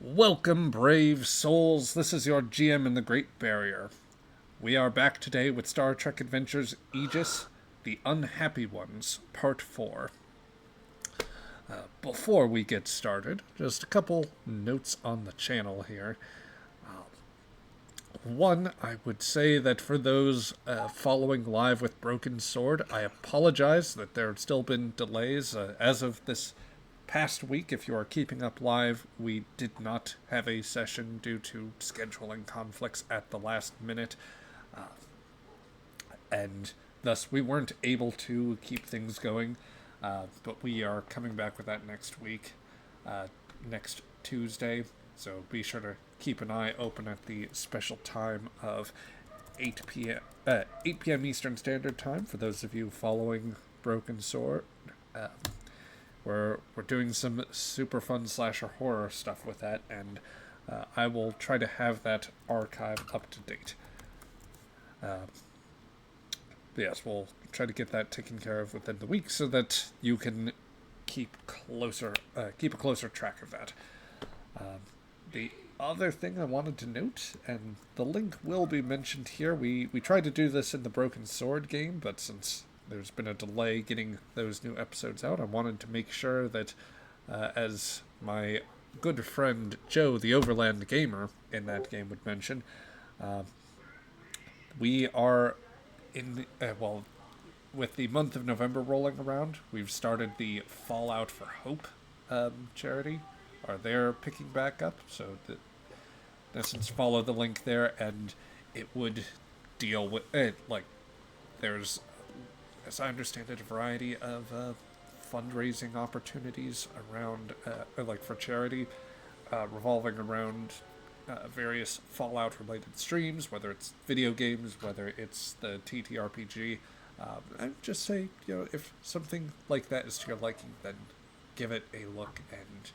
Welcome, brave souls. This is your GM in the Great Barrier. We are back today with Star Trek Adventures Aegis, The Unhappy Ones, Part 4. Before we get started, just a couple notes on the channel here. One, I would say that for those following live with Broken Sword, I apologize that there have still been delays. As of this past week, if you are keeping up live, we did not have a session due to scheduling conflicts at the last minute. And thus we weren't able to keep things going. But we are coming back with that next week, next Tuesday. So be sure to keep an eye open at the special time of 8 p.m. Eastern Standard Time for those of you following Broken Sword. We're doing some super fun slasher horror stuff with that, and I will try to have that archive up to date. Yes, we'll try to get that taken care of within the week so that you can keep a closer track of that. The other thing I wanted to note, and the link will be mentioned here, we tried to do this in the Broken Sword game, but since there's been a delay getting those new episodes out, I wanted to make sure that, as my good friend Joe, the Overland Gamer, in that game would mention, we are in, with the month of November rolling around, we've started the Fallout for Hope charity. They're picking back up, so in essence follow the link there, and it would deal with it. There's, as I understand it, a variety of fundraising opportunities around, for charity, revolving around various Fallout-related streams, whether it's video games, whether it's the ttrpg. I'd just say, if something like that is to your liking, then give it a look, and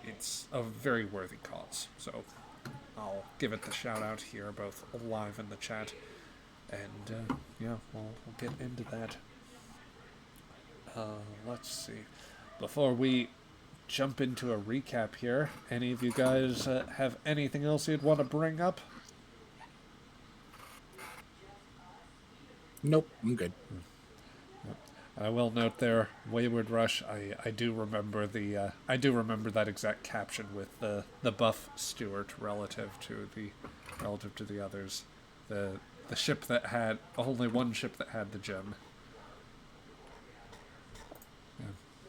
it's a very worthy cause. So I'll give it the shout out here, both live in the chat, and we'll get into that. Let's see. Before we jump into a recap here, any of you guys have anything else you'd want to bring up? Nope, I'm good. I will note there, Wayward Rush. I do remember that exact caption with the buff Stewart relative to the others. The ship that had only one ship that had the gem. Yeah.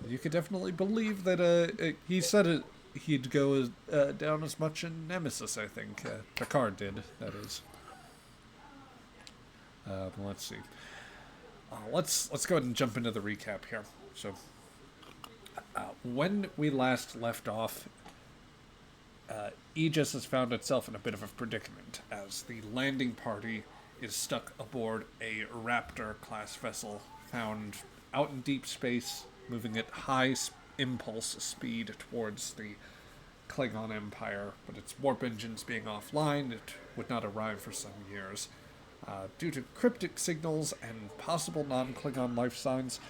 You could definitely believe that he said he'd go down as much in Nemesis. I think Picard did. That is. Let's see. Let's go ahead and jump into the recap here. So, when we last left off, Aegis has found itself in a bit of a predicament as the landing party is stuck aboard a Raptor-class vessel found out in deep space, moving at high impulse speed towards the Klingon Empire, but its warp engines being offline, it would not arrive for some years. Due to cryptic signals and possible non-Klingon life signs,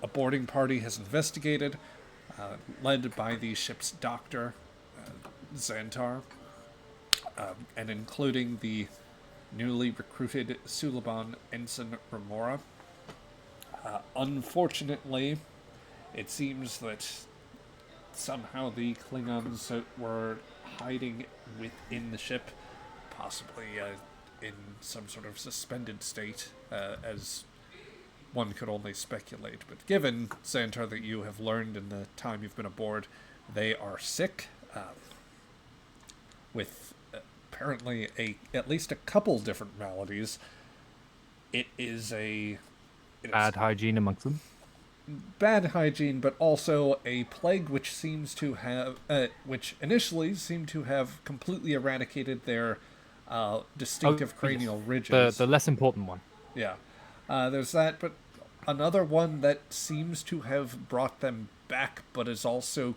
a boarding party has investigated, led by the ship's doctor, Xantar, and including the newly recruited Suliban Ensign Remora. Unfortunately, it seems that somehow the Klingons were hiding within the ship, possibly in some sort of suspended state, as one could only speculate. But given, Xantar, that you have learned in the time you've been aboard, they are sick, with apparently at least a couple different maladies. Bad hygiene amongst them. Bad hygiene, but also a plague which seems to have, which initially seemed to have completely eradicated their distinctive cranial ridges. The less important one. Yeah. There's that, but another one that seems to have brought them back, but is also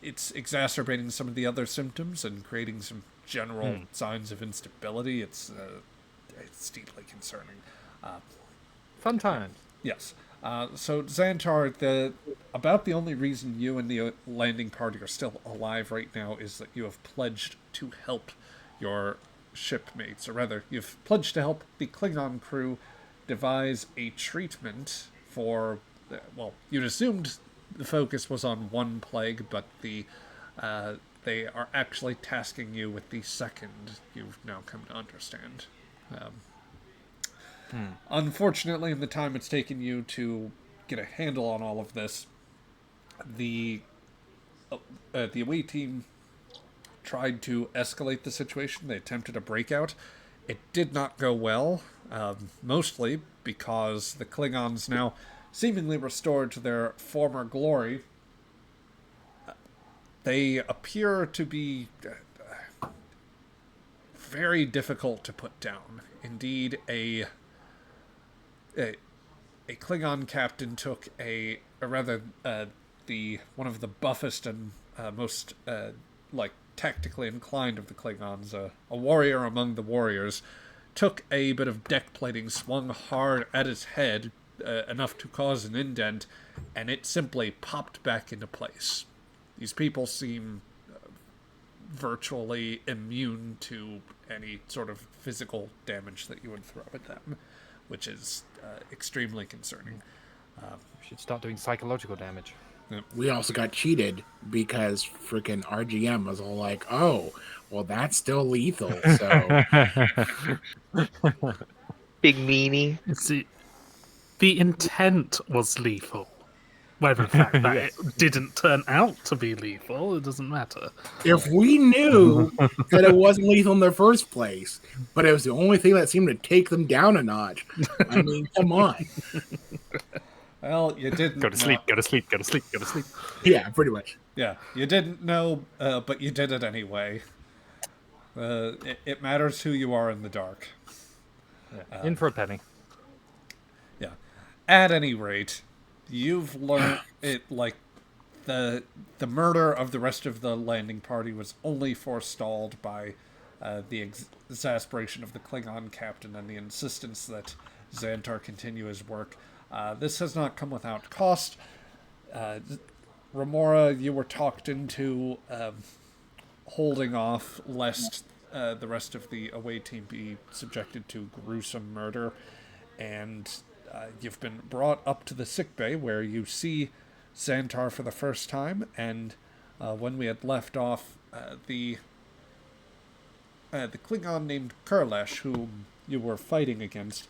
it's exacerbating some of the other symptoms and creating some general signs of instability. It's deeply concerning. Fun times. Yes. So Xantar, about the only reason you and the landing party are still alive right now is that you have pledged to help your shipmates, or rather, you've pledged to help the Klingon crew devise a treatment for, well, you'd assumed the focus was on one plague, but they are actually tasking you with the second, you've now come to understand. Unfortunately, in the time it's taken you to get a handle on all of this, the away team tried to escalate the situation. They attempted a breakout. It did not go well, mostly because the Klingons, now seemingly restored to their former glory, they appear to be very difficult to put down. Indeed, a Klingon captain took one of the buffest and most tactically inclined of the Klingons, a warrior among the warriors, took a bit of deck plating, swung hard at his head, enough to cause an indent, and it simply popped back into place. These people seem virtually immune to any sort of physical damage that you would throw at them, which is extremely concerning. We should start doing psychological damage. We also got cheated because freaking RGM was all like, "Oh, well, that's still lethal." So Big meanie. See, the intent was lethal. Whether the fact that it didn't turn out to be lethal, it doesn't matter. if we knew that it wasn't lethal in the first place, but it was the only thing that seemed to take them down a notch, I mean, come on. Well, you didn't Go to sleep, go to sleep, go to sleep, go to sleep. Yeah, pretty much. Yeah, you didn't know, but you did it anyway. It matters who you are in the dark. Yeah. In for a penny. Yeah. At any rate, you've learned the murder of the rest of the landing party was only forestalled by the exasperation of the Klingon captain and the insistence that Xantar continue his work. This has not come without cost. Remora, you were talked into holding off lest the rest of the away team be subjected to gruesome murder, and you've been brought up to the sickbay where you see Xantar for the first time, and when we had left off, the Klingon named Kurlesh, whom you were fighting against,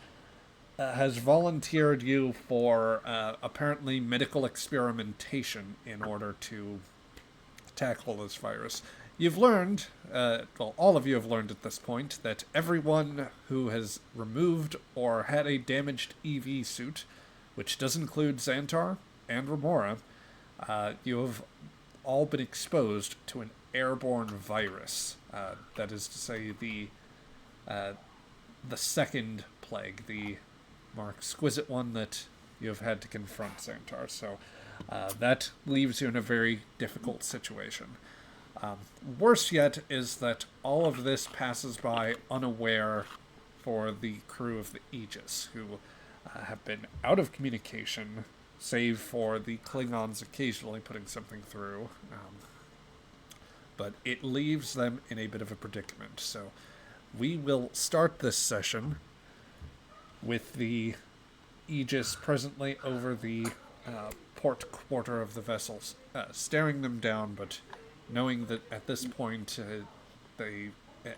has volunteered you for apparently medical experimentation in order to tackle this virus. You've learned, all of you have learned at this point, that everyone who has removed or had a damaged EV suit, which does include Xantar and Remora, you have all been exposed to an airborne virus. That is to say, the second plague, the more exquisite one that you have had to confront Xantar. So that leaves you in a very difficult situation. Worse yet is that all of this passes by unaware for the crew of the Aegis, who have been out of communication, save for the Klingons occasionally putting something through. But it leaves them in a bit of a predicament. So we will start this session with the Aegis presently over the port quarter of the vessels, staring them down, but knowing that at this point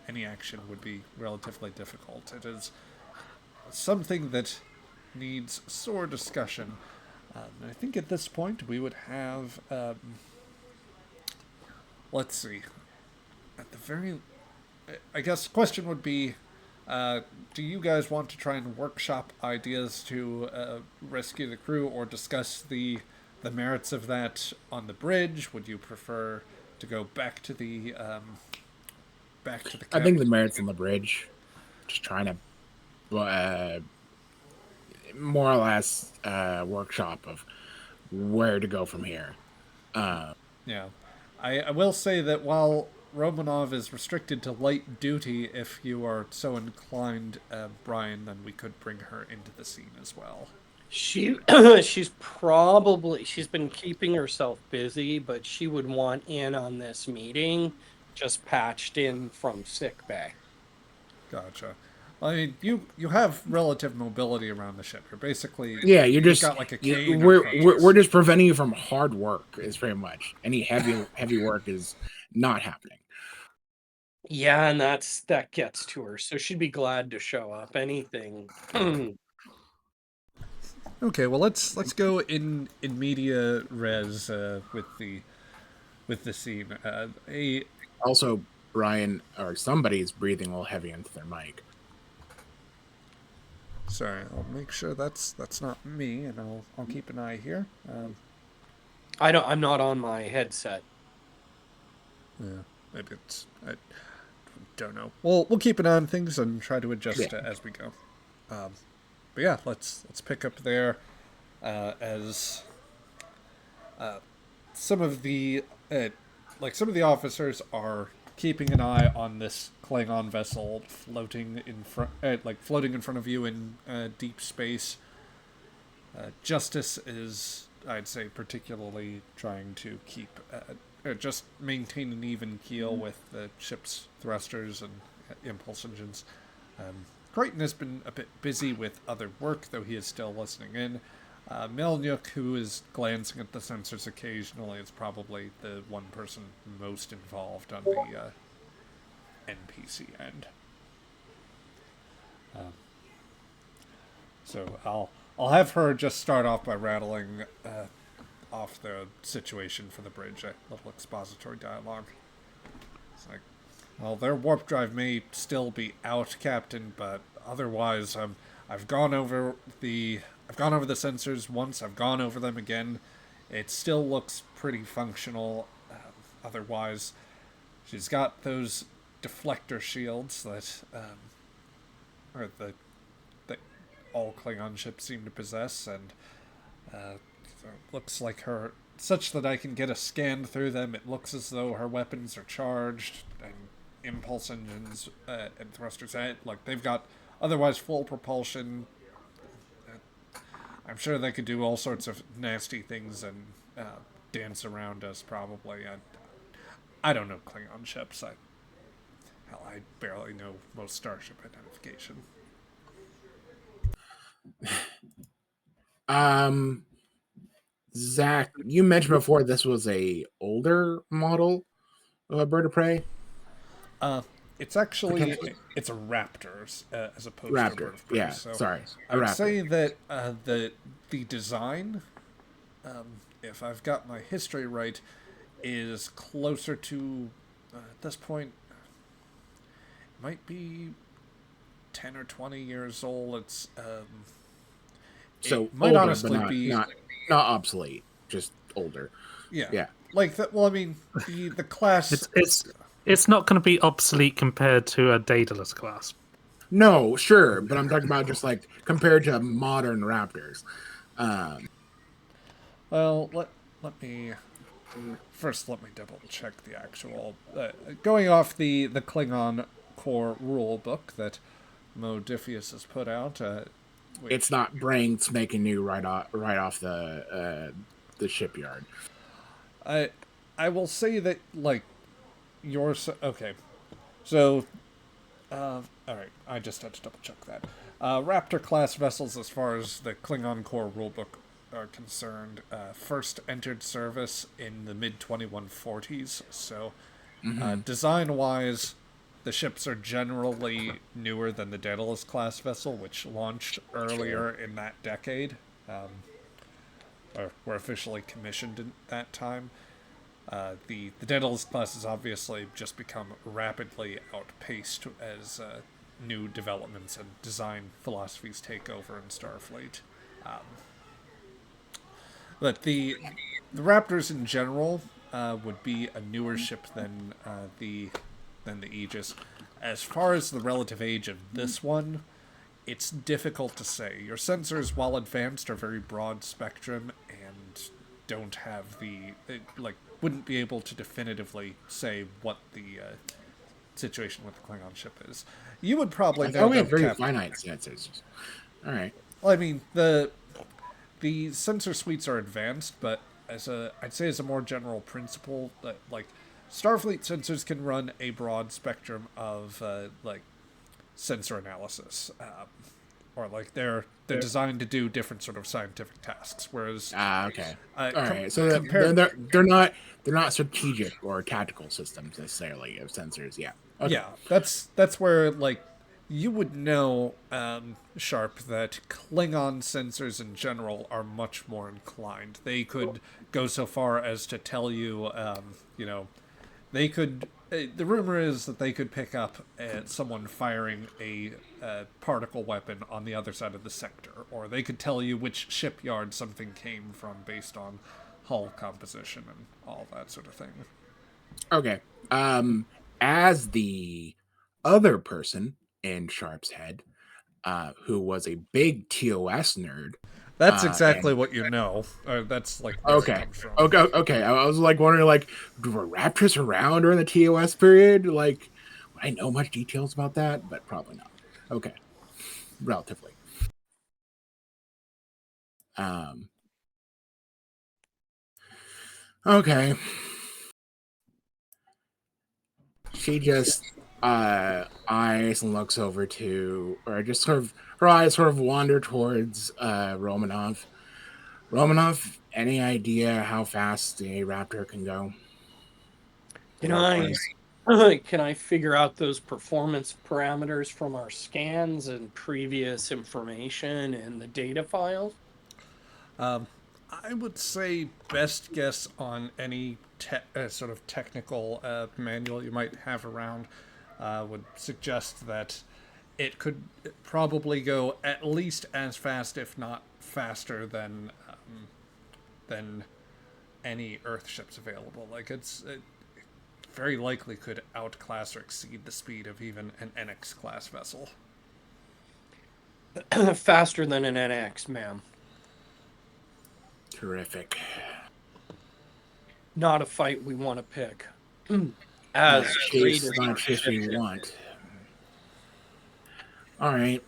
any action would be relatively difficult. It is something that needs sore discussion. I think at this point we would have, let's see, at the very, I guess the question would be, do you guys want to try and workshop ideas to rescue the crew, or discuss the merits of that on the bridge? Would you prefer to go back to the camp? I think the merits on the bridge. Just trying to more or less workshop of where to go from here. Yeah. I will say that while Romanov is restricted to light duty, if you are so inclined, Brian, then we could bring her into the scene as well. She's been keeping herself busy, but she would want in on this meeting, just patched in from sick bay. Gotcha. I mean, you have relative mobility around the ship. You're basically you've got like a cane or we're crutches. just preventing you from hard work. Is very much any heavy work is not happening. Yeah, and that gets to her, so she'd be glad to show up. Anything. Okay, well let's go in media res with the scene. Also, Brian or somebody's breathing a little heavy into their mic. Sorry, I'll make sure that's not me, and I'll keep an eye here. I'm not on my headset. Yeah, maybe I don't know. We'll keep an eye on things and try to adjust as we go. But yeah, let's pick up there as some of the officers are keeping an eye on this Klingon vessel floating in front of you in deep space. Justice is, I'd say, particularly trying to keep just maintain an even keel with the ship's thrusters and impulse engines. Crichton has been a bit busy with other work, though he is still listening in. Melnyuk, who is glancing at the sensors occasionally, is probably the one person most involved on the NPC end. So I'll have her just start off by rattling off the situation for the bridge, a little expository dialogue. It's like, well, their warp drive may still be out, Captain, but otherwise, I've gone over the sensors once. I've gone over them again. It still looks pretty functional. Otherwise, she's got those deflector shields that all Klingon ships seem to possess, and it looks like her, such that I can get a scan through them. It looks as though her weapons are charged and impulse engines and thrusters, like they've got otherwise full propulsion. I'm sure they could do all sorts of nasty things and dance around us, probably. I don't know Klingon ships. I barely know most starship identification. Zach, you mentioned before this was a older model of a bird of prey. It's actually it's a raptor as opposed to a bird of prey. Yeah, so sorry, I would say that the design, if I've got my history right, is closer to at this point. It might be 10 or 20 years old. It's so it might older, honestly but be not obsolete, just older. Yeah. Like that. Well, I mean, the class. It's not going to be obsolete compared to a Daedalus class. No, sure, but I'm talking about just like compared to modern Raptors. Well, let me double check the actual going off the Klingon core rule book that Modiphius has put out. It's not brain snaking you right off the shipyard. I will say that like yours. Okay, so all right. I just had to double check that. Raptor class vessels, as far as the Klingon core rulebook are concerned, first entered service in the mid 2140s. So design wise, the ships are generally newer than the Daedalus class vessel, which launched earlier in that decade, or were officially commissioned in that time. The Daedalus class has obviously just become rapidly outpaced as new developments and design philosophies take over in Starfleet. But the Raptors in general would be a newer ship than the Aegis. As far as the relative age of this one, it's difficult to say. Your sensors, while advanced, are very broad spectrum and don't have wouldn't be able to definitively say what the situation with the Klingon ship is. You would probably know. We have very finite sensors. All right. Well, I mean, the sensor suites are advanced, but I'd say as a more general principle, that like Starfleet sensors can run a broad spectrum of like sensor analysis, or like they're designed to do different sort of scientific tasks. Whereas, Okay. All right. So compared, they're not strategic or tactical systems necessarily of sensors. Yeah. Okay. yeah, that's where like you would know, Sharp, that Klingon sensors in general are much more inclined. They could go so far as to tell you, you know, they could. The rumor is that they could pick up someone firing a particle weapon on the other side of the sector, or they could tell you which shipyard something came from based on hull composition and all that sort of thing. Okay. As the other person in Sharp's head, who was a big TOS nerd. That's exactly And what you know. That's like where it okay. comes from. Okay. I was like wondering, like, were Raptors around during the TOS period? Like, would I know much details about that? But probably not. Okay. Relatively. Okay. She just eyes and looks over to, or just sort of her eyes sort of wander towards Romanov. Romanov, any idea how fast a raptor can go? Can I figure out those performance parameters from our scans and previous information in the data files? I would say best guess on any sort of technical manual you might have around would suggest that it could probably go at least as fast, if not faster, than any Earth ships available. Like it very likely could outclass or exceed the speed of even an NX class vessel. Faster than an NX, ma'am. Terrific. Not a fight we want to pick. As great as not our chase we ship want. All right.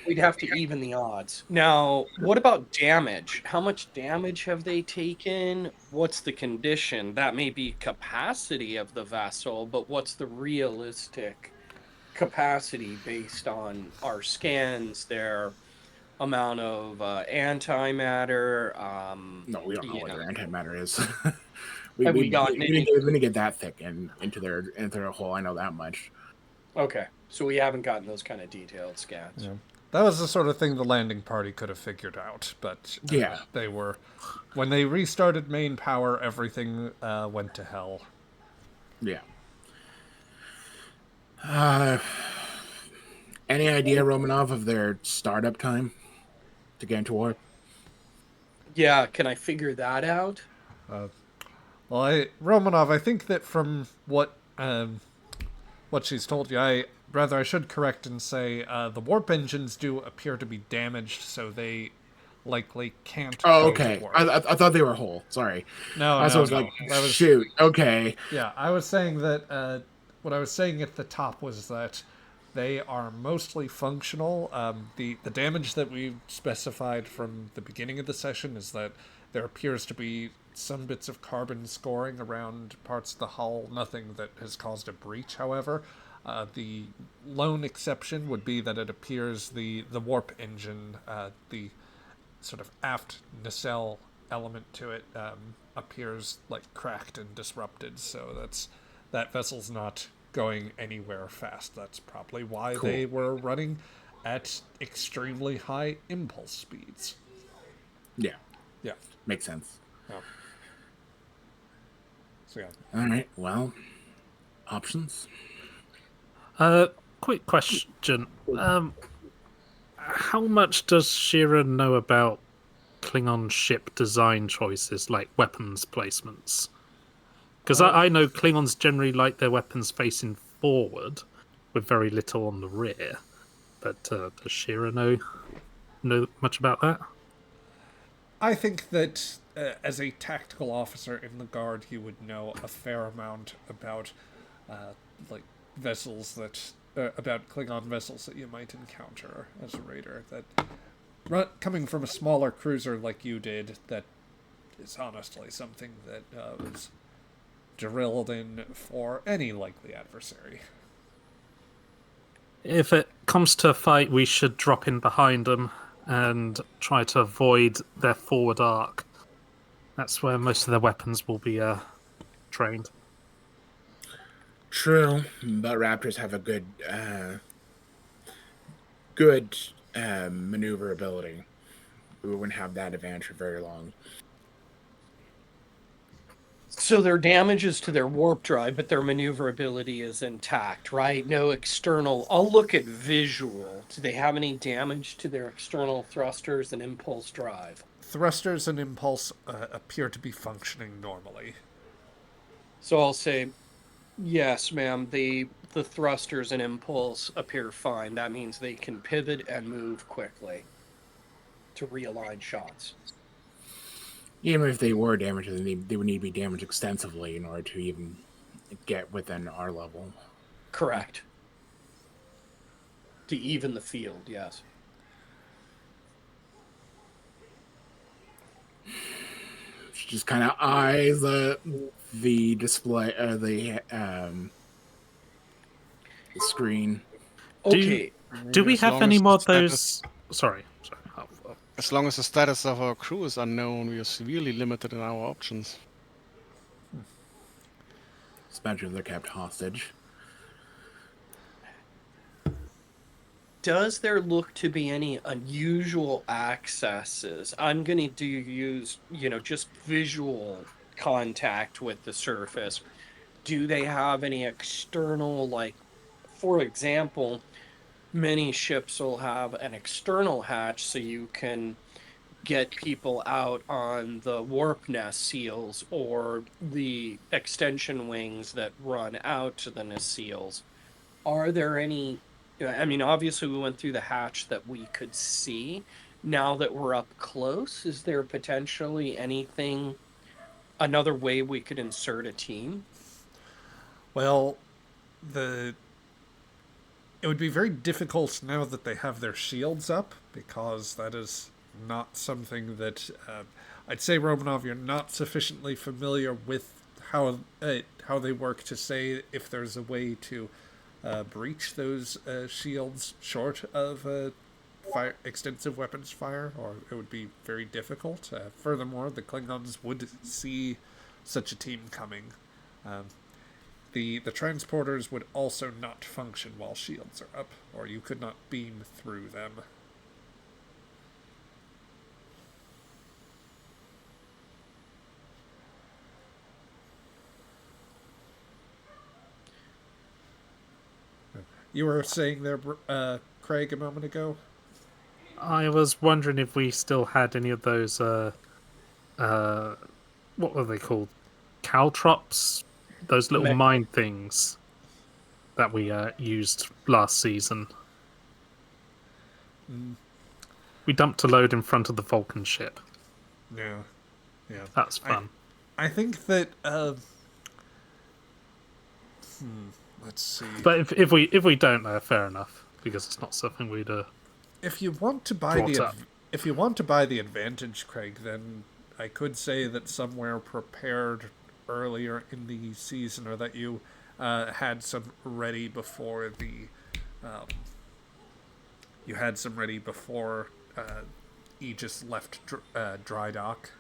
we'd have to even the odds. Now, what about damage? How much damage have they taken? What's the condition? That may be capacity of the vessel, but what's the realistic capacity based on our scans, their amount of antimatter? No, we don't know what their antimatter is. Have we gotten any? We're going to get that thick into their hole. I know that much. Okay, so we haven't gotten those kind of detailed scans. Yeah. That was the sort of thing the landing party could have figured out, but yeah, they were, when they restarted main power, everything went to hell. Yeah. Any idea, Romanov, of their startup time to get into warp? Yeah, can I figure that out? Romanov, I think that from what she's told you, I should correct and say the warp engines do appear to be damaged, so they likely can't. Oh, okay. I thought they were whole. Sorry. No, I was like, shoot. Okay. Yeah, I was saying that. What I was saying at the top was that they are mostly functional. The damage that we specified from the beginning of the session is that there appears to be some bits of carbon scoring around parts of the hull, nothing that has caused a breach, however. The lone exception would be that it appears the warp engine, the sort of aft nacelle element to it, appears like cracked and disrupted, so that vessel's not going anywhere fast. That's probably why they were running at extremely high impulse speeds. Yeah. Yeah. Makes sense. Yeah. So yeah. All right. Well, options. Quick question. How much does Shira know about Klingon ship design choices, like weapons placements? Because I know Klingons generally like their weapons facing forward, with very little on the rear. But does Shira know much about that? I think that as a tactical officer in the Guard, he would know a fair amount about like vessels that about Klingon vessels that you might encounter as a raider. That coming from a smaller cruiser like you did, that is honestly something that was drilled in for any likely adversary. If it comes to a fight, we should drop in behind them and try to avoid their forward arc. That's where most of their weapons will be trained. True, but Raptors have a good maneuverability. We wouldn't have that advantage for very long. So their damage is to their warp drive, but their maneuverability is intact, right? No external. I'll look at visual. Do they have any damage to their external thrusters and impulse drive? Thrusters and impulse appear to be functioning normally. So I'll say, yes, ma'am. The thrusters and impulse appear fine. That means they can pivot and move quickly to realign shots. Even if they were damaged, they would need to be damaged extensively in order to even get within our level. Correct. To even the field, yes. She just kind of eyes the display, the screen. Okay. Do we have any more of those? Sorry. As long as the status of our crew is unknown, we are severely limited in our options. Especially if they're kept hostage. Does there look to be any unusual accesses? I'm going to use, just visual contact with the surface. Do they have any external, for example, many ships will have an external hatch so you can get people out on the warp nest seals or the extension wings that run out to the nest seals. Are there any... I mean, obviously we went through the hatch that we could see. Now that we're up close, is there potentially anything, another way we could insert a team? Well, it would be very difficult now that they have their shields up, because that is not something that... I'd say, Romanov, you're not sufficiently familiar with how they work to say if there's a way to breach those shields short of extensive weapons fire, or it would be very difficult. Furthermore, the Klingons would see such a team coming. The transporters would also not function while shields are up, or you could not beam through them. You were saying there, Craig, a moment ago? I was wondering if we still had any of those, what were they called? Caltrops? Those little mine things that we used last season. We dumped a load in front of the Vulcan ship. Yeah. That's fun. I think that... let's see. But if we don't, fair enough, because it's not something we'd. If you want to buy the advantage, Craig, then I could say that somewhere prepared earlier in the season, or that you had some ready before Aegis left dry dock.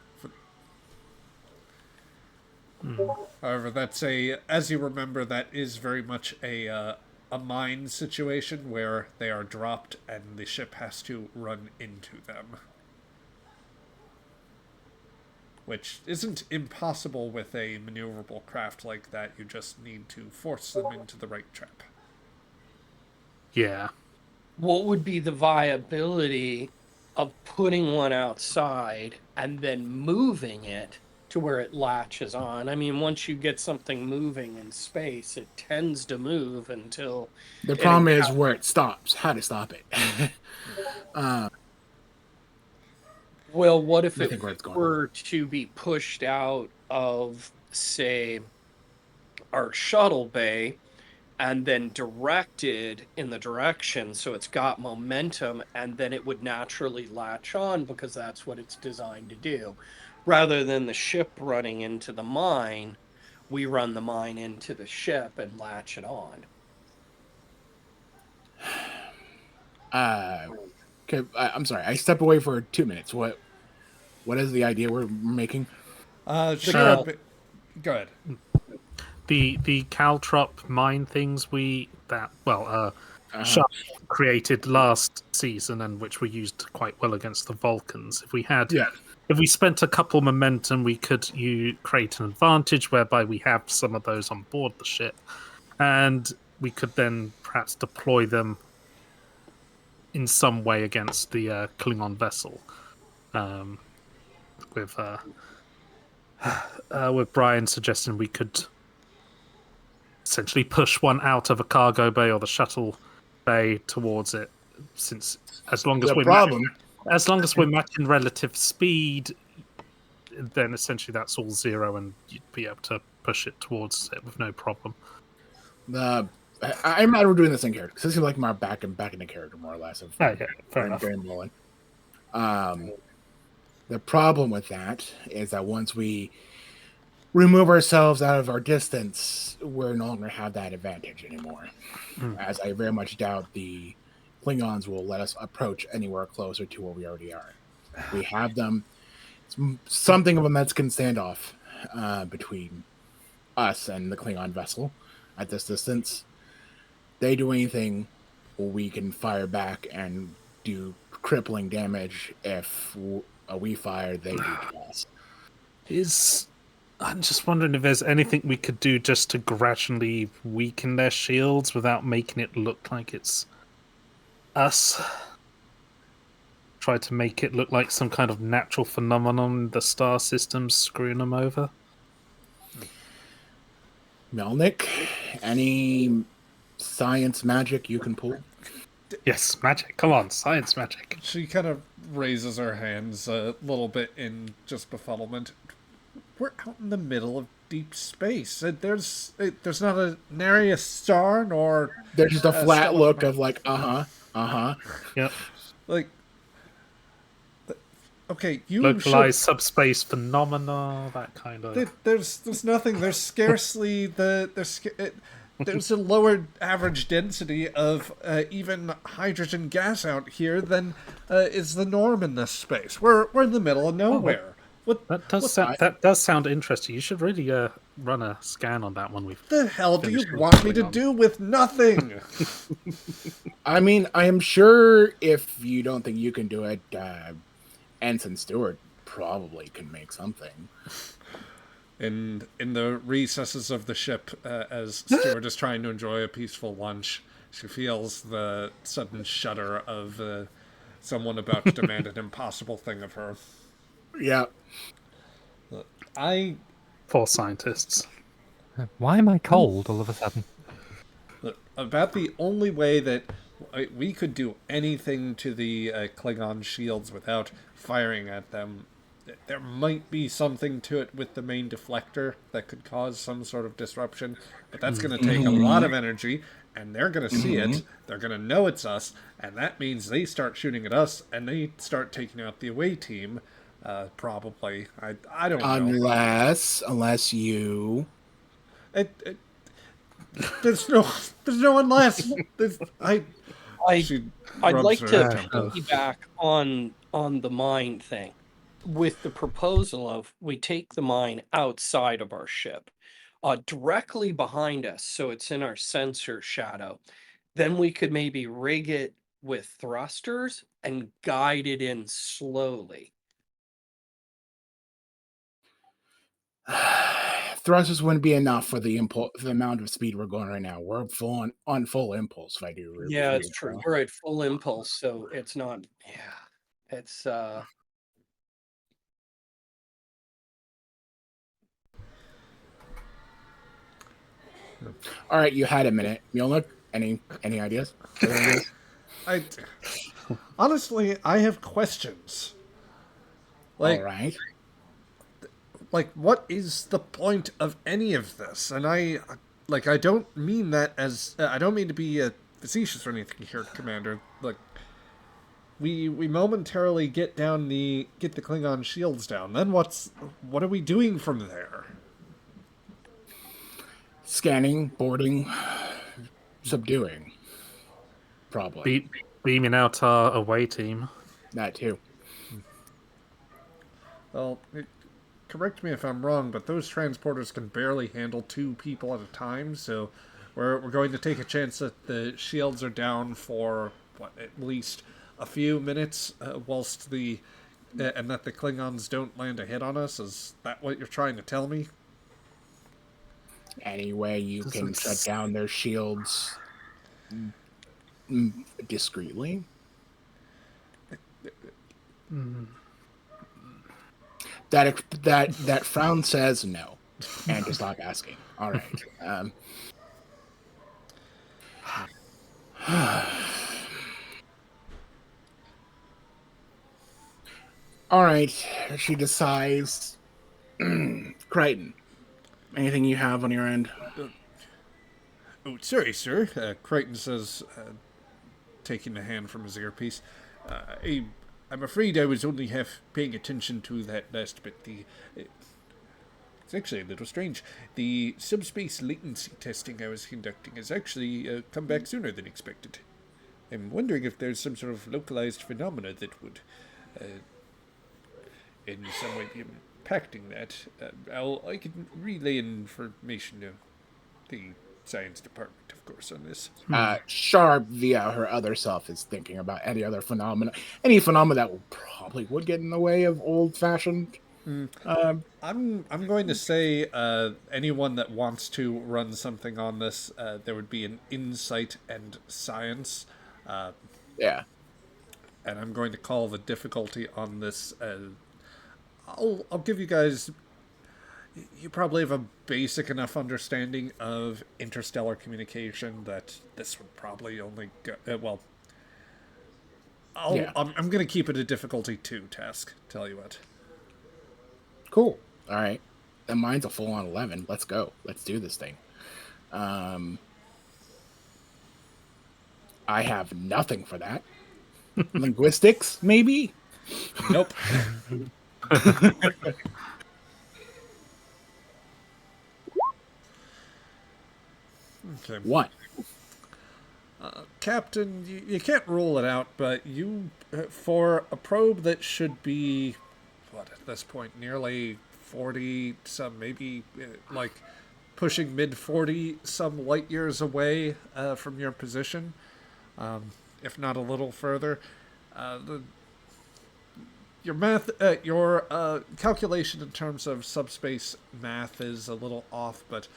However, that's as you remember, that is very much a mine situation where they are dropped and the ship has to run into them. Which isn't impossible with a maneuverable craft like that. You just need to force them into the right trap. Yeah. What would be the viability of putting one outside and then moving it to where it latches on? I mean, once you get something moving in space, it tends to move until... The problem is where it stops, how to stop it. Well, what if it were to be pushed out of, say, our shuttle bay, and then directed in the direction so it's got momentum, and then it would naturally latch on because that's what it's designed to do. Rather than the ship running into the mine, we run the mine into the ship and latch it on. Okay, I'm sorry. I stepped away for 2 minutes. What is the idea we're making? Sure. Go ahead. The caltrop mine things Sharp created last season, and which were used quite well against the Vulcans. If we spent a couple momentum, we could create an advantage whereby we have some of those on board the ship, and we could then perhaps deploy them in some way against the Klingon vessel. With Brian suggesting we could essentially push one out of a cargo bay or the shuttle bay towards it, since as long as we're matching relative speed, then essentially that's all zero, and you'd be able to push it towards it with no problem. I'm not doing this in character because this is like my back into character more or less. Fair enough. The problem with that is that once we remove ourselves out of our distance, we're no longer have that advantage anymore. As I very much doubt the Klingons will let us approach anywhere closer to where we already are. We have them. Something of a Mexican standoff between us and the Klingon vessel at this distance. They do anything, we can fire back and do crippling damage. If we fire, they do to us. I'm just wondering if there's anything we could do just to gradually weaken their shields without making it look like it's us. Try to make it look like some kind of natural phenomenon, the star system's screwing them over. Melnick, any science magic you can pull? Yes, magic. Come on, science magic. She kind of raises her hands a little bit in just befuddlement. We're out in the middle of deep space. There's not a nary a star nor. There's just a flat look of like, Yep. Like, okay, you localized subspace phenomena, that kind of. There's nothing. There's scarcely there's a lower average density of even hydrogen gas out here than is the norm in this space. We're in the middle of nowhere. That does sound interesting. You should really run a scan on that one. What the hell do you want me to do with nothing? I mean, I am sure if you don't think you can do it, Ensign Stewart probably can make something. In the recesses of the ship, as Stewart is trying to enjoy a peaceful lunch, she feels the sudden shudder of someone about to demand an impossible thing of her. Yeah. Poor scientists. Why am I cold all of a sudden? About the only way that we could do anything to the Klingon shields without firing at them, there might be something to it with the main deflector that could cause some sort of disruption, but that's going to take a lot of energy, and they're going to see it, they're going to know it's us, and that means they start shooting at us, and they start taking out the away team. Probably. I don't know. Unless you. There's no unless. I'd like to piggyback on the mine thing with the proposal of we take the mine outside of our ship, directly behind us, so it's in our sensor shadow. Then we could maybe rig it with thrusters and guide it in slowly. Thrusters wouldn't be enough for the amount of speed we're going right now. We're on full impulse. If I do, yeah, it's true. We're at full impulse, so it's not. Yeah, it's. All right, you had a minute. Mjolnir, any ideas? Honestly, I have questions. All right. Like, what is the point of any of this? And like, I don't mean that as I don't mean to be facetious or anything here, Commander. Like, we momentarily get the Klingon shields down. Then what are we doing from there? Scanning, boarding, subduing. Probably. Beaming out our away team. That too. Well, correct me if I'm wrong, but those transporters can barely handle 2 people at a time, so we're going to take a chance that the shields are down for, at least a few minutes, whilst and that the Klingons don't land a hit on us? Is that what you're trying to tell me? Any way you can shut down their shields discreetly? That frown says no, and to stop asking. All right. All right. She decides. Crichton, anything you have on your end? Oh, sorry, sir. Crichton says, taking the hand from his earpiece. I'm afraid I was only half paying attention to that last bit. It's actually a little strange. The subspace latency testing I was conducting has actually come back sooner than expected. I'm wondering if there's some sort of localized phenomena that would, in some way, be impacting that. I can relay information to the science department, of course, on this. Sharp, via her other self, is thinking about any other phenomena. Any phenomena that would get in the way of old-fashioned. I'm going to say anyone that wants to run something on this, there would be an insight and science. Yeah. And I'm going to call the difficulty on this. I'll give you guys. You probably have a basic enough understanding of interstellar communication that this would probably only go. I'm going to keep it a difficulty 2 task. Tell you what. Cool. All right. And mine's a full-on 11. Let's go. Let's do this thing. I have nothing for that. Linguistics, maybe? Nope. Okay. 1. Captain, you can't rule it out, but you, for a probe that should be, at this point, nearly 40, some maybe, pushing mid-40 some light years away from your position, if not a little further, your calculation in terms of subspace math is a little off, but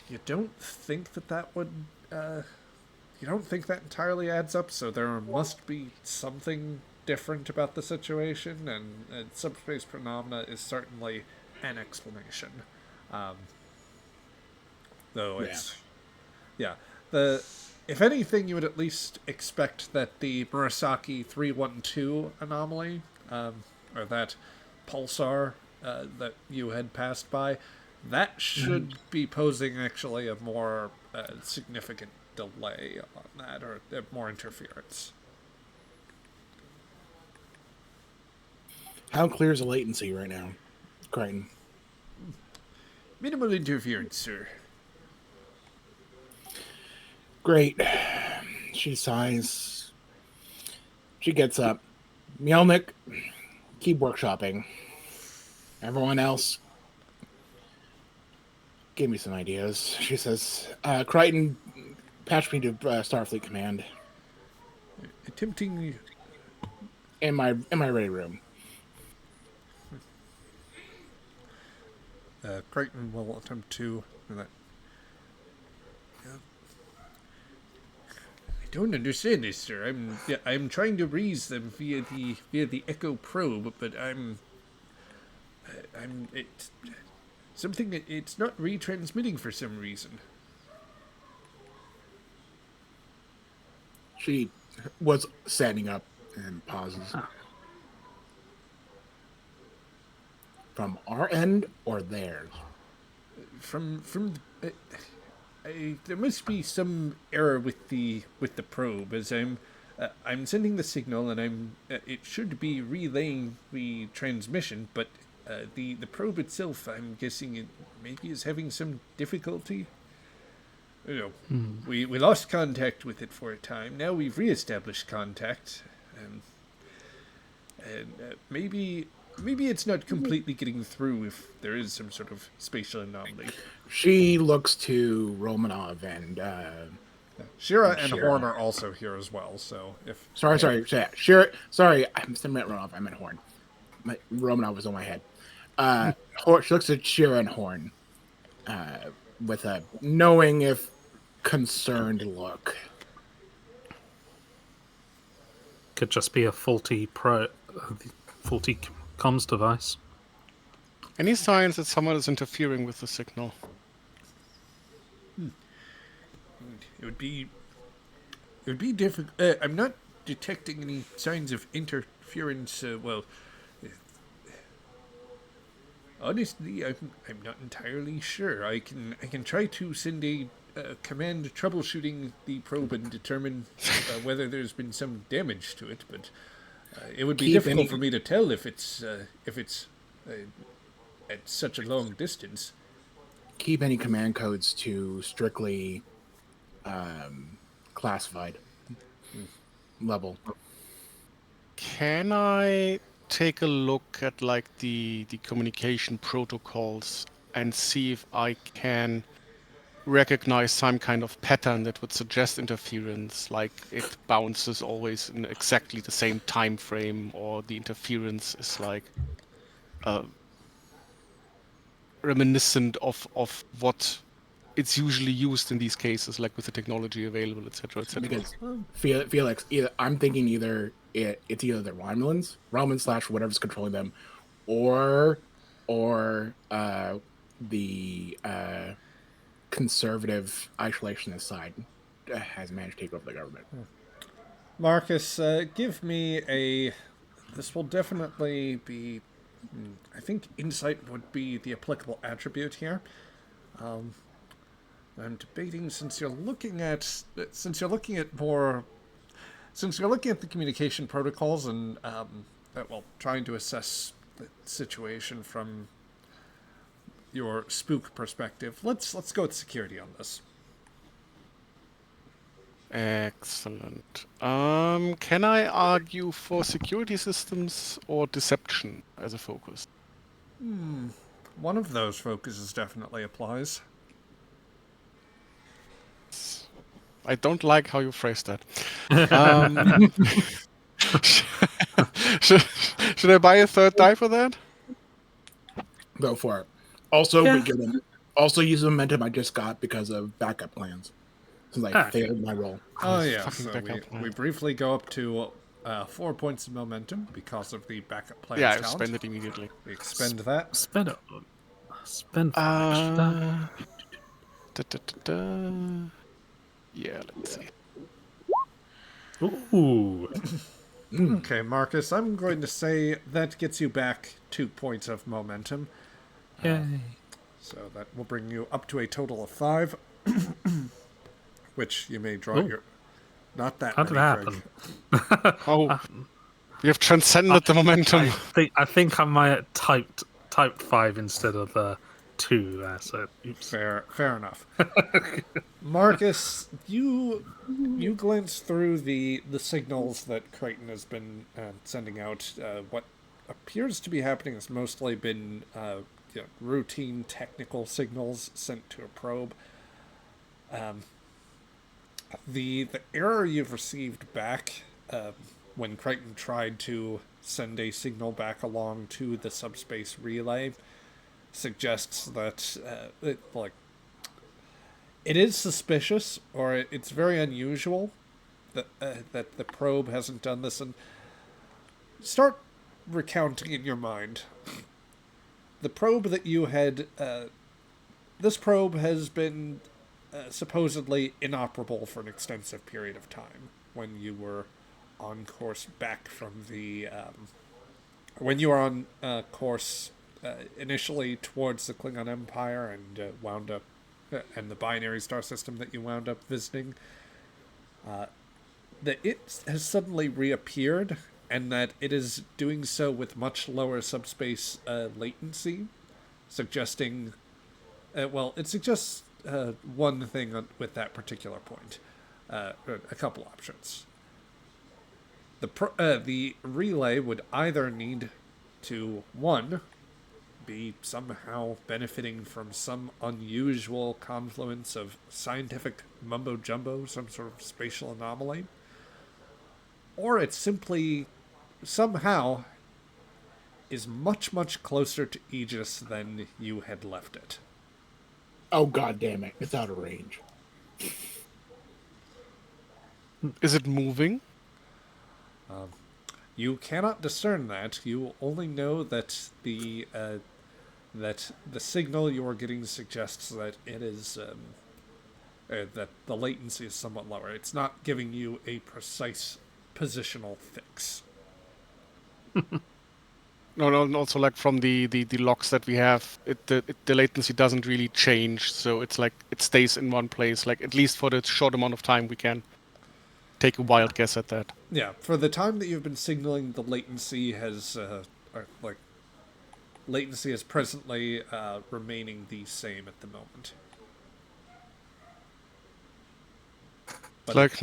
you don't think that would, you don't think that entirely adds up, so there must be something different about the situation, and subspace phenomena is certainly an explanation. Though it's... Yeah. If anything, you would at least expect that the Murasaki 312 anomaly, or that pulsar that you had passed by, that should be posing actually a more significant delay on that, or more interference. How clear is the latency right now, Crichton? Minimal interference, sir. Great. She sighs. She gets up. Mjolnir, keep workshopping. Everyone else, give me some ideas. She says, Crichton, patch me to Starfleet Command. Attempting... In my ready room. Crichton will attempt to... I don't understand this, sir. I'm trying to raise them via the Echo probe, but it's not retransmitting for some reason. She was standing up and pauses. From our end or theirs? From there must be some error with the probe, as I'm sending the signal, and it should be relaying the transmission, but the probe itself, I'm guessing it maybe is having some difficulty. You know, we lost contact with it for a time. Now we've reestablished contact, and maybe it's not completely getting through if there is some sort of spatial anomaly. She looks to Romanov and Shira and Shira. Horn are also here as well. So if sorry, Shira. Sorry, I meant Romanov. I meant Horn. Romanov was on my head. She looks at Shira and Horn with a knowing if concerned look. Could just be a faulty comms device. Any signs that someone is interfering with the signal? It would be difficult. I'm not detecting any signs of interference. Honestly, I'm not entirely sure. I can try to send a command troubleshooting the probe and determine whether there's been some damage to it, but it would be difficult for me to tell if it's at such a long distance. Keep any command codes to strictly classified level. Can I take a look at like the communication protocols and see if I can recognize some kind of pattern that would suggest interference, like it bounces always in exactly the same time frame, or the interference is like reminiscent of what it's usually used in these cases, like with the technology available, etc., etc. Because Felix, I'm thinking it's either the Roman / whatever's controlling them, or the conservative isolationist side has managed to take over the government. Marcus, give me a. This will definitely be. I think insight would be the applicable attribute here. I'm debating since you're looking at the communication protocols and trying to assess the situation from your spook perspective. Let's go with security on this. Excellent. Can I argue for security systems or deception as a focus? One of those focuses definitely applies. I don't like how you phrased that. Should I buy a third die for that? Go for it. Also, also use the momentum I just got because of backup plans. Since I failed my roll. Oh yeah, so we briefly go up to 4 points of momentum because of the backup plans. Yeah, I spend it immediately. We expend that. Spend it. Spend extra. Yeah, let's see. Ooh. Okay, Marcus, I'm going to say that gets you back 2 points of momentum. Yay. So that will bring you up to a total of 5. Which you may draw your... Not that How many, did it happen? Oh, we have transcended the momentum. I think I might have typed 5 instead of 2 there, so oops. Fair enough. Marcus, you glance through the signals that Crichton has been sending out. What appears to be happening has mostly been routine technical signals sent to a probe. The error you've received back when Crichton tried to send a signal back along to the subspace relay suggests that it is suspicious, or it's very unusual that the probe hasn't done this. And start recounting in your mind the probe that you had. This probe has been supposedly inoperable for an extensive period of time when you were on course back from the when you were on course initially towards the Klingon Empire and wound up and the binary star system that you wound up visiting, that it has suddenly reappeared, and that it is doing so with much lower subspace latency, suggesting, it suggests one thing with that particular point, a couple options. The relay would either need to, one, be somehow benefiting from some unusual confluence of scientific mumbo-jumbo, some sort of spatial anomaly, or it simply somehow is much, much closer to Aegis than you had left it. Oh, god damn it. It's out of range. Is it moving? You cannot discern that. You only know that the signal you are getting suggests that it is that the latency is somewhat lower. It's not giving you a precise positional fix. No, also like from the logs that we have, the latency doesn't really change, so it's like it stays in one place, like at least for the short amount of time we can take a wild guess at that. Yeah, for the time that you've been signaling, the latency has latency is presently remaining the same at the moment. But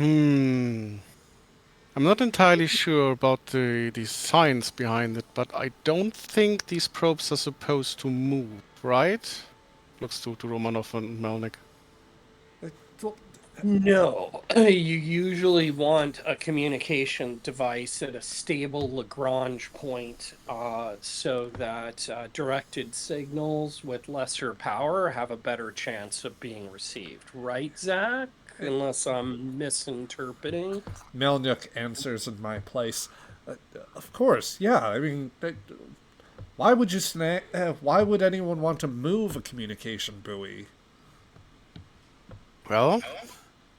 I'm not entirely sure about the science behind it, but I don't think these probes are supposed to move, right? Looks to Romanov and Melnik. No, you usually want a communication device at a stable Lagrange point so that directed signals with lesser power have a better chance of being received. Right, Zach? Unless I'm misinterpreting. Melnyuk answers in my place. Of course, yeah. I mean, why would you why would anyone want to move a communication buoy? Well,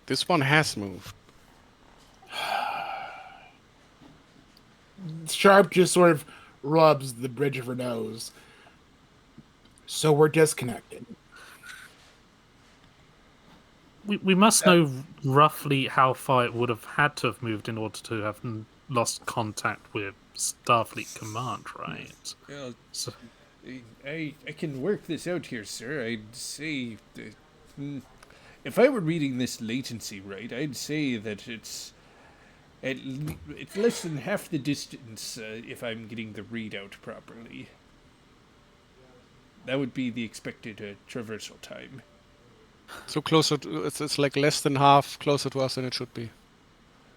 this one has moved. Sharp just sort of rubs the bridge of her nose. So we're disconnected. We must know roughly how far it would have had to have moved in order to have lost contact with Starfleet Command, right? So, I can work this out here, sir. I'd say, if I were reading this latency right, I'd say that it's less than half the distance if I'm getting the readout properly. That would be the expected traversal time. So closer to, it's like less than half closer to us than it should be.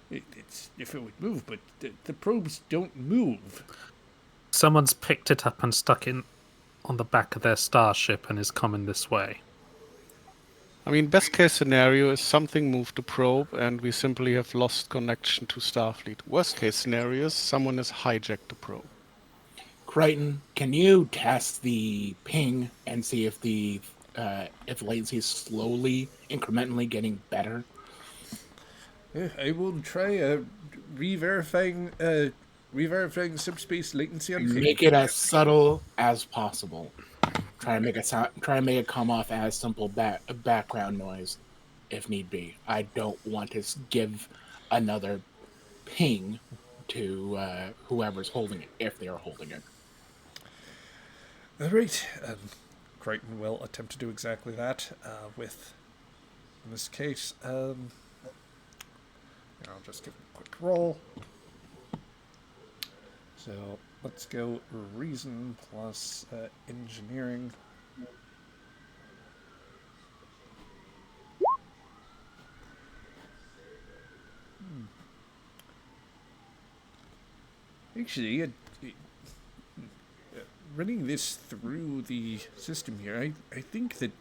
It's if it would move, but the probes don't move. Someone's picked it up and stuck it on the back of their starship and is coming this way. I mean, best case scenario is something moved the probe and we simply have lost connection to Starfleet. Worst case scenario is someone has hijacked the probe. Crichton, can you test the ping and see if the latency is slowly, incrementally getting better? I will try re-verifying subspace latency on ping. Make it as subtle as possible. Try and make it come off as simple background noise, if need be. I don't want to give another ping to whoever's holding it, if they are holding it. All right. Crichton will attempt to do exactly that with, in this case, I'll just give him a quick roll. So let's go reason plus engineering. Actually, running this through the system here, I think that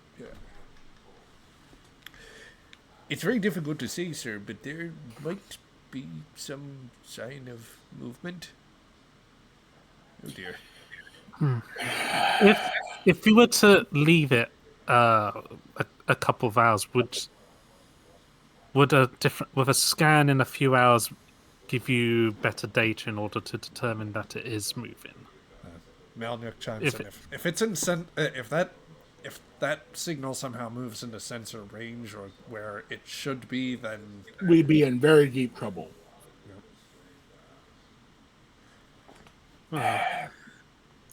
it's very difficult to say, sir, but there might be some sign of movement. Oh dear. If you were to leave it a couple of hours, would a scan in a few hours give you better data in order to determine that it is moving? Melnyuk chimes in. If it's in if that signal somehow moves into sensor range or where it should be, then we'd be in very deep trouble.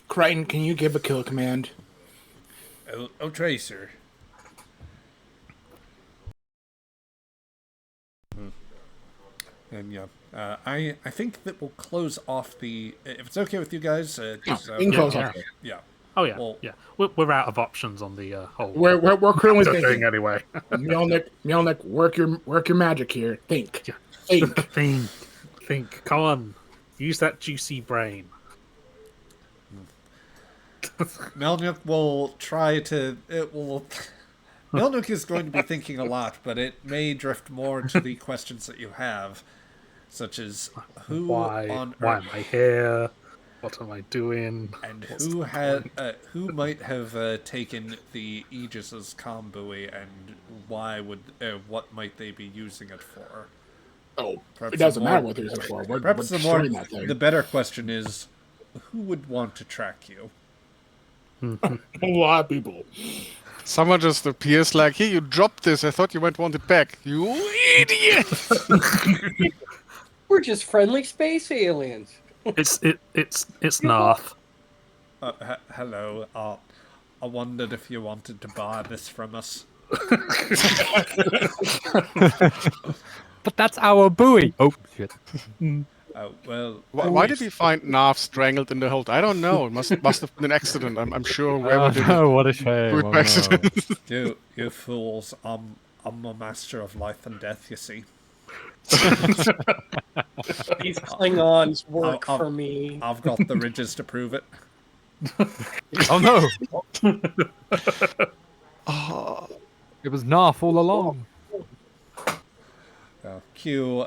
Crichton, can you give a kill command? Oh, Tracer. And yeah, I think that we'll close off the. If it's okay with you guys, just, We can close off. yeah. Oh yeah, Well, yeah. We're out of options on the whole. We're currently thing thinking. anyway. Mjolnir, work your magic here. Think. Yeah. Think. Come on, use that juicy brain. Melnyuk will try to. Melnyuk is going to be thinking a lot, but it may drift more to the questions that you have, such as who Why on am Earth I here? What am I doing? and What's who the had point? who might have taken the Aegis's comm buoy, and why would what might they be using it for? Oh, Perhaps it doesn't the matter more- what they're using it for. We're Perhaps destroying that thing. the better question is, who would want to track you? A lot of people. Someone just appears like, "Hey, you dropped this. I thought you might want it back. You idiot!" We're just friendly space aliens. It's Narth. Hello. I wondered if you wanted to buy this from us. But that's our buoy. Oh shit! Oh well. Why did we find Narf strangled in the hold? I don't know. It must have been an accident. I'm sure whoever Oh, did no, it. what a shame! Do it Oh, by accident. You fools! I'm a master of life and death. You see. These Klingons work I'll- for me. I've got the ridges to prove it. Oh no! Oh, It was Narf all along. Cue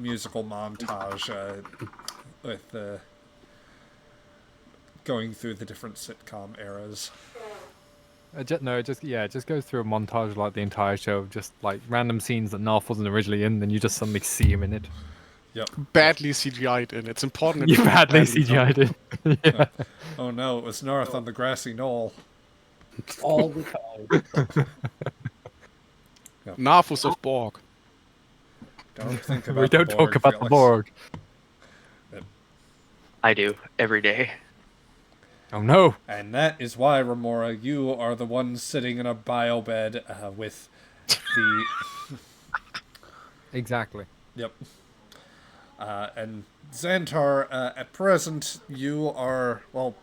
musical montage with going through the different sitcom eras. Just goes through a montage like the entire show of just like random scenes that Narf wasn't originally in, then you just suddenly see him in it. Yep. badly CGI'd in. It's important. You it's badly done. CGI'd it. Yeah. Oh no! It was North on the grassy knoll. All the time. Narfus of Borg. Don't think about. We don't the talk about the Felix. Borg. I do every day. Oh no! And that is why, Remora, you are the one sitting in a biobed with the. Exactly. Yep. And Xantar, at present, you are, well,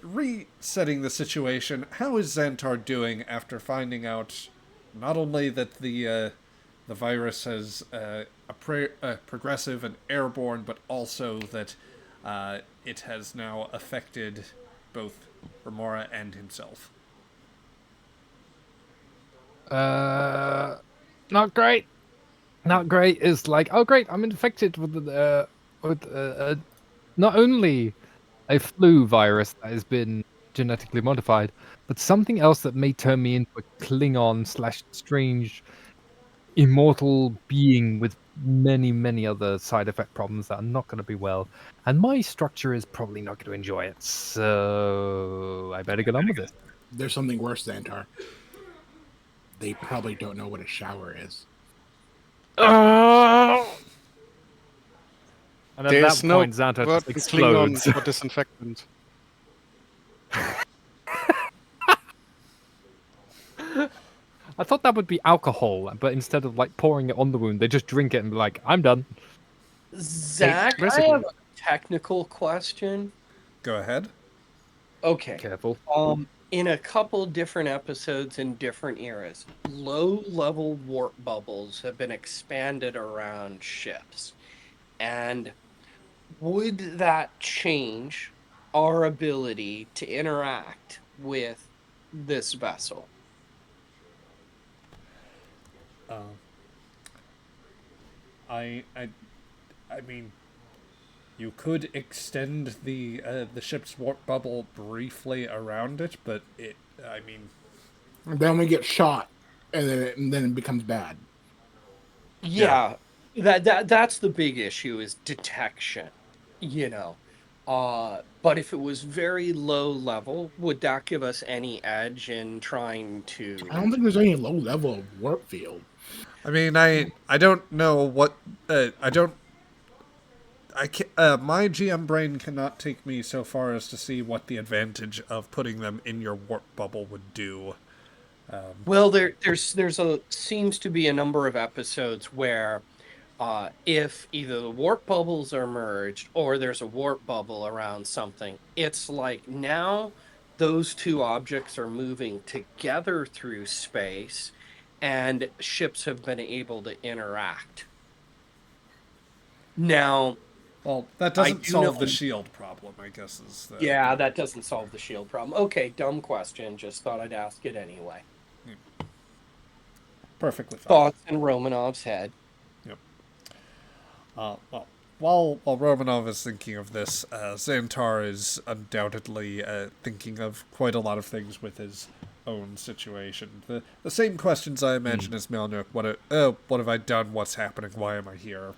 resetting the situation. How is Xantar doing after finding out not only that the virus has progressive and airborne, but also that it has now affected both Remora and himself? Not great. Not great is like, oh great, I'm infected with not only a flu virus that has been genetically modified, but something else that may turn me into a Klingon / strange immortal being with many, many other side effect problems that are not going to be well. And my structure is probably not going to enjoy it. So I better get on with it. There's something worse, Xantar. They probably don't know what a shower is. And at There's that no point, Xantar word just in Klingon explodes. for disinfectant. I thought that would be alcohol, but instead of like pouring it on the wound, they just drink it and be like, "I'm done." Zach, I basically. have a technical question. Go ahead. Okay. Careful. In a couple different episodes in different eras, low-level warp bubbles have been expanded around ships. And would that change our ability to interact with this vessel? I mean, you could extend the ship's warp bubble briefly around it, but I mean, And then we get shot, and then it becomes bad. Yeah, that's the big issue is detection. You know, But if it was very low level, would that give us any edge in trying to... I don't think there's any low level of warp field. I mean, I don't know what I don't. I can, my GM brain cannot take me so far as to see what the advantage of putting them in your warp bubble would do. Well, there's a seems to be a number of episodes where if either the warp bubbles are merged or there's a warp bubble around something, it's like now those two objects are moving together through space and ships have been able to interact. Now, Well, that I doesn't do solve know... the shield problem, I guess is the... Yeah, that doesn't solve the shield problem. Okay, dumb question. Just thought I'd ask it anyway. Perfectly fine. Thoughts in Romanov's head. Yep. Well, while Romanov is thinking of this, Xantar is undoubtedly thinking of quite a lot of things with his own situation. The same questions I imagine as Melnuk. What have I done? What's happening? Why am I here?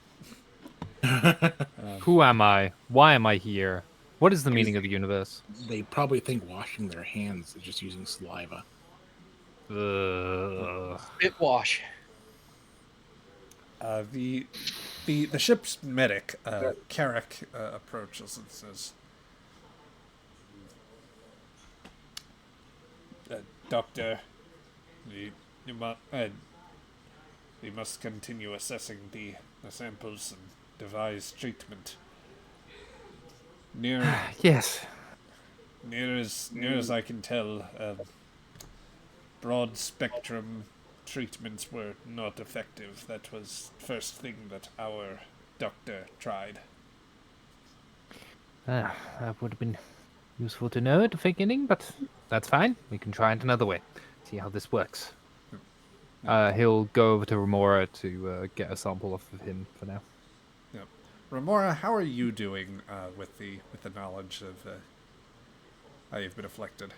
Who am I? Why am I here? What is the meaning of the universe? They probably think washing their hands is just using saliva. Spit wash. The ship's medic, Carrick, approaches and says, "Doctor, we must continue assessing the samples and devise treatment. Yes. Near as I can tell, broad spectrum treatments were not effective. That was first thing that our doctor tried." That would have been useful to know at the beginning, but that's fine. We can try it another way. See how this works. He'll go over to Remora to get a sample off of him for now. Yep. Remora, how are you doing with the knowledge of how you've been afflicted?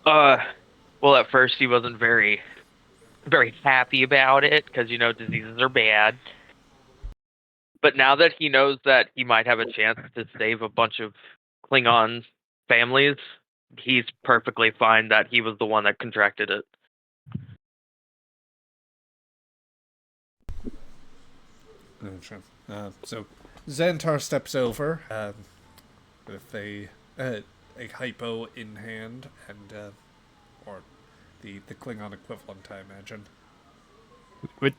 Well, at first he wasn't very happy about it because diseases are bad. But now that he knows that he might have a chance to save a bunch of Klingon families, he's perfectly fine that he was the one that contracted it. So Xantar steps over with a hypo in hand and or the Klingon equivalent, I imagine.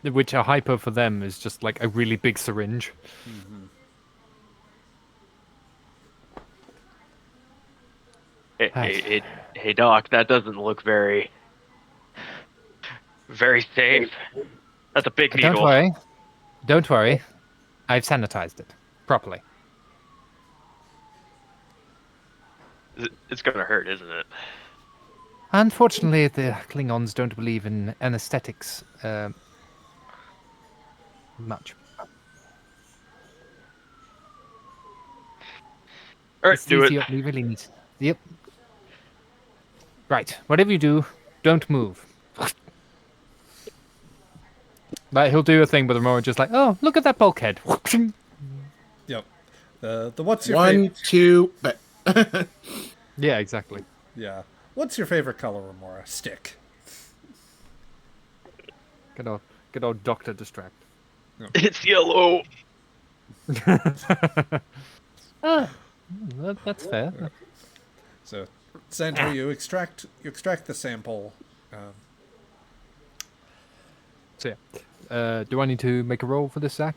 Which a hypo for them is just like a really big syringe. Mm-hmm. Hey, Doc, that doesn't look very safe. That's a big needle. Don't worry. I've sanitized it properly. It's gonna hurt, isn't it? Unfortunately, the Klingons don't believe in anesthetics much. All right, do it. We really need. Yep. Right. Whatever you do, don't move. Like he'll do a thing, but the moment just like, oh, look at that bulkhead. Yep. The what's your One, two, but Yeah, exactly. Yeah. What's your favorite color, Remora? Stick. Good old Doctor Distract. Yep. It's yellow. That's fair. Yeah. So, Xantar, you extract the sample. So yeah, do I need to make a roll for this, Zach?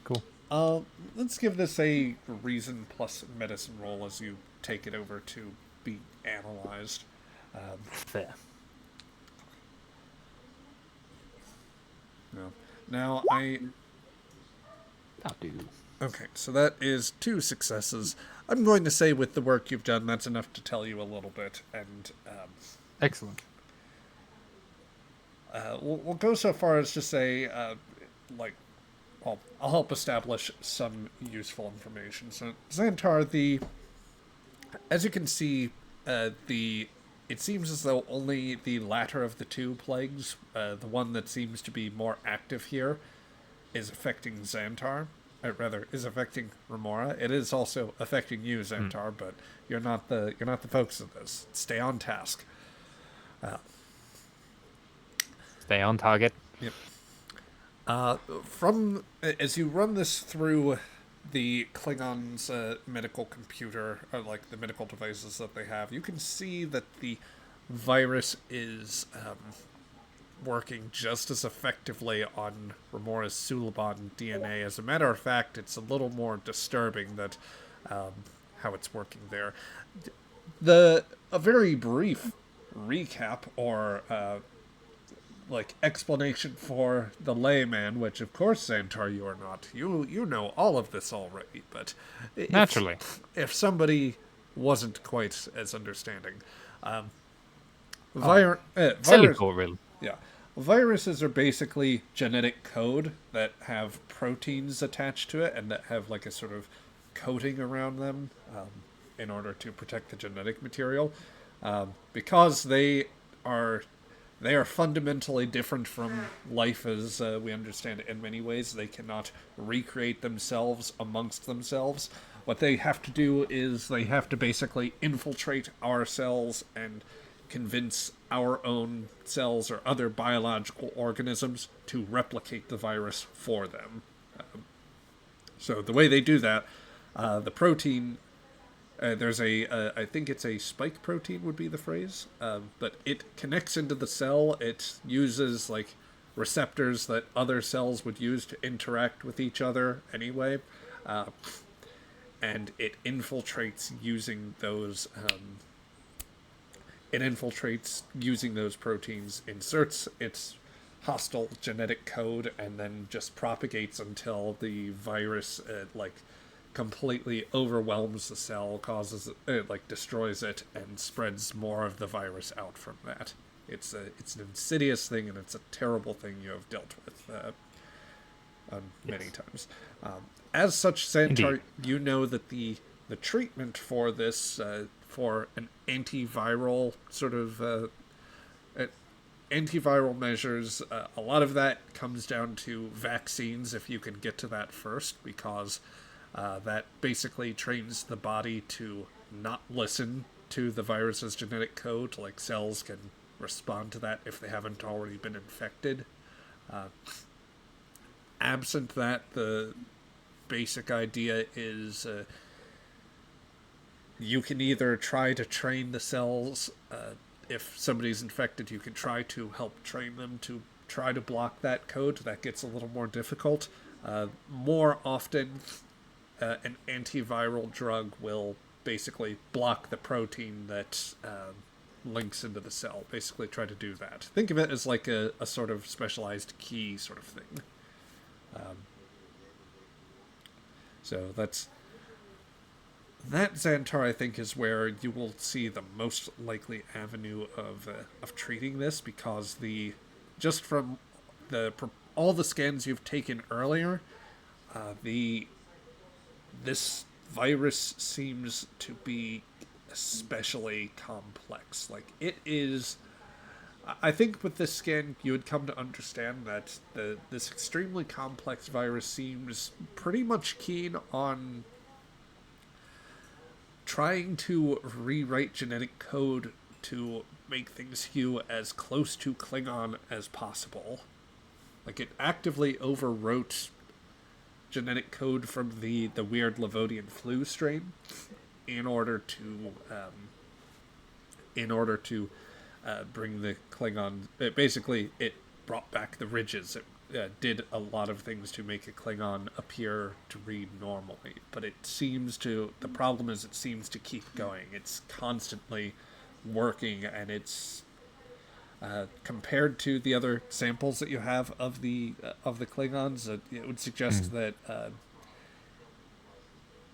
Or? Let's give this a reason plus medicine roll as you take it over to be analyzed. Fair. No. Now I'll do. Okay, so that is 2 successes. I'm going to say with the work you've done, that's enough to tell you a little bit, and Excellent. We'll go so far as to say, I'll help establish some useful information. So, Xantar, as you can see, it seems as though only the latter of the 2 plagues, the one that seems to be more active here, is affecting Xantar. rather, is affecting Remora. It is also affecting you, Xantar, but you're not the focus of this. Stay on task. Stay on target. Yep. As you run this through the Klingons' medical computer, or like the medical devices that they have, you can see that the virus is working just as effectively on Remora's Suliban DNA. As a matter of fact, it's a little more disturbing that how it's working there. A very brief recap or like explanation for the layman, which of course, Xantar, you are not. You know all of this already, but Naturally, if somebody wasn't quite as understanding, silly virus, thought, really. yeah, viruses are basically genetic code that have proteins attached to it and that have like a sort of coating around them in order to protect the genetic material, because they are fundamentally different from life as we understand it in many ways. They cannot recreate themselves amongst themselves. What they have to do is they have to basically infiltrate our cells and convince our own cells or other biological organisms to replicate the virus for them. So the way they do that, the protein... there's I think it's a spike protein would be the phrase, but it connects into the cell. It uses like receptors that other cells would use to interact with each other anyway, and it infiltrates using those. It infiltrates using those proteins, inserts its hostile genetic code, and then just propagates until the virus completely overwhelms the cell, causes it, destroys it, and spreads more of the virus out from that. It's an insidious thing, and it's a terrible thing you have dealt with many times. As such, Xantar, you know that the treatment for this, for an antiviral sort of antiviral measures, a lot of that comes down to vaccines, if you can get to that first, because that basically trains the body to not listen to the virus's genetic code. Like, cells can respond to that if they haven't already been infected. Absent that, the basic idea is you can either try to train the cells. If somebody's infected, you can try to help train them to try to block that code. That gets a little more difficult. More often, an antiviral drug will basically block the protein that links into the cell. Basically try to do that. Think of it as like a sort of specialized key sort of thing. So that, Xantar, I think, is where you will see the most likely avenue of treating this, because just from all the scans you've taken earlier, this virus seems to be especially complex. Like, it is... I think with this scan, you would come to understand that this extremely complex virus seems pretty much keen on trying to rewrite genetic code to make things hew as close to Klingon as possible. Like, it actively overwrote genetic code from the weird Lavodian flu strain in order to bring the Klingon... Basically, it brought back the ridges. It did a lot of things to make a Klingon appear to read normally, but it seems to... The problem is it seems to keep going. It's constantly working, and it's... compared to the other samples that you have of the Klingons, it would suggest that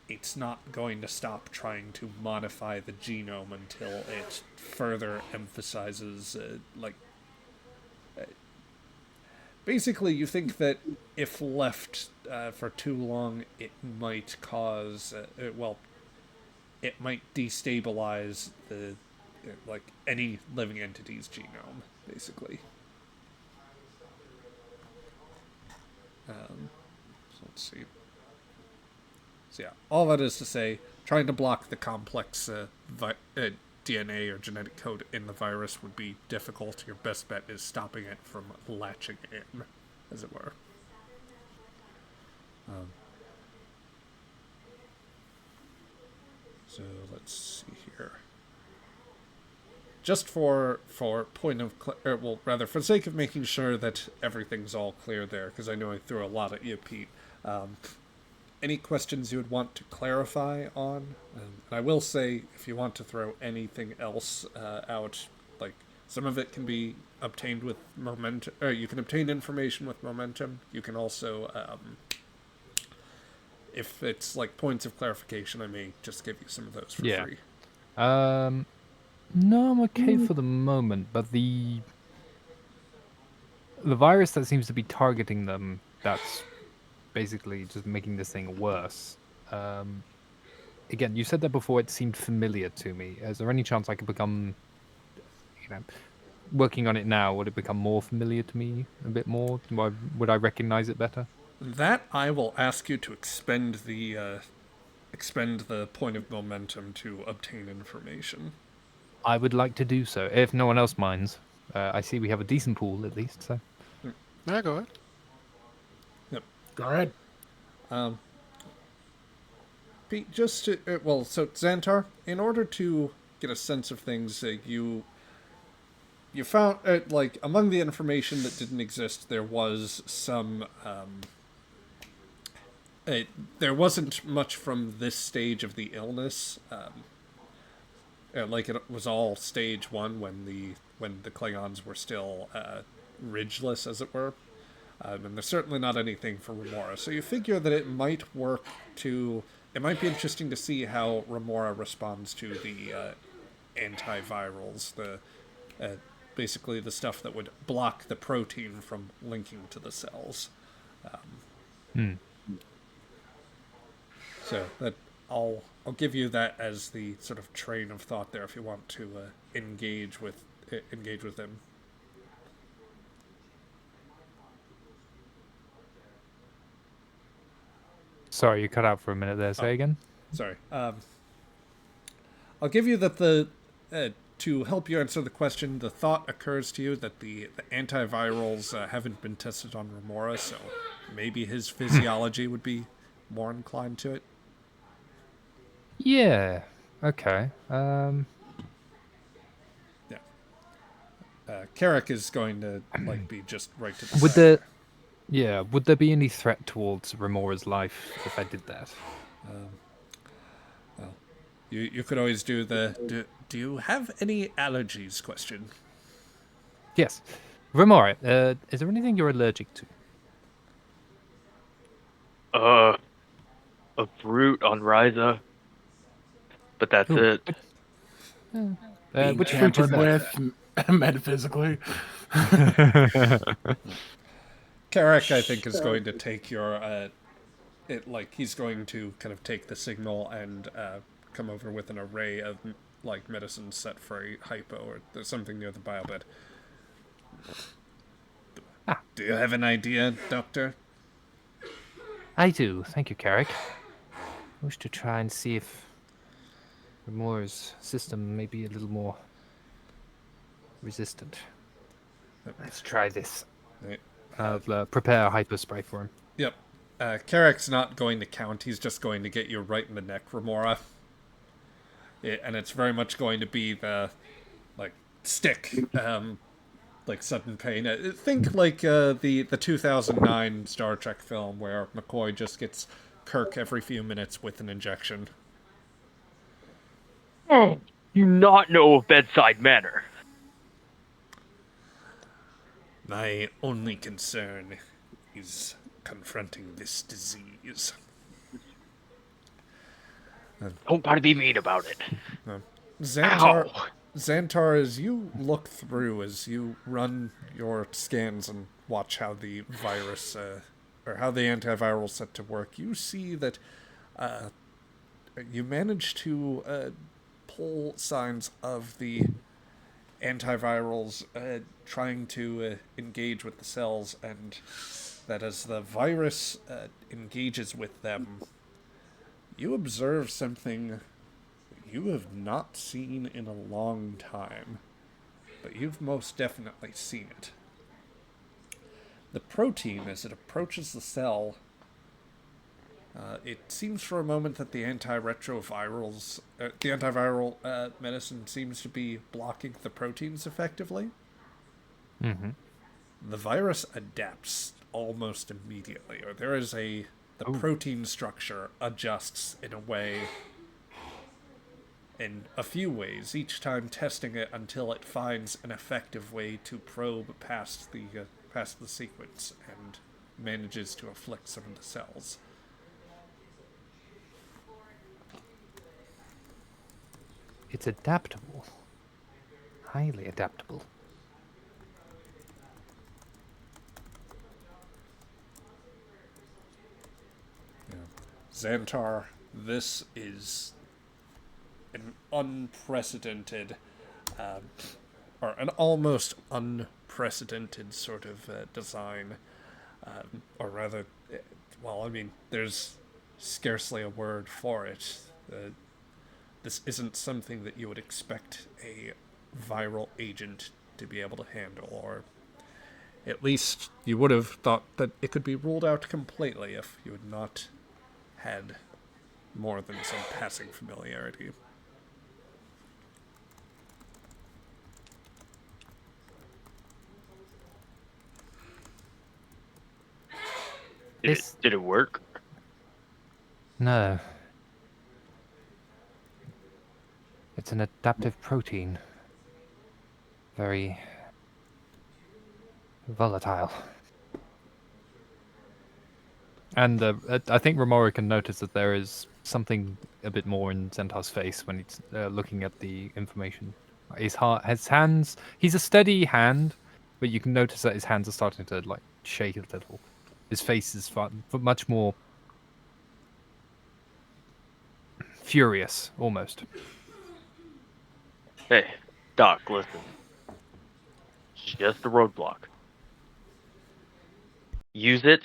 it's not going to stop trying to modify the genome until it further emphasizes, basically, you think that if left for too long, it might cause, it might destabilize any living entity's genome, basically. So let's see. So yeah, all that is to say, trying to block the complex DNA or genetic code in the virus would be difficult. Your best bet is stopping it from latching in, as it were. So let's see here. Just for point of for the sake of making sure that everything's all clear there, because I know I threw a lot at you, Pete. Any questions you would want to clarify on? And I will say, if you want to throw anything else out, like some of it can be obtained with momentum, or you can obtain information with momentum. You can also, if it's like points of clarification, I may just give you some of those for free. No, I'm okay for the moment, but the virus that seems to be targeting them, that's basically just making this thing worse. Again, you said that before, it seemed familiar to me. Is there any chance I could become, working on it now, would it become more familiar to me a bit more? Would I recognize it better? That I will ask you to expend the point of momentum to obtain information. I would like to do so, if no one else minds. I see we have a decent pool, at least, so... Yeah, go ahead. Yep. Go ahead. Pete, just to... so Xantar, in order to get a sense of things, you found, among the information that didn't exist, there was some... there wasn't much from this stage of the illness. It was all stage 1 when the Klingons were still ridgeless, as it were. And there's certainly not anything for Remora. So you figure that it might work to... It might be interesting to see how Remora responds to the antivirals, basically the stuff that would block the protein from linking to the cells. So that I'll give you that as the sort of train of thought there if you want to engage with them. Sorry, you cut out for a minute there. Say again? Sorry. I'll give you that to help you answer the question, the thought occurs to you that the antivirals haven't been tested on Remora, so maybe his physiology would be more inclined to it. Yeah. Okay. Yeah. Carrick is going to be just right to the side. Would there be any threat towards Remora's life if I did that? Well, you could always do the do you have any allergies question. Yes. Remora, is there anything you're allergic to? A fruit on Ryza. But that's it. Which fruit is that? With metaphysically. Carrick, I think, is going to take your he's going to kind of take the signal and come over with an array of medicines set for a hypo or there's something near the biobed. Do you have an idea, Doctor? I do, thank you, Carrick. I wish to try and see if Remora's system may be a little more resistant. Let's try this. Right. I'll prepare a hyper spray for him. Yep. Carrick's not going to count. He's just going to get you right in the neck, Remora. And it's very much going to be the, stick, sudden pain. Think the 2009 Star Trek film where McCoy just gets Kirk every few minutes with an injection. Oh, you not know of bedside manner. My only concern is confronting this disease. Don't gotta be mean about it. Xantar, as you look through, as you run your scans and watch how the virus, or how the antiviral's set to work, you see that you manage to pull signs of the antivirals trying to engage with the cells, and that as the virus engages with them, you observe something you have not seen in a long time, but you've most definitely seen it. The protein, as it approaches the cell, it seems for a moment that the antiretrovirals, the antiviral medicine seems to be blocking the proteins effectively. Mm-hmm. The virus adapts almost immediately, or the protein structure adjusts in a few ways, each time testing it until it finds an effective way to probe past the sequence and manages to afflict some of the cells. It's adaptable. Highly adaptable. Yeah. Xantar, this is an unprecedented, or an almost unprecedented sort of design, or rather, there's scarcely a word for it. This isn't something that you would expect a viral agent to be able to handle, or at least you would have thought that it could be ruled out completely if you had not had more than some passing familiarity. Did it work? No. It's an adaptive protein. Very volatile. And I think Romori can notice that there is something a bit more in Xantar's face when he's looking at the information. His hands, he's a steady hand, but you can notice that his hands are starting to like shake a little. His face is much more furious, almost. Hey, Doc, listen. It's just a roadblock. Use it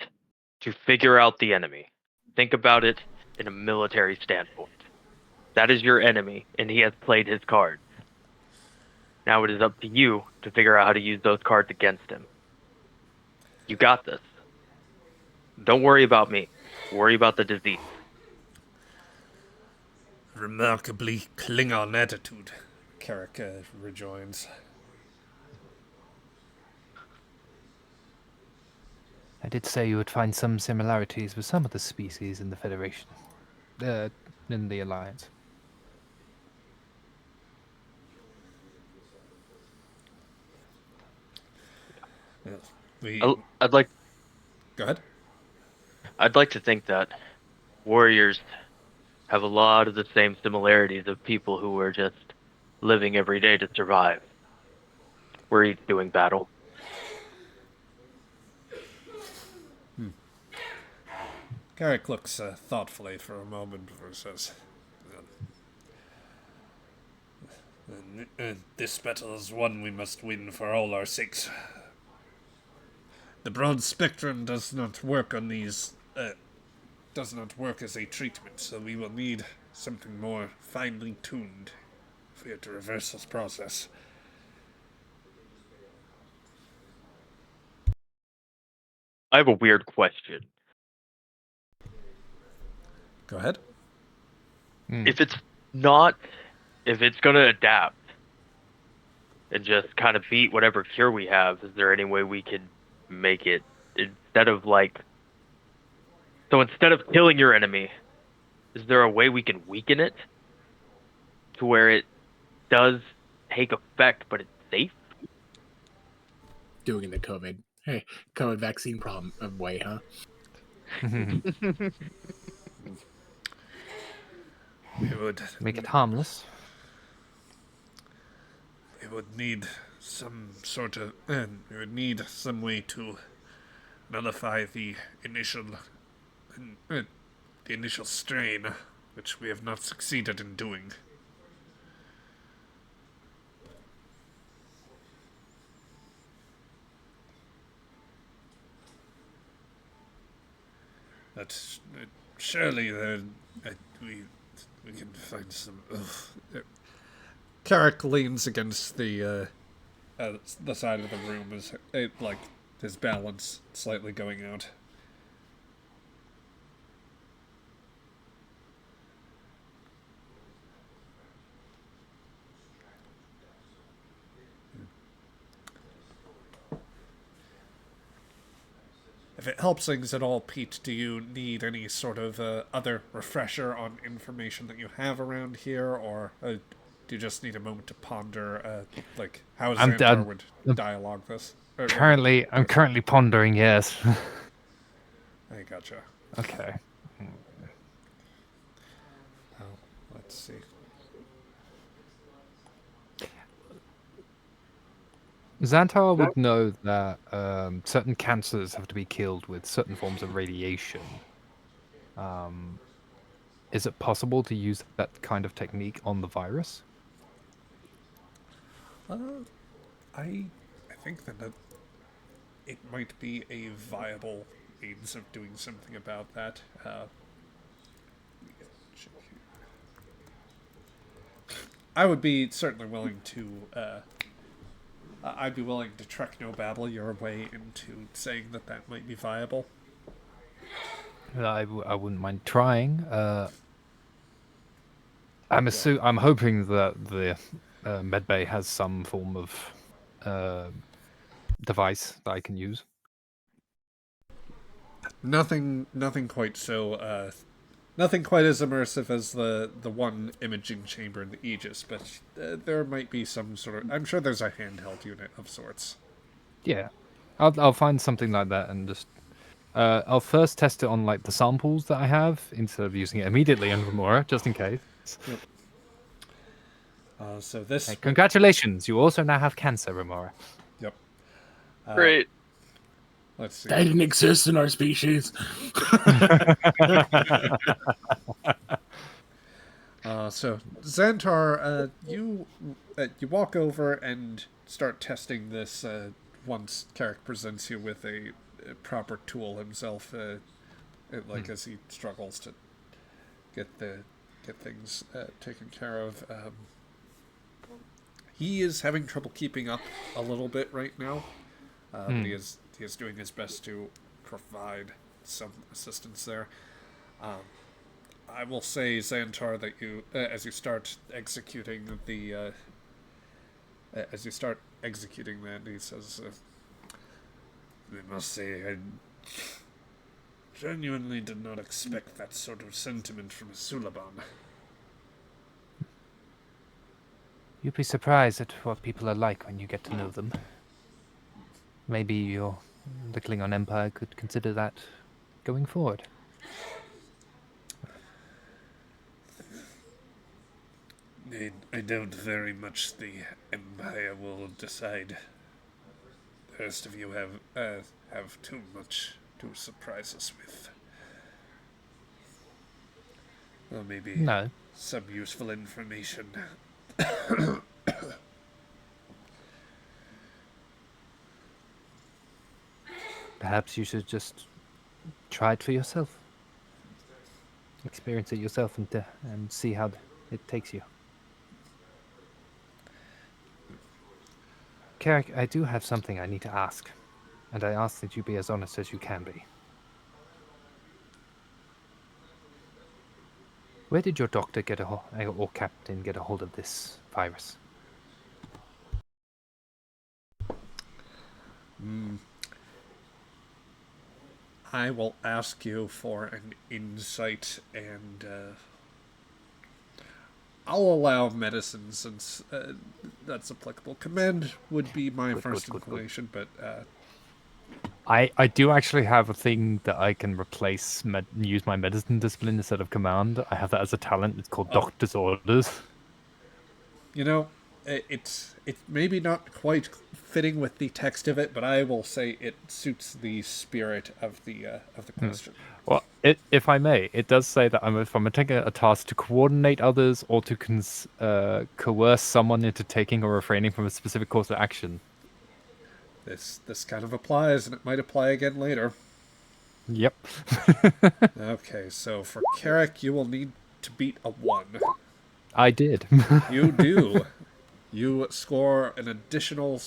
to figure out the enemy. Think about it in a military standpoint. That is your enemy, and he has played his cards. Now it is up to you to figure out how to use those cards against him. You got this. Don't worry about me. Worry about the disease. Remarkably Klingon attitude, Carrick rejoins. I did say you would find some similarities with some of the species in the Federation. In the Alliance. Yes, I'd like. Go ahead. I'd like to think that warriors have a lot of the same similarities of people who are just living every day to survive. We're each doing battle. Carrick looks thoughtfully for a moment before he says, "This battle is one we must win for all our sakes. The broad spectrum does not work on these, does not work as a treatment, so we will need something more finely tuned if we are to reverse this process." I have a weird question. Go ahead. If it's gonna adapt and just kind of beat whatever cure we have, is there any way we could make it instead of killing your enemy, is there a way we can weaken it to where it does take effect but it's safe? Doing the COVID vaccine problem way, huh? We would make it harmless. We would need some sort of. We would need some way to nullify the initial strain, which we have not succeeded in doing. But surely we can find some. Carrick leans against the side of the room, as like his balance slightly going out. If it helps things at all, Pete, do you need any sort of other refresher on information that you have around here, or do you just need a moment to ponder, like how Xantar would dialogue this? I'm currently pondering. Yes. I gotcha. Okay. Well, let's see. Xantar would know that certain cancers have to be killed with certain forms of radiation. Is it possible to use that kind of technique on the virus? I think that it might be a viable means of doing something about that. I would be certainly willing to. I'd be willing to trek no babble your way into saying that that might be viable. I wouldn't mind trying. I'm hoping that the medbay has some form of device that I can use. Nothing quite so. Nothing quite as immersive as the one imaging chamber in the Aegis, but there might be some sort of. I'm sure there's a handheld unit of sorts. Yeah, I'll find something like that and just. I'll first test it on like the samples that I have instead of using it immediately on Remora, just in case. Yep. So this. Hey, congratulations! You also now have cancer, Remora. Yep. Great. Let's see. That didn't exist in our species. So Xantar, you walk over and start testing this once Carrick presents you with a proper tool himself, as he struggles to get things taken care of. He is having trouble keeping up a little bit right now. But he is doing his best to provide some assistance there. I will say, Xantar, that you, as you start executing that, he says, I must say, I genuinely did not expect that sort of sentiment from a Sulaban. You'd be surprised at what people are like when you get to know them. Maybe the Klingon Empire could consider that going forward. I doubt very much the Empire will decide. The rest of you have too much to surprise us with. Well, maybe some useful information. Perhaps you should just try it for yourself. Experience it yourself and see how it takes you. Carrick, I do have something I need to ask, and I ask that you be as honest as you can be. Where did your doctor or captain get a hold of this virus? I will ask you for an insight, and I'll allow medicine since that's applicable. Command would be my first inclination, but I do actually have a thing that I can replace use my medicine discipline instead of command. I have that as a talent. It's called Doctor's Orders. You know, it's maybe not quite fitting with the text of it, but I will say it suits the spirit of the question. Well, if I may, it does say that if I'm taking a task to coordinate others or to coerce someone into taking or refraining from a specific course of action. This kind of applies, and it might apply again later. Yep. Okay, so for Carrick, you will need to beat a 1. I did. You do. You score an additional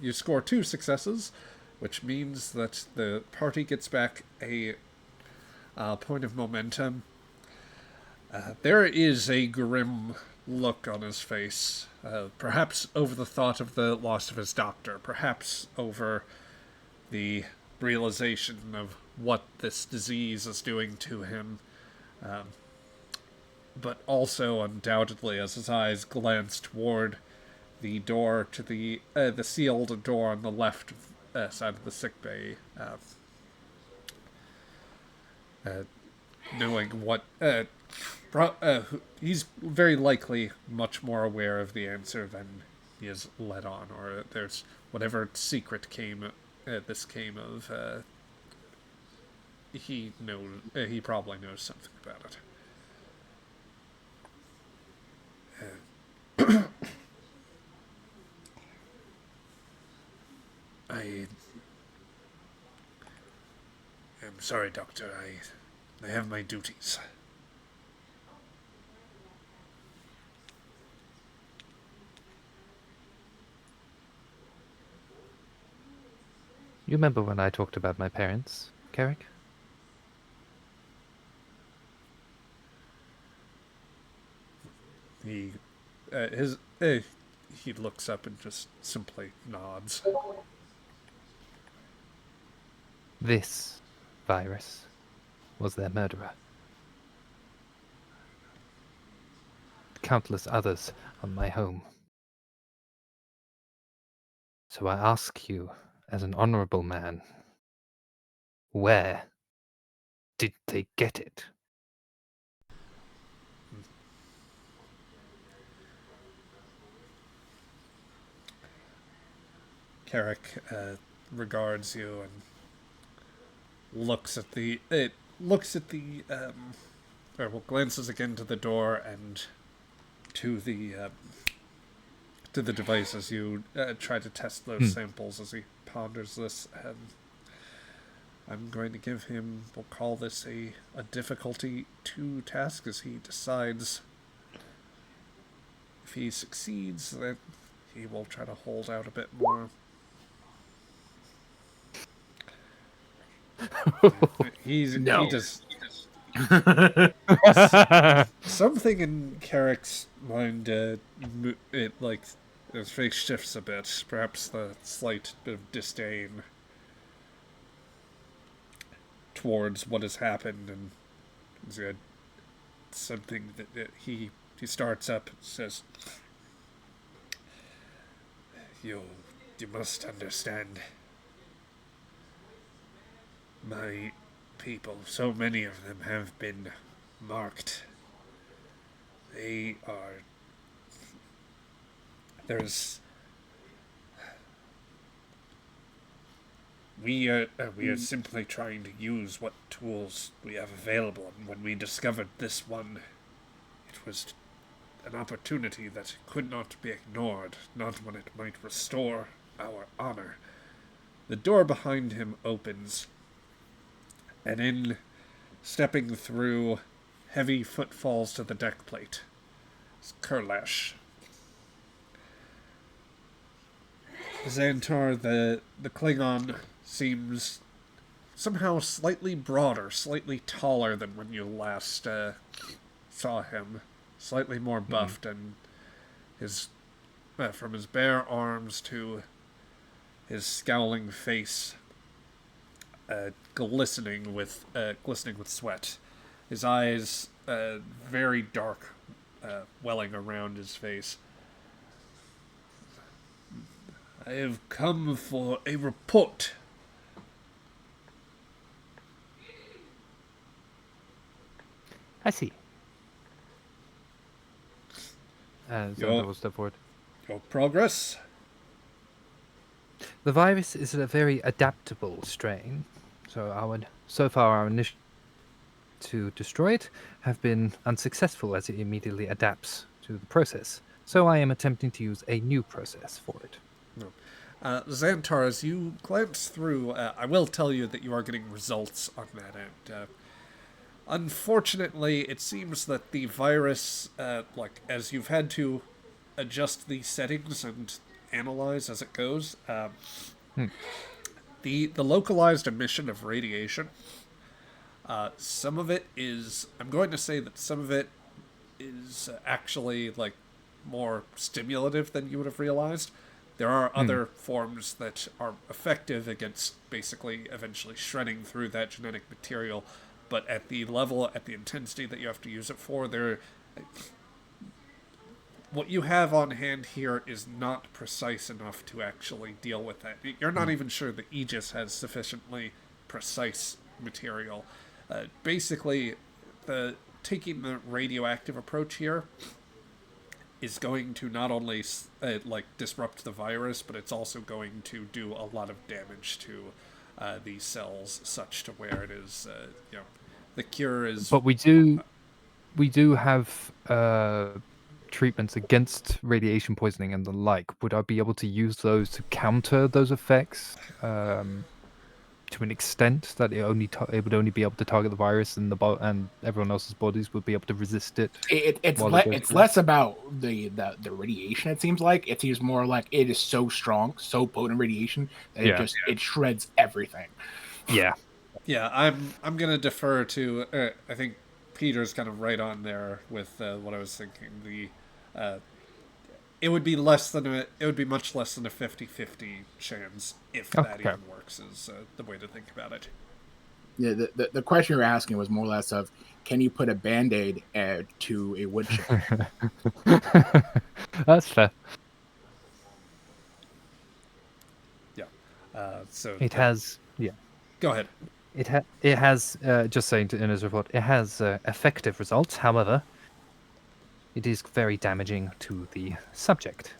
you score 2 successes, which means that the party gets back a point of momentum. There is a grim look on his face, perhaps over the thought of the loss of his doctor, perhaps over the realization of what this disease is doing to him, but also undoubtedly as his eyes glance toward the door to the sealed door on the left side of the sickbay, knowing what he's very likely much more aware of the answer than he is let on, or there's whatever secret this came of. He probably knows something about it. I am sorry, Doctor. I have my duties. You remember when I talked about my parents, Carrick? He looks up and just simply nods. This virus was their murderer. Countless others on my home. So I ask you, as an honorable man, where did they get it? Carrick regards you and glances again to the door and to the device as you try to test those samples. As he ponders this, I'm going to give him, we'll call this a difficulty 2 task, as he decides if he succeeds, then he will try to hold out a bit more. He just something in Carrick's mind, his face shifts a bit, perhaps the slight bit of disdain towards what has happened, and something that he starts up and says, You must understand. My people, so many of them have been marked. We are simply trying to use what tools we have available, and when we discovered this one, it was an opportunity that could not be ignored, not when it might restore our honor. The door behind him opens, and in, stepping through heavy footfalls to the deck plate, is Kurlesh. Xantar, the Klingon, seems somehow slightly broader, slightly taller than when you last saw him. Slightly more buffed, and his from his bare arms to his scowling face, glistening with sweat. His eyes very dark, welling around his face. I have come for a report. I see. Xander will step forward. Your progress? The virus is a very adaptable strain, so our initiatives to destroy it have been unsuccessful as it immediately adapts to the process. So I am attempting to use a new process for it. Xantar, as you glance through, I will tell you that you are getting results on that end. Unfortunately, it seems that the virus, as you've had to adjust the settings and analyze as it goes, the localized emission of radiation, some of it is, I'm going to say that some of it is actually, like, more stimulative than you would have realized. There are other forms that are effective against basically eventually shredding through that genetic material, but at the level, at the intensity that you have to use it for, what you have on hand here is not precise enough to actually deal with that. You're not even sure the Aegis has sufficiently precise material. Basically, taking the radioactive approach here is going to not only disrupt the virus, but it's also going to do a lot of damage to these cells, such to where it is, the cure is. But we do have treatments against radiation poisoning and the like. Would I be able to use those to counter those effects to an extent that it would only be able to target the virus, and and everyone else's bodies would be able to resist it? It's less about the radiation. It seems like it seems more like it is so strong, so potent radiation that it shreds everything. Yeah. Yeah, I'm gonna defer to. I think Peter's kind of right on there with what I was thinking. It would be much less than a 50-50 chance if that even works. Is the way to think about it. Yeah, the question you're asking was more or less of, can you put a Band-Aid to a wood chip? That's fair. Yeah. So it has. Yeah. Go ahead. It has, just saying in his report, it has effective results. However, it is very damaging to the subject.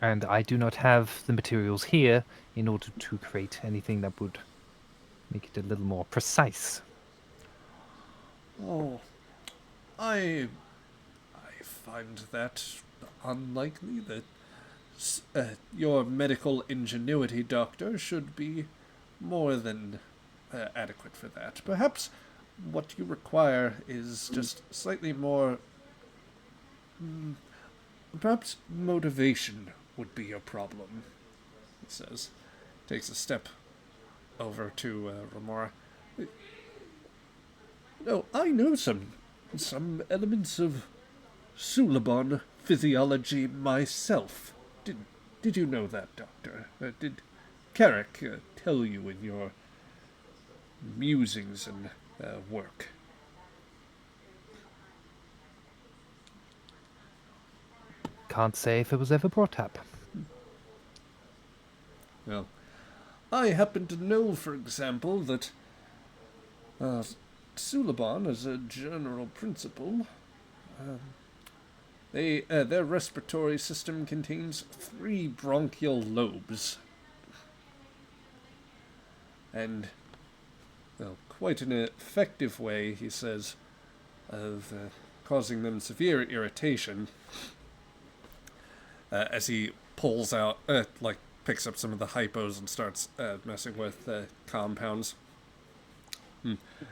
And I do not have the materials here in order to create anything that would make it a little more precise. Oh, I find that unlikely. That your medical ingenuity, Doctor, should be more than adequate for that. Perhaps what you require is just slightly more. Perhaps motivation would be your problem, he says. Takes a step over to Remora. No, I know some elements of Suliban physiology myself. Did you know that, Doctor? Did Carrick tell you in your musings and work? Can't say if it was ever brought up. Well, I happen to know, for example, that Suliban, as a general principle, their respiratory system contains 3 bronchial lobes. And, well, quite an effective way, he says, of causing them severe irritation. As he pulls out, picks up some of the hypos and starts messing with compounds.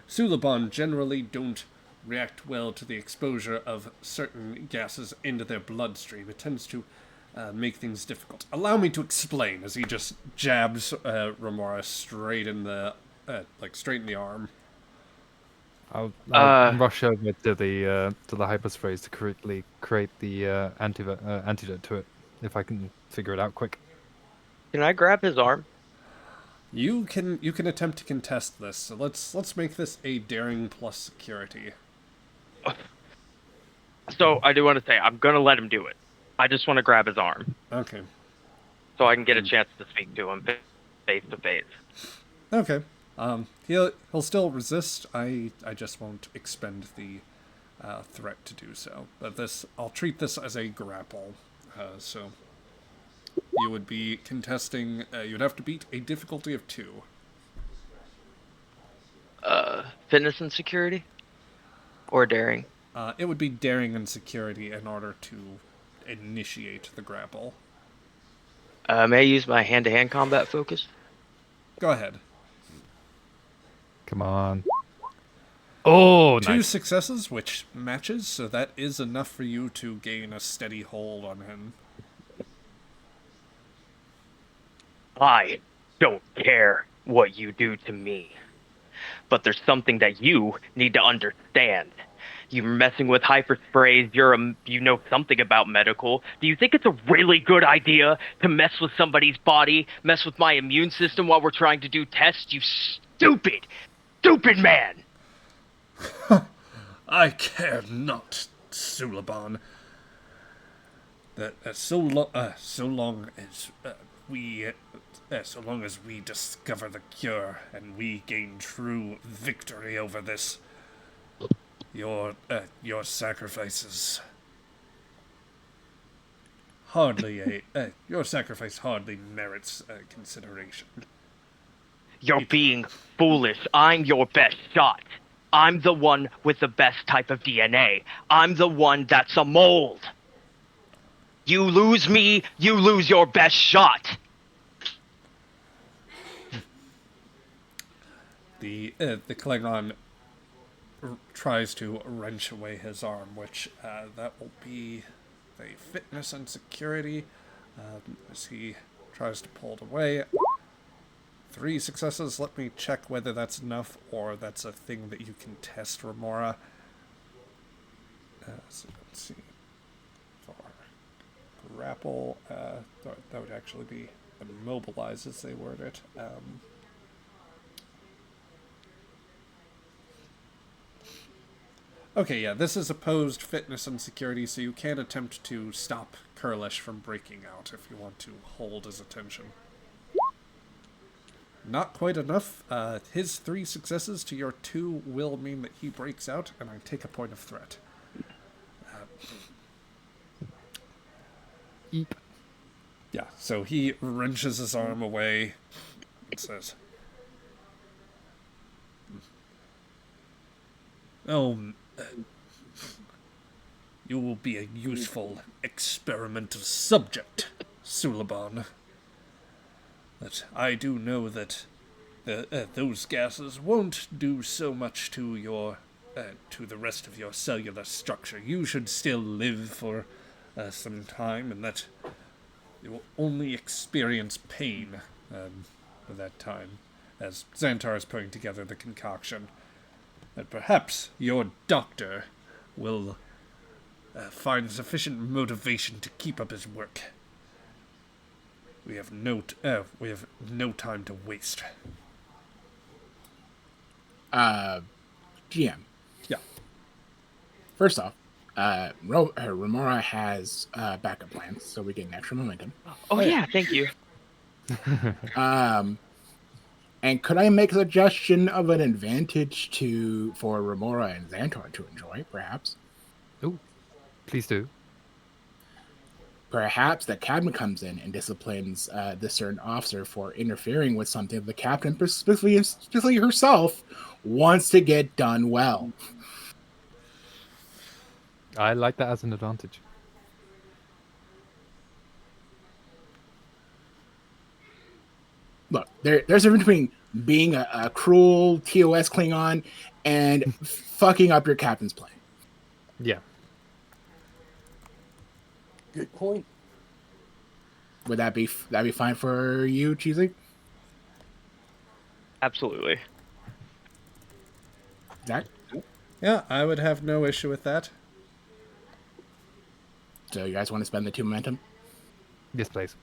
Suliban generally don't react well to the exposure of certain gases into their bloodstream. It tends to make things difficult. Allow me to explain, as he just jabs Remora straight in the arm. I'll rush over to the hypersprays to correctly create the antidote to it, if I can figure it out quick. Can I grab his arm? You can attempt to contest this. So let's make this a daring plus security. So I do want to say I'm gonna let him do it. I just want to grab his arm. Okay. So I can get a chance to speak to him face to face. Okay. He'll still resist. I just won't expend the threat to do so. But I'll treat this as a grapple. So you would be contesting. You'd have to beat a difficulty of 2. Fitness and security, or daring. It would be daring and security in order to initiate the grapple. May I use my hand-to-hand combat focus? Go ahead. Come on. Oh, 2 nice. successes, which matches, so that is enough for you to gain a steady hold on him. I don't care what you do to me. But there's something that you need to understand. You're messing with hypersprays, you know something about medical. Do you think it's a really good idea to mess with somebody's body, mess with my immune system while we're trying to do tests? You stupid man! I care not, Sulaban. That so long as we discover the cure and we gain true victory over this, your sacrifices your sacrifice hardly merits consideration. You're being foolish. I'm your best shot. I'm the one with the best type of DNA. I'm the one that's a mold. You lose me, you lose your best shot. The Klingon tries to wrench away his arm, which that will be a fitness and security as he tries to pull it away. 3 successes. Let me check whether that's enough or that's a thing that you can test, Remora. So let's see. For grapple, that would actually be immobilize as they word it. Okay, yeah, this is opposed fitness and security, so you can attempt to stop Kurlish from breaking out if you want to hold his attention. Not quite enough. His 3 successes to your 2 will mean that he breaks out, and I take a point of threat. Eep. Yeah, so he wrenches his arm away and says, "Oh, you will be a useful experimental subject, Sulaban. But I do know that those gases won't do so much to your to the rest of your cellular structure. You should still live for some time, and that you will only experience pain at that time." As Xantar is putting together the concoction, that perhaps your doctor will find sufficient motivation to keep up his work. We have no time to waste. GM. Yeah. First off, Remora has backup plans, so we get an extra momentum. Oh yeah, thank you. And could I make a suggestion of an advantage for Remora and Xantar to enjoy, perhaps? Ooh, please do. Perhaps the captain comes in and disciplines this certain officer for interfering with something the captain, specifically herself, wants to get done well. I like that as an advantage. Look, there's a difference between being a cruel TOS Klingon and fucking up your captain's plan. Yeah. Good point. Would that be fine for you, Cheesy? Absolutely. Zach? Yeah, I would have no issue with that. So you guys want to spend the 2 momentum? Yes, please.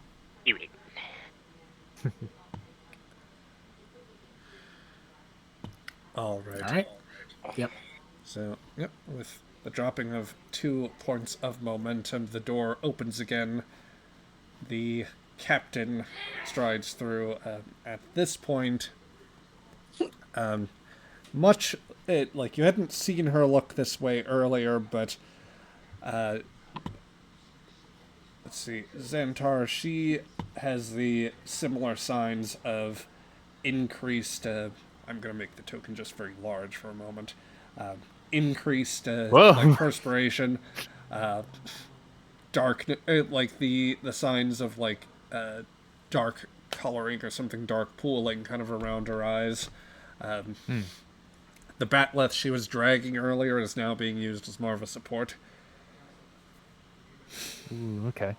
All right. All right. Yep. So, yep, with the dropping of 2 points of momentum, the door opens again. The captain strides through. At this point, like you hadn't seen her look this way earlier, but let's see, Xantar, she has the similar signs of increased. I'm gonna make the token just very large for a moment. Increased like perspiration, dark, like the signs of like dark coloring or something dark pooling kind of around her eyes. The batleth she was dragging earlier is now being used as more of a support. Ooh, okay.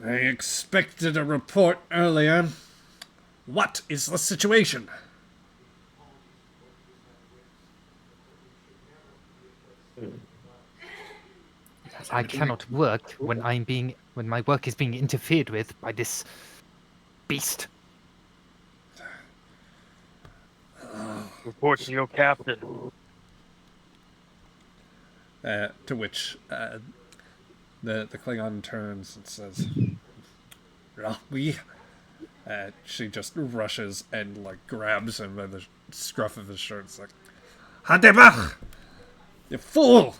I expected a report earlier. What is the situation? I cannot work when my work is being interfered with by this beast. Report to your captain. To which the Klingon turns and says, "We." She just rushes and like grabs him by the scruff of his shirt. It's like, "Hadebach, you fool!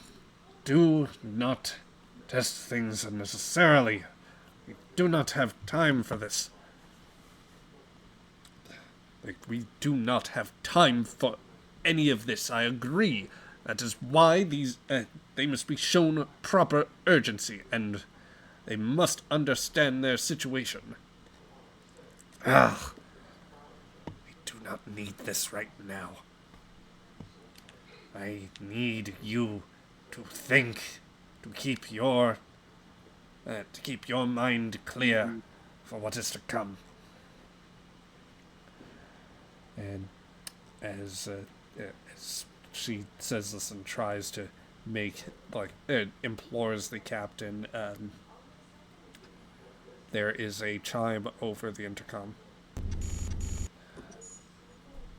Do not test things unnecessarily. We do not have time for this. We do not have time for any of this. I agree. That is why they must be shown proper urgency, and they must understand their situation. We do not need this right now. I need you to think, to keep your mind clear for what is to come." And as she says this and tries to make, implores the captain, there is a chime over the intercom.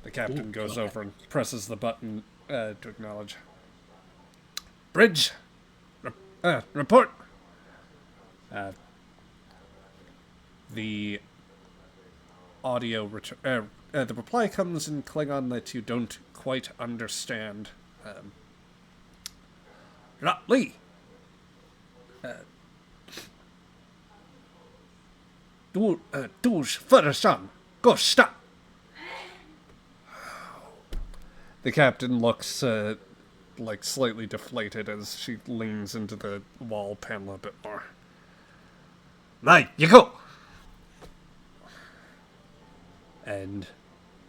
The captain goes over and presses the button to acknowledge. "Bridge! Report!" The audio the reply comes in Klingon that you don't quite understand. Lee! Duj Furashan! Gosta! The captain looks slightly deflated as she leans into the wall panel a bit more. "Right, you go!" And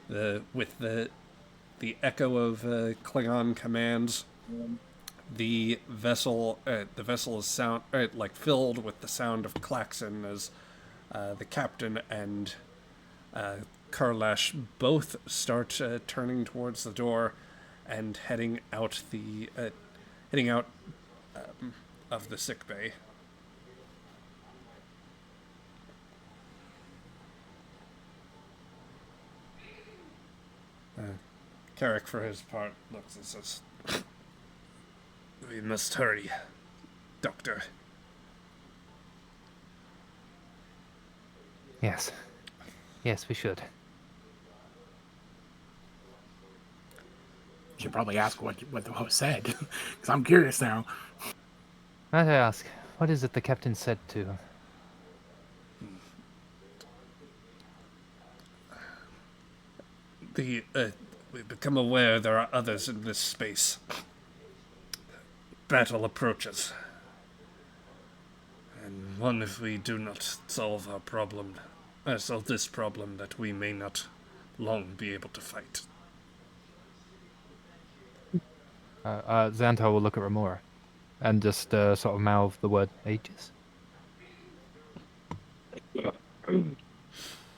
with the echo of Klingon commands, the vessel is filled with the sound of klaxon as the captain and Karlash both start turning towards the door and heading out of the sick bay. Carrick, for his part, looks and says, "We must hurry, Doctor." Yes. Yes, we should. Should probably ask what the host said, because I'm curious now. Might I ask, what is it the captain said to? We've become aware there are others in this space. Battle approaches. And one, if we do not solve this problem, that we may not long be able to fight. Xantar will look at Remora and just sort of mouth the word Aegis.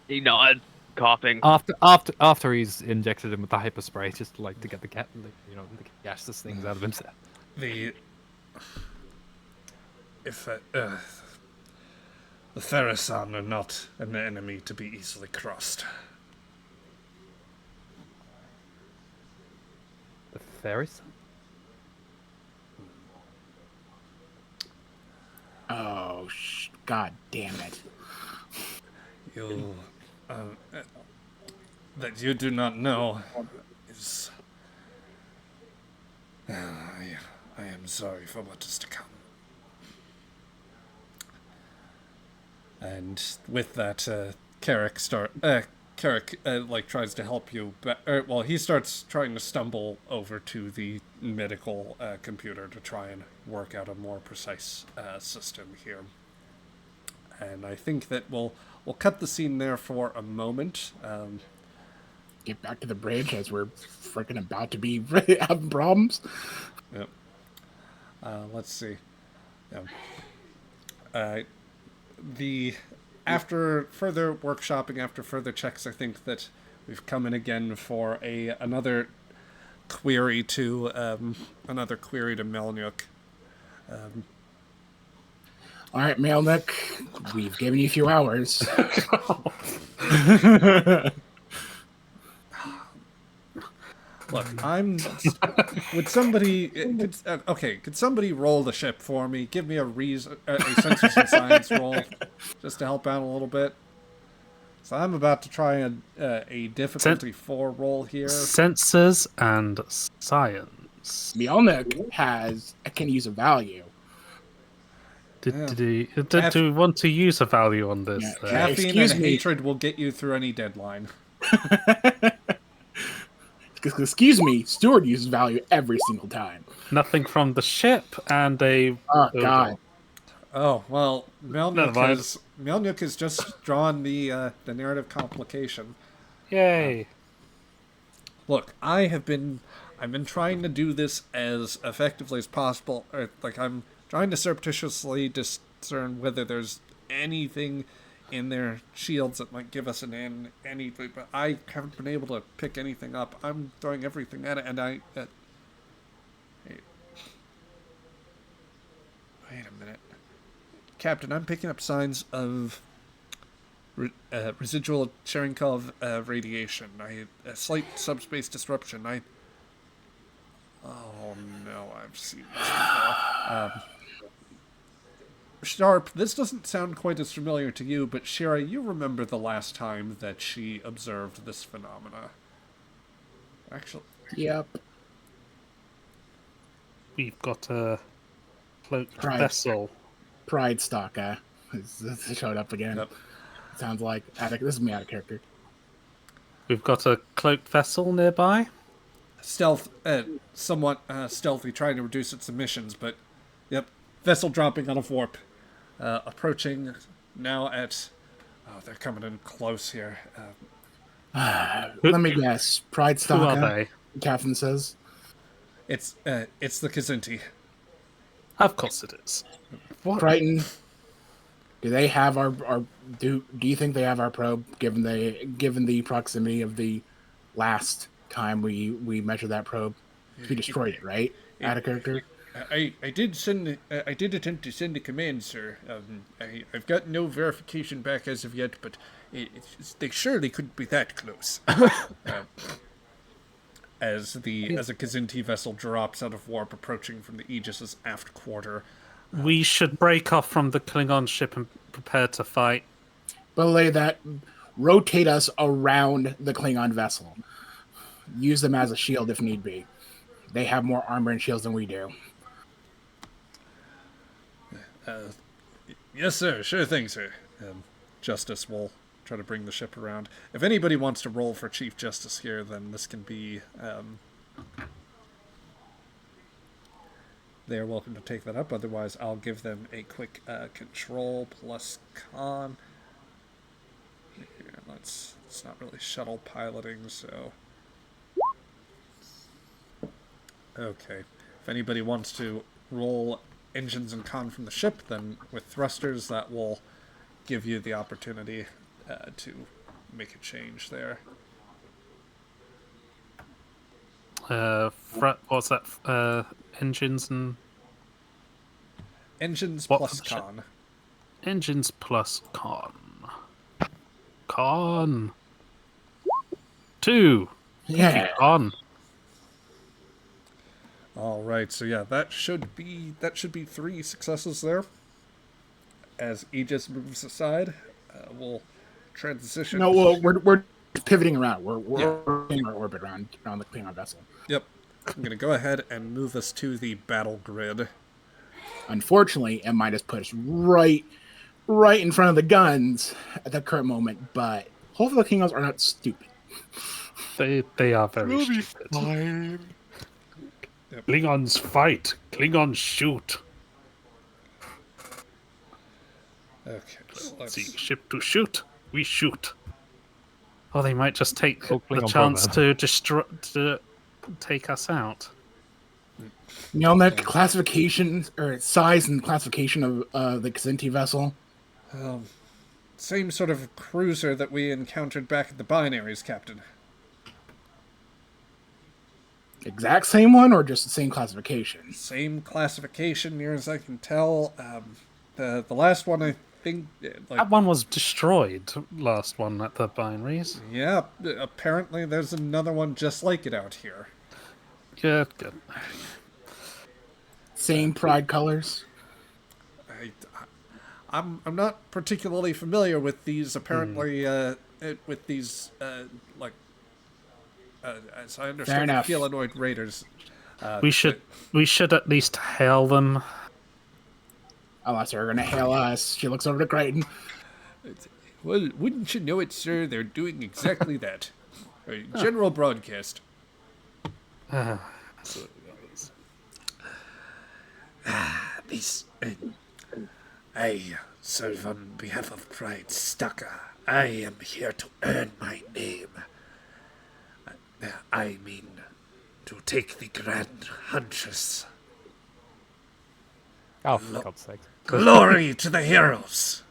He nods, coughing. After he's injected him with the hyperspray, just like to get the the gaseous things out of himself. If the Therasan are not an enemy to be easily crossed. The Ferris? Oh, God damn it. That you do not know is... I am sorry for what is to come. And with that, Carrick tries to help you. He starts trying to stumble over to the medical computer to try and work out a more precise system here. And I think that we'll cut the scene there for a moment. get back to the bridge as we're freaking about to be having problems. Yep. Let's see. Yeah. After further workshopping, after further checks, I think that we've come in again for another query to Melnyuk. All right, Melnyuk, we've given you a few hours. Look, would somebody? Could somebody roll the ship for me? Give me a sensors and science roll, just to help out a little bit. So I'm about to try a difficulty 4 roll here. Sensors and science. Melnyuk can use a value. Do we want to use a value on this? Yeah, caffeine and hatred will get you through any deadline. Excuse me, Steward uses value every single time. Nothing from the ship and a... Oh, God. Oh, well, Melnyuk has just drawn the narrative complication. Yay. Look, I've been trying to do this as effectively as possible. I'm trying to surreptitiously discern whether there's anything in their shields that might give us an in, anything, but I haven't been able to pick anything up. I'm throwing everything at it, and wait a minute. Captain, I'm picking up signs of residual Cherenkov radiation. A slight subspace disruption. Oh no, I've seen this before. Sharp, this doesn't sound quite as familiar to you, but Shira, you remember the last time that she observed this phenomena. Actually... Yep. We've got a cloaked vessel. Pride Stalker showed up again. Yep. Sounds like... This is me out of character. We've got a cloaked vessel nearby. Somewhat stealthy, trying to reduce its emissions, but... Yep. Vessel dropping on a warp. Approaching now at... Oh, they're coming in close here. Let me guess. Pride Stalker? Who are they? Captain says. It's the Kazinti. Of course it is. What? Crichton, do they have our do you think they have our probe, given the proximity of the last time we measured that probe? We destroyed it, right? Out of character? I did attempt to send a command, sir. I've got no verification back as of yet, but they surely couldn't be that close. As a Kazinti vessel drops out of warp, approaching from the Aegis's aft quarter. We should break off from the Klingon ship and prepare to fight. Belay that. Rotate us around the Klingon vessel. Use them as a shield if need be. They have more armor and shields than we do. Yes, sir. Sure thing, sir. Justice will try to bring the ship around. If anybody wants to roll for Chief Justice here, then this can be... they're welcome to take that up. Otherwise, I'll give them a quick control plus con. Here, it's not really shuttle piloting, so... Okay. If anybody wants to roll engines and con from the ship, then with thrusters, that will give you the opportunity to make a change there. What's that? Engines and... Engines plus con. Engines plus con. Con. 2. Yeah. Con. All right, so yeah, that should be 3 successes there. As Aegis moves aside, we'll transition. No, we're pivoting around. We're in our orbit around the Klingon vessel. Yep. I'm gonna go ahead and move us to the battle grid. Unfortunately, it might have put us right in front of the guns at the current moment. But hopefully, the Klingons are not stupid. They are very stupid. Fine. Yep. Klingons fight. Klingons shoot. Okay. See, ship to shoot. We shoot. Or they might just take Oh, the Klingon chance proverb. to take us out. You know that classification or size and classification of the Kzinti vessel? Same sort of cruiser that we encountered back at the binaries, Captain. Exact same one or just the same classification? Same classification, near as I can tell. The last one, I think, That one was destroyed, last one at the binaries. yeah, apparently there's another one just like it out here. Good, good. Same pride colors? I'm not particularly familiar with these. Apparently, with these as I understand, enough. Felinoid raiders. We should at least hail them. Unless they're going to hail us. She looks over to Crichton. Well, wouldn't you know it, sir? They're doing exactly that. General broadcast. This. I serve on behalf of Pride Stucker. I am here to earn my name. I mean, to take the Grand Huntress. Oh, for God's sake. Glory to the heroes!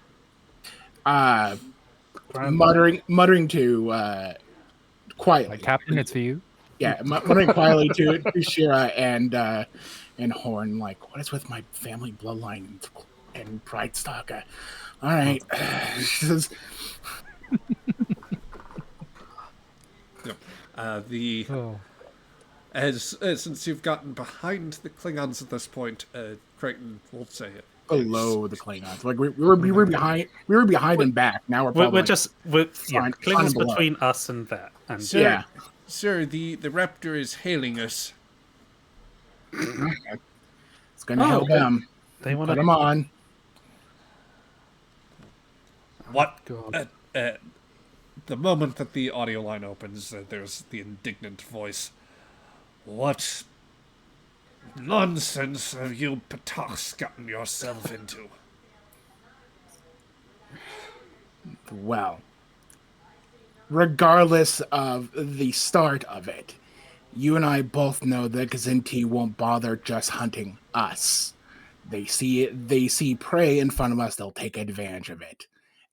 Muttering to quietly. Captain, it's for you. Yeah, muttering quietly to Shira and Horn, like, what is with my family bloodline and Pride Stalker? All right. Since you've gotten behind the Klingons at this point, Crichton will say it. Below the Klingons, like we were behind and back. Now we're Klingons between us and that. And sir, sir, the Raptor is hailing us. It's going to help them. They want to put them on. What? The moment that the audio line opens, there's the indignant voice. What nonsense have you Patachs gotten yourself into? Well, regardless of the start of it, you and I both know that Kzinti won't bother just hunting us. They see prey in front of us, they'll take advantage of it.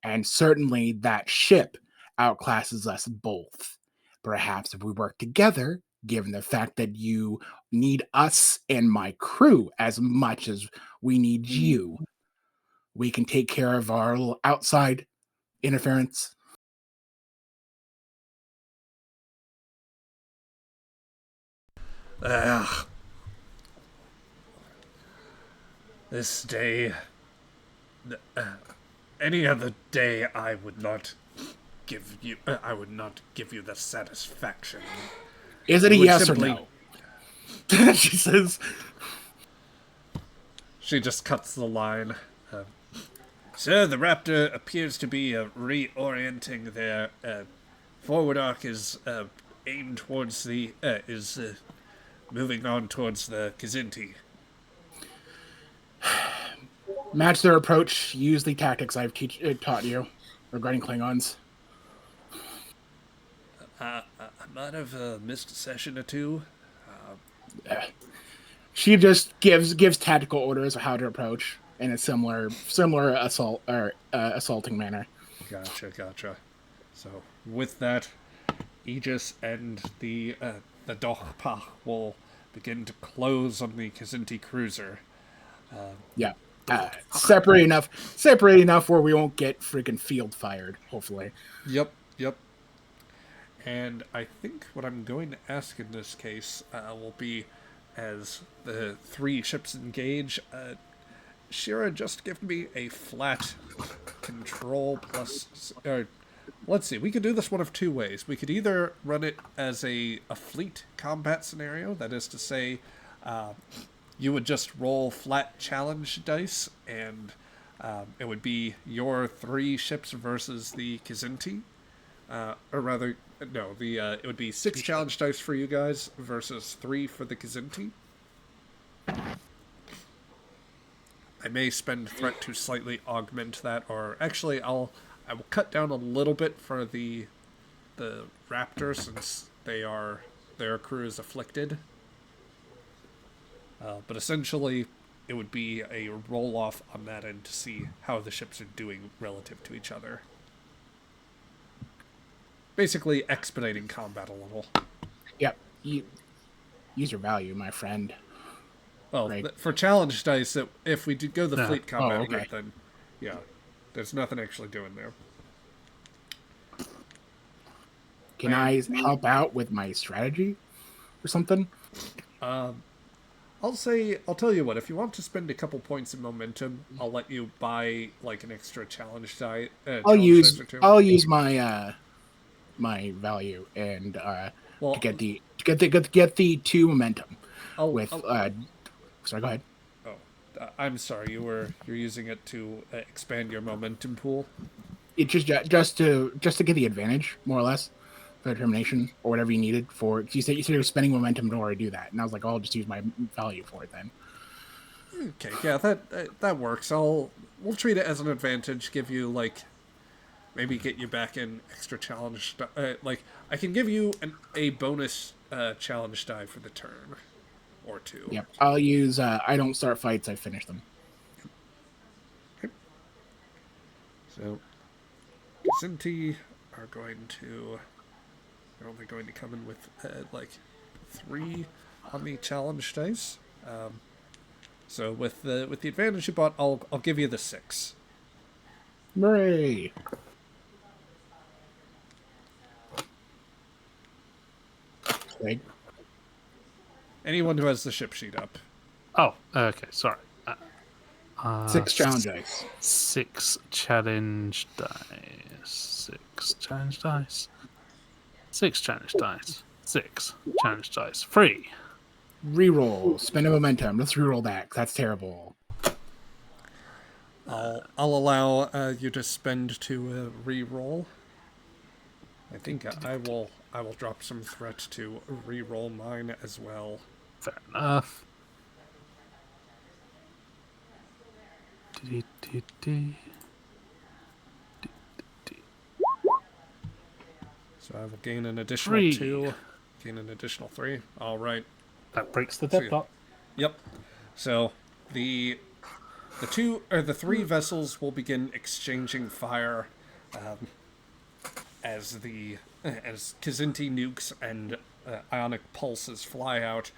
And certainly that ship outclasses us both. Perhaps if we work together, given the fact that you need us and my crew as much as we need you, we can take care of our little outside interference. This day, any other day, I would not give you the satisfaction. Is it a yes or no? She says. She just cuts the line. Sir, the Raptor appears to be reorienting their forward arc is aimed towards the moving on towards the Kzinti. Match their approach. Use the tactics I've taught you regarding Klingons. I might have missed a session or two. She just gives tactical orders of how to approach in a similar assault or assaulting manner. Gotcha. So with that, Aegis and the DoQpach will begin to close on the Kzinti cruiser. Separate enough where we won't get freaking field fired, hopefully. Yep. And I think what I'm going to ask in this case will be, as the three ships engage, Shira, just give me a flat control plus... let's see, we could do this one of two ways. We could either run it as a fleet combat scenario, that is to say, you would just roll flat challenge dice, and it would be your 3 ships versus the Kzinti. Or rather, no, it would be 6 challenge dice for you guys versus 3 for the Kzinti. I may spend threat to slightly augment that, or actually I will cut down a little bit for the the Raptor, since their crew is afflicted. But essentially, it would be a roll-off on that end to see how the ships are doing relative to each other. Basically, expediting combat a little. Yep. Use your value, my friend. Well, Right. for challenge dice, if we go the fleet combat okay. route, then yeah, there's nothing actually doing there. Can I help out with my strategy or something? I'll tell you what, if you want to spend a couple points in momentum, I'll let you buy like an extra challenge die. I'll use dice or two. my my value and Well, to get the 2 momentum sorry, go ahead. I'm sorry, you're using it to expand your momentum pool. It just to get the advantage, more or less, for determination or whatever you needed for. You said you were spending momentum in order to do that, and I was like, I'll just use my value for it then. Okay, yeah, that works. We'll treat it as an advantage. Give you maybe get you back in extra challenge. I can give you a bonus challenge die for the turn, or 2. Yep, I'll use. I don't start fights; I finish them. Okay. So, Zinti are only going to come in with 3 on the challenge dice. So with the advantage you bought, I'll give you the 6. Hooray! Okay. Anyone who has the ship sheet up. Oh, okay. Sorry. 6 challenge dice. 6 challenge dice. 6 challenge dice. 6 challenge dice. 6 challenge dice. 3. Reroll. Spend a momentum. Let's reroll that. 'Cause that's terrible. I'll allow you to spend to reroll. I think I will drop some threat to reroll mine as well. Fair enough. So I will gain an additional 3. 2, gain an additional 3. All right. That breaks the deadlock. Yep. So the 3 vessels will begin exchanging fire as Kzinti nukes and ionic pulses fly out.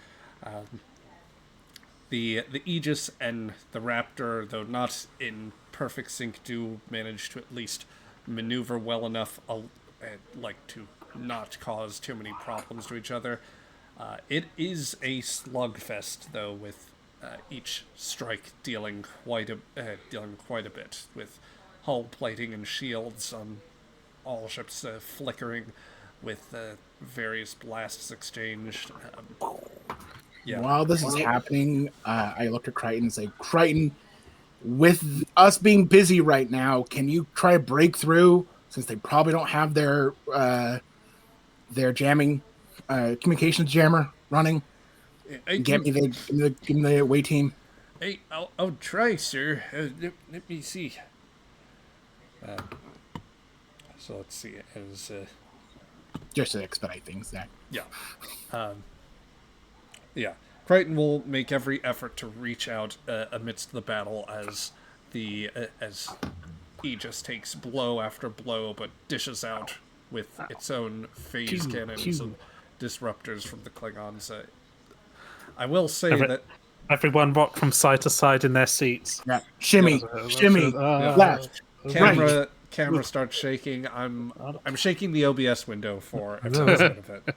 The Aegis and the Raptor, though not in perfect sync, do manage to at least maneuver well enough, to not cause too many problems to each other. It is a slugfest, though, with each strike dealing quite a bit, with hull plating and shields on all ships flickering, with various blasts exchanged. Yeah. While this is happening, I look at Crichton and say, Crichton, with us being busy right now, can you try a breakthrough, since they probably don't have their jamming communications jammer running? Give me the away team. Hey, I'll try, sir. Let me see. So let's see. As just to expedite things, Zach. Yeah. Yeah. Crichton will make every effort to reach out amidst the battle as as Aegis takes blow after blow, but dishes out with its own phase cannons and disruptors from the Klingons. I will say that everyone rock from side to side in their seats. Yeah. Shimmy, left. Camera starts shaking. I'm shaking the OBS window for a bit of it.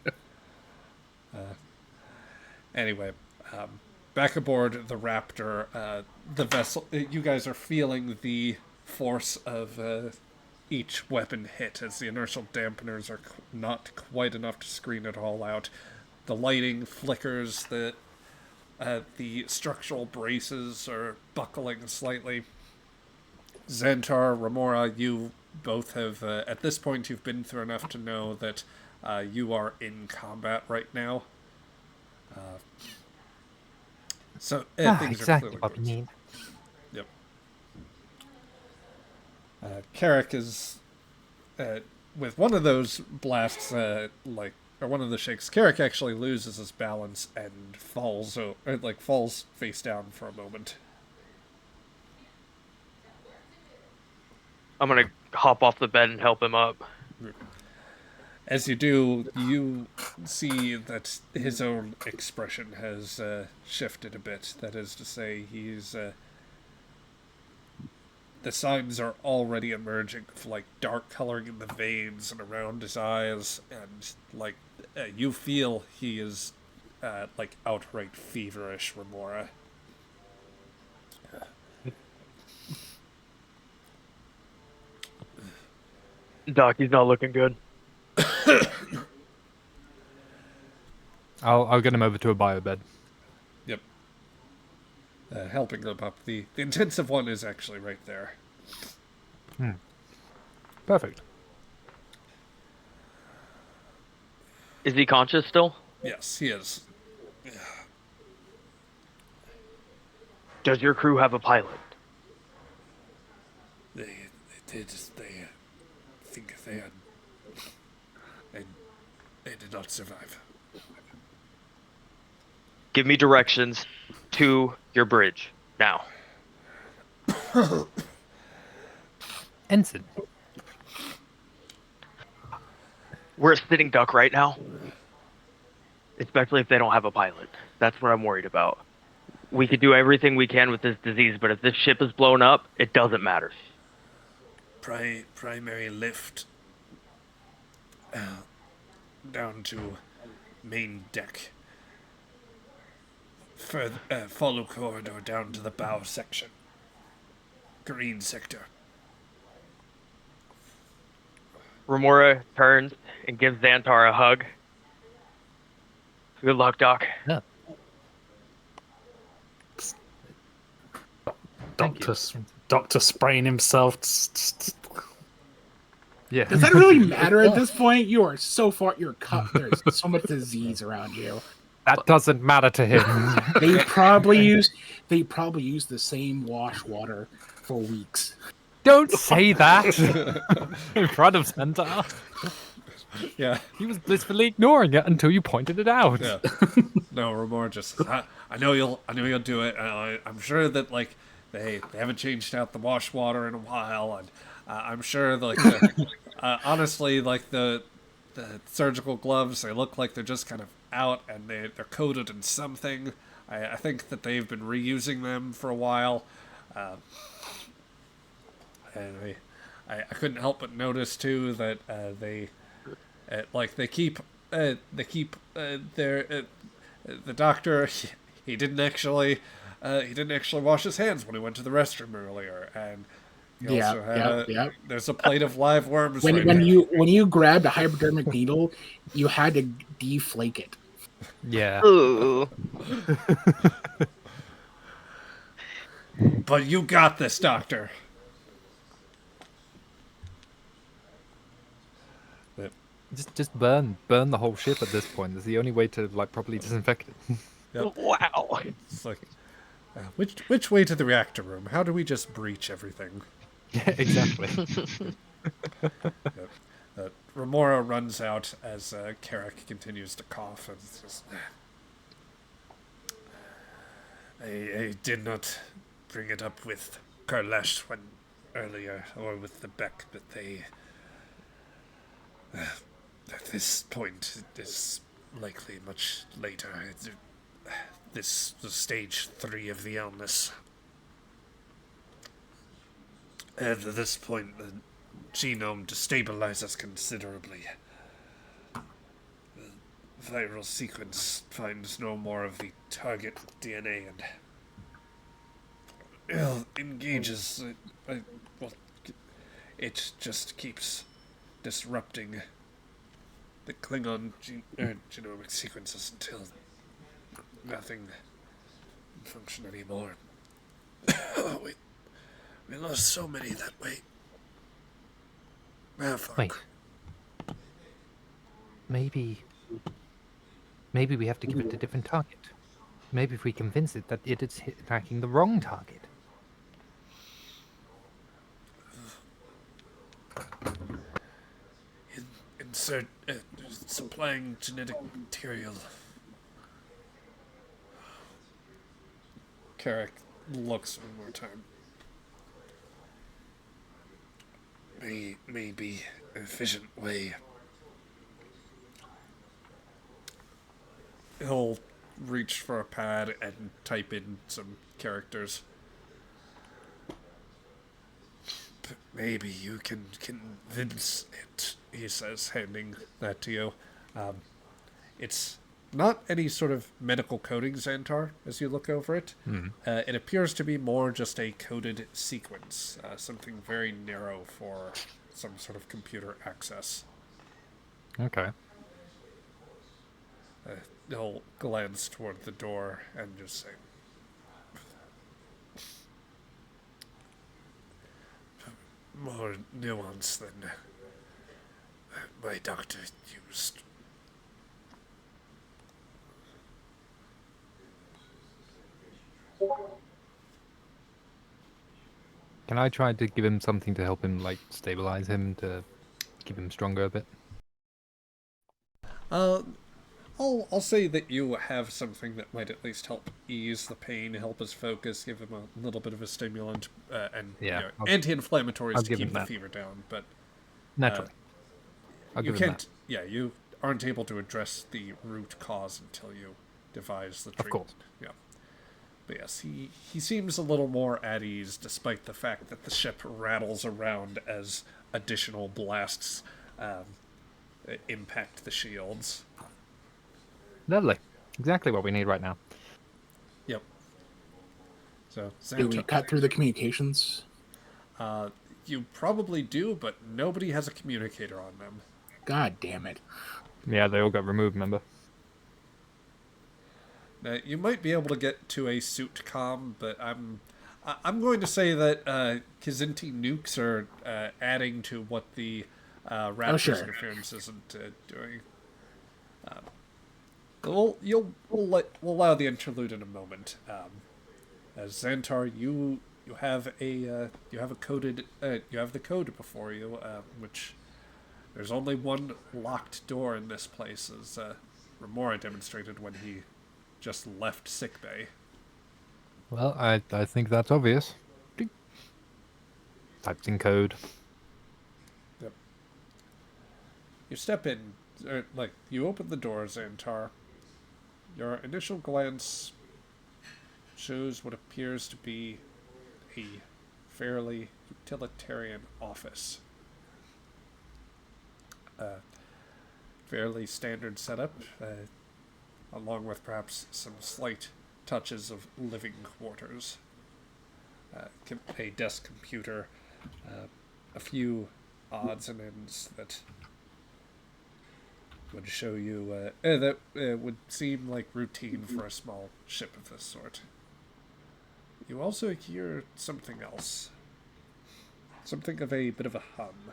Anyway, back aboard the Raptor, the vessel. You guys are feeling the force of each weapon hit, as the inertial dampeners are not quite enough to screen it all out. The lighting flickers. The structural braces are buckling slightly. Xantar, Remora, you both have, at this point, you've been through enough to know that you are in combat right now. So things exactly are clearly what we need. Yep. Carrick is with one of those blasts, or one of the shakes, Carrick actually loses his balance and falls face down for a moment. I'm gonna hop off the bed and help him up. As you do, you see that his own expression has shifted a bit. That is to say, he's the signs are already emerging of dark coloring in the veins and around his eyes, and you feel he is outright feverish, Remora. Doc, he's not looking good. I'll get him over to a bio bed. Yep. Helping them up. The intensive one is actually right there. Perfect. Is he conscious still? Yes, he is. Does your crew have a pilot? They did. They think they had. They did not survive. Give me directions to your bridge now. Ensign. We're a sitting duck right now. Especially if they don't have a pilot. That's what I'm worried about. We could do everything we can with this disease, but if this ship is blown up, it doesn't matter. Primary lift down to main deck. Further, follow corridor down to the bow section. Green sector. Remora turns and gives Xantar a hug. Good luck, Doc. Yeah. Doctor spraying himself. Yeah. Does that really matter at this point? You are so far. You're cut. There's so much disease around you. That doesn't matter to him. They probably use the same wash water for weeks. Don't say that in front of Centaur. Yeah. He was blissfully ignoring it until you pointed it out. Yeah. No, Remor just. I know you'll do it. I'm sure that they haven't changed out the wash water in a while, and I'm sure honestly the surgical gloves, they look like they're just kind of out and they're coated in something. I think that they've been reusing them for a while. And I couldn't help but notice too that they keep their the doctor, he didn't actually wash his hands when he went to the restroom earlier, and he also had there's a plate of live worms. When you grabbed a hypodermic needle, you had to deflake it. Yeah. Ooh. But you got this, Doctor. Just burn the whole ship at this point. It's the only way to properly disinfect it. Yep. Wow. It's which way to the reactor room? How do we just breach everything? Yeah, exactly. Yep. Remora runs out as Carrick continues to cough, and it's just. I did not bring it up with Karlesh earlier, or with the Beck, but they. At this point, it is likely much later. This is stage 3 of the illness. And at this point, the genome destabilizes considerably. The viral sequence finds no more of the target DNA and engages. It just keeps disrupting the Klingon genomic sequences until nothing can function anymore. We lost so many that way. Fuck. Wait. Maybe we have to give it a different target. Maybe if we convince it that it is attacking the wrong target. sir, supplying genetic material. Carrick looks one more time. May be an efficient way. He'll reach for a pad and type in some characters. Maybe you can convince it, he says, handing that to you. It's not any sort of medical coding, Xantar, as you look over it. It appears to be more just a coded sequence, something very narrow for some sort of computer access. Okay. He'll glance toward the door and just say, more nuance than my doctor used. Can I try to give him something to help him, like, stabilize him, to keep him stronger a bit? I'll say that you have something that might at least help ease the pain, help us focus, give him a little bit of a stimulant, and anti-inflammatories to keep the fever down. But naturally, you can't. Yeah, you aren't able to address the root cause until you devise the treatment. Of course. Yeah. But yes, he seems a little more at ease, despite the fact that the ship rattles around as additional blasts impact the shields. Lovely. Exactly what we need right now. Yep. So, do we cut through the communications? You probably do, but nobody has a communicator on them. God damn it. Yeah, they all got removed, remember? Now, you might be able to get to a suit comm, but I'm going to say that Kzinti nukes are adding to what the Raptors interference isn't doing. We'll allow the interlude in a moment. As Xantar, you have the code before you, which there's only one locked door in this place, as Remora demonstrated when he just left sickbay. Well, I think that's obvious. Typed in code. Yep. You step in, you open the door, Xantar. Your initial glance shows what appears to be a fairly utilitarian office. Fairly standard setup, along with perhaps some slight touches of living quarters. A desk computer, a few odds and ends that would show you that would seem like routine for a small ship of this sort. You also hear something else. Something of a bit of a hum.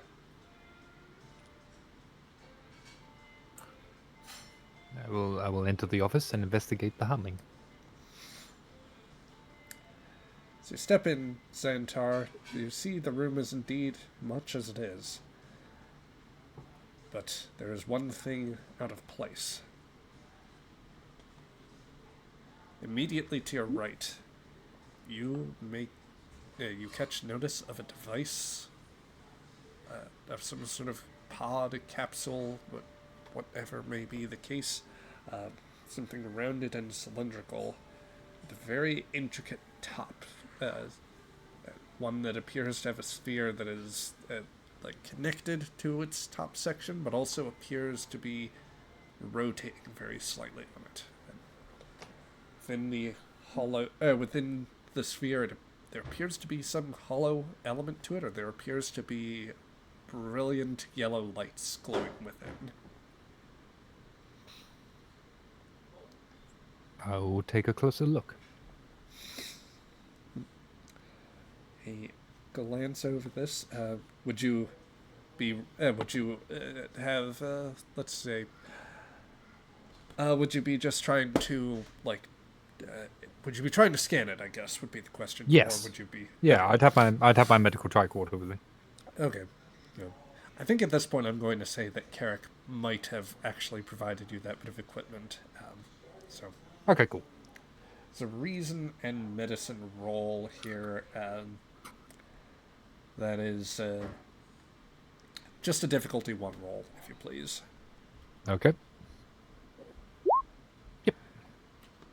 I will enter the office and investigate the humming. So you step in, Xantar. You see the room is indeed much as it is. But there is one thing out of place. Immediately to your right, you catch notice of a device, of some sort of pod, capsule, whatever may be the case, something rounded and cylindrical, with a very intricate top, one that appears to have a sphere that is connected to its top section, but also appears to be rotating very slightly on it. And within the sphere, there appears to be some hollow element to it, or there appears to be brilliant yellow lights glowing within. I will take a closer look. A glance over this. Would you be just trying to would you be trying to scan it, I guess, would be the question. Yes. Or would you be... Yeah, I'd have my medical tricorder with me. Okay. Yeah. I think at this point I'm going to say that Carrick might have actually provided you that bit of equipment. So Okay, cool. it's a reason and medicine roll here. That is just a difficulty 1 roll, if you please. Okay. Yep.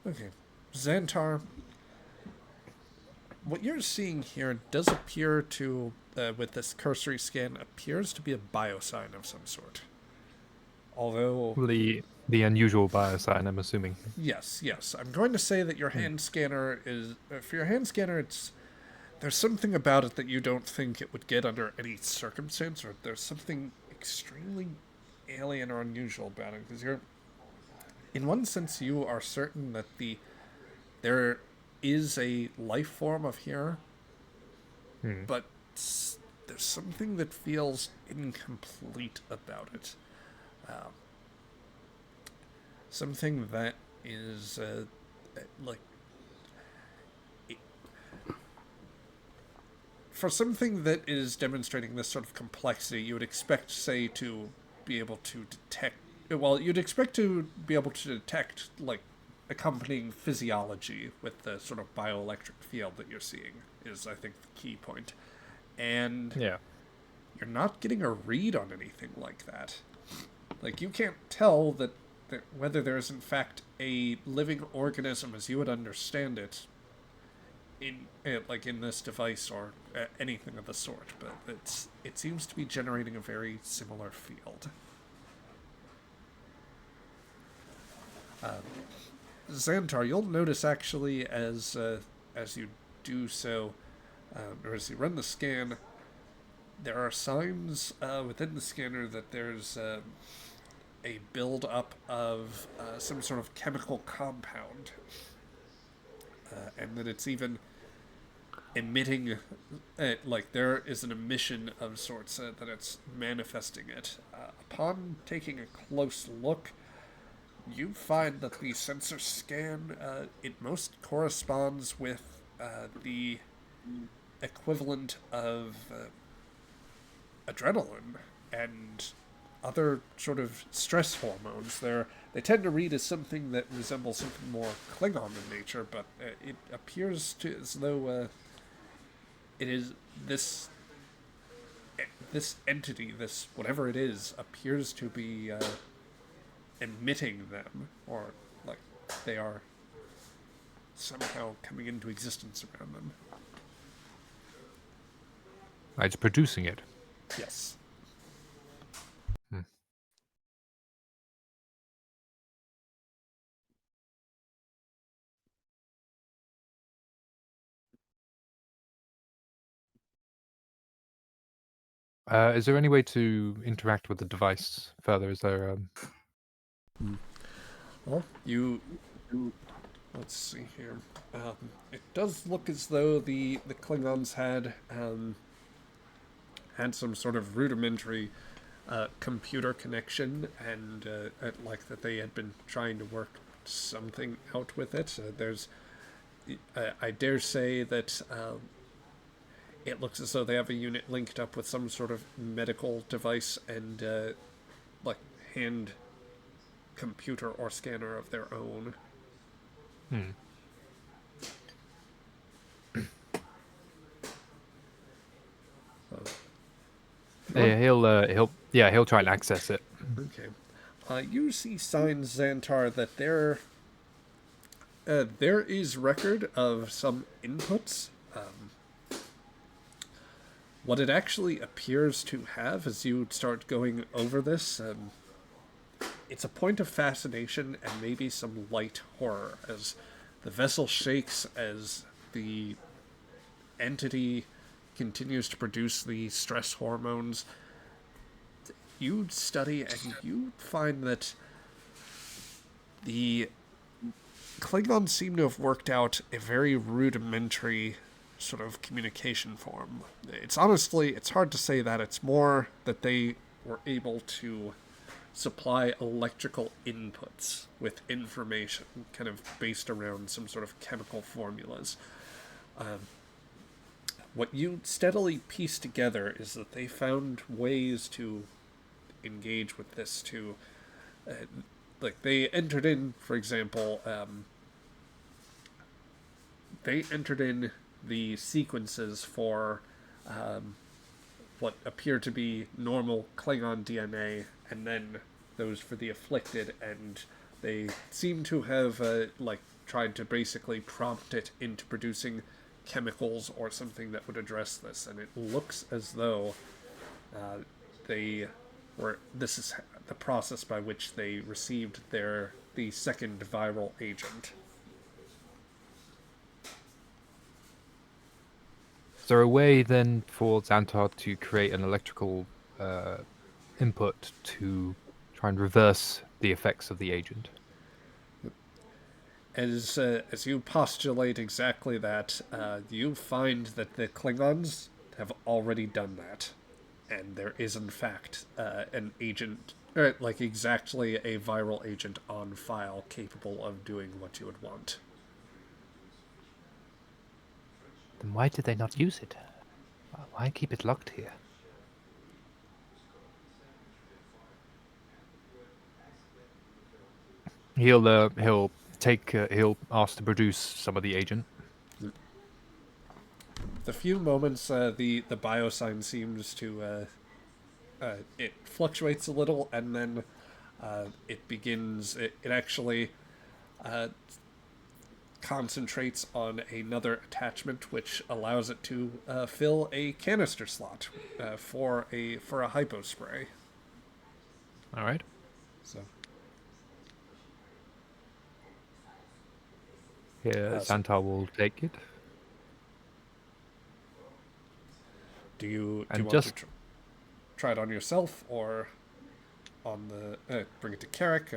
Okay. Xantar, what you're seeing here does appear to, with this cursory scan, appears to be a biosign of some sort. Although... The unusual biosign, I'm assuming. Yes. I'm going to say that your hand scanner is... for your hand scanner, there's something about it that you don't think it would get under any circumstance, or there's something extremely alien or unusual about it, because in one sense, you are certain that there is a life form of here, but there's something that feels incomplete about it. Something that is for something that is demonstrating this sort of complexity, you would expect, say, to be able to detect... Well, you'd expect to be able to detect, like, accompanying physiology with the sort of bioelectric field that you're seeing is, I think, the key point. And you're not getting a read on anything like that. Like, you can't tell that whether there is, in fact, a living organism as you would understand it in this device or anything of the sort, but it seems to be generating a very similar field. Xantar, you'll notice actually as you do so, or as you run the scan, there are signs within the scanner that there's a build-up of some sort of chemical compound, and that it's even emitting, like there is an emission of sorts that it's manifesting it. Upon taking a close look, you find that the sensor scan, it most corresponds with the equivalent of adrenaline and other sort of stress hormones. They tend to read as something that resembles something more Klingon in nature, but it appears to as though it is this entity, this whatever it is, appears to be emitting them, or like they are somehow coming into existence around them. It's producing it. Yes. Is there any way to interact with the device further? Is there... Well, let's see here. It does look as though the Klingons had some sort of rudimentary computer connection, and like that they had been trying to work something out with it. I dare say that it looks as though they have a unit linked up with some sort of medical device and like hand computer or scanner of their own. He'll try and access it. Okay. You see signs, Xantar, that there is record of some inputs. What it actually appears to have, as you start going over this, it's a point of fascination and maybe some light horror, as the vessel shakes, as the entity continues to produce the stress hormones. You study and you find that the Klingons seem to have worked out a very rudimentary sort of communication form. It's hard to say that. It's more that they were able to supply electrical inputs with information kind of based around some sort of chemical formulas. what you steadily piece together is that they found ways to engage with this to, like, they entered in, for example, they entered in the sequences for what appear to be normal Klingon DNA, and then those for the afflicted, and they seem to have tried to basically prompt it into producing chemicals or something that would address this, and it looks as though this is the process by which they received the second viral agent. Is there a way then for Xantar to create an electrical input to try and reverse the effects of the agent? As you postulate exactly that, you find that the Klingons have already done that, and there is in fact an agent, like exactly a viral agent on file capable of doing what you would want. Then why did they not use it? Why keep it locked here? He'll ask to produce some of the agent. The few moments the biosign seems to it fluctuates a little, and then it begins. It actually concentrates on another attachment, which allows it to fill a canister slot for a hypo spray. All right. So here, Xantar will take it. Do you want just to try it on yourself or on the bring it to Carrick?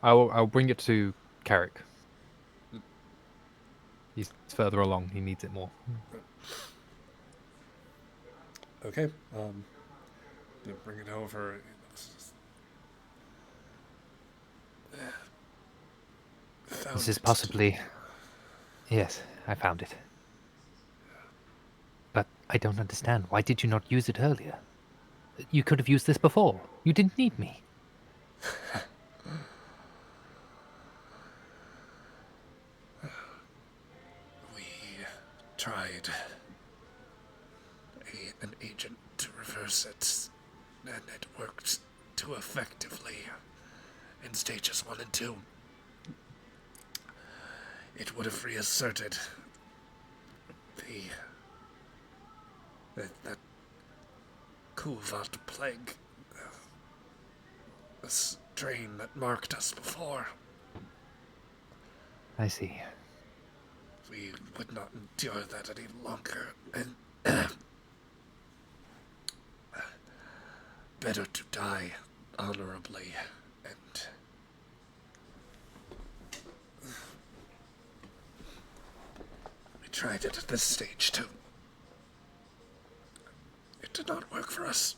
I'll bring it to Carrick. He's further along. He needs it more. Okay. Bring it over. This is possibly... Yes, I found it. But I don't understand. Why did you not use it earlier? You could have used this before. You didn't need me. We tried an agent to reverse it, and it worked too effectively in stages 1 and 2. It would have reasserted that Kuvat plague, the strain that marked us before. I see. We would not endure that any longer, and better to die honorably, and we tried it at this stage too. It did not work for us.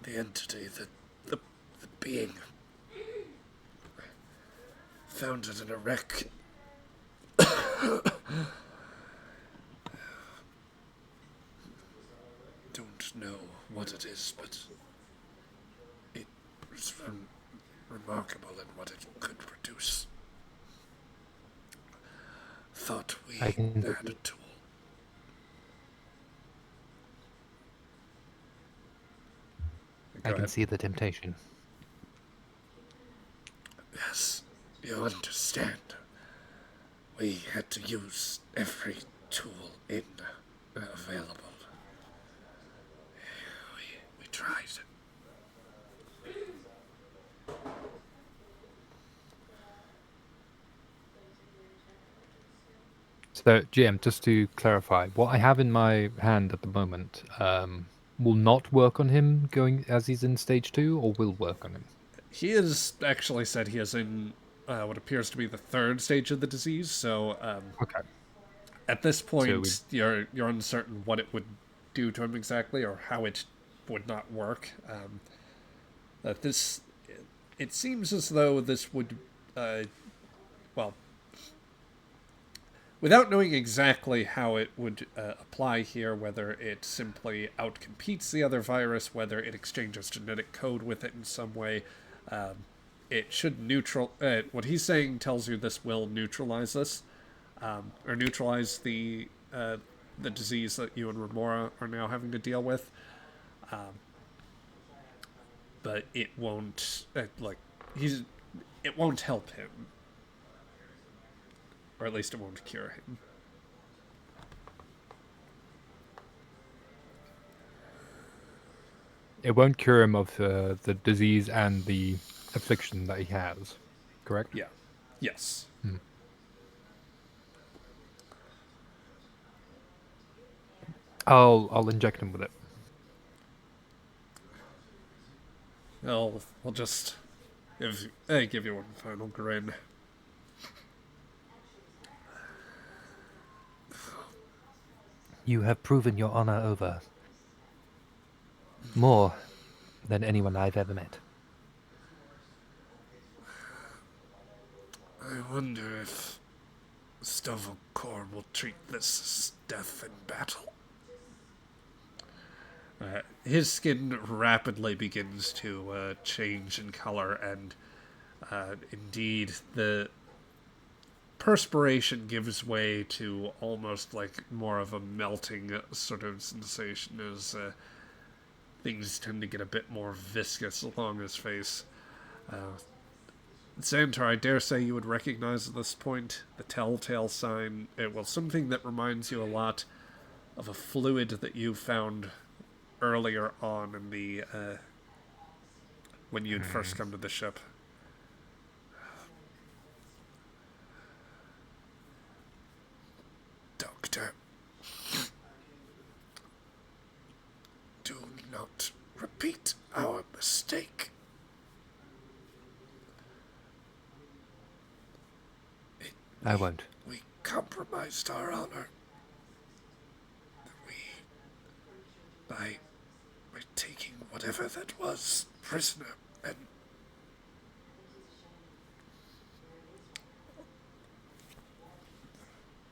The entity, the being, founded in a wreck. Don't know what it is, but it was remarkable in what it could produce. Thought we had a tool. I can see the temptation. Yes, you understand. We had to use every tool available. We tried. So, GM, just to clarify, what I have in my hand at the moment will not work on him going as he's in stage 2, or will work on him? He has actually said he is in what appears to be the 3rd stage of the disease, so okay. At this point, So you're uncertain what it would do to him exactly, or how it would not work. That this, it seems as though this would, well, without knowing exactly how it would apply here, whether it simply outcompetes the other virus, whether it exchanges genetic code with it in some way, it should what he's saying tells you this will neutralize this, or neutralize the disease that you and Remora are now having to deal with. But it won't, it won't help him. Or at least it won't cure him. it won't cure him of the disease and the affliction that he has, correct? Yeah. Yes. I'll inject him with it. I'll just give you one final grin. You have proven your honor over more than anyone I've ever met. I wonder if Stovall will treat this as death in battle. His skin rapidly begins to change in color, and indeed the perspiration gives way to almost like more of a melting sort of sensation as things tend to get a bit more viscous along his face. Xantar, I dare say you would recognize at this point the telltale sign. Something that reminds you a lot of a fluid that you found earlier on in the when you'd first come to the ship. Doctor, do not repeat our mistake. I won't. We compromised our honor. By taking whatever that was prisoner, and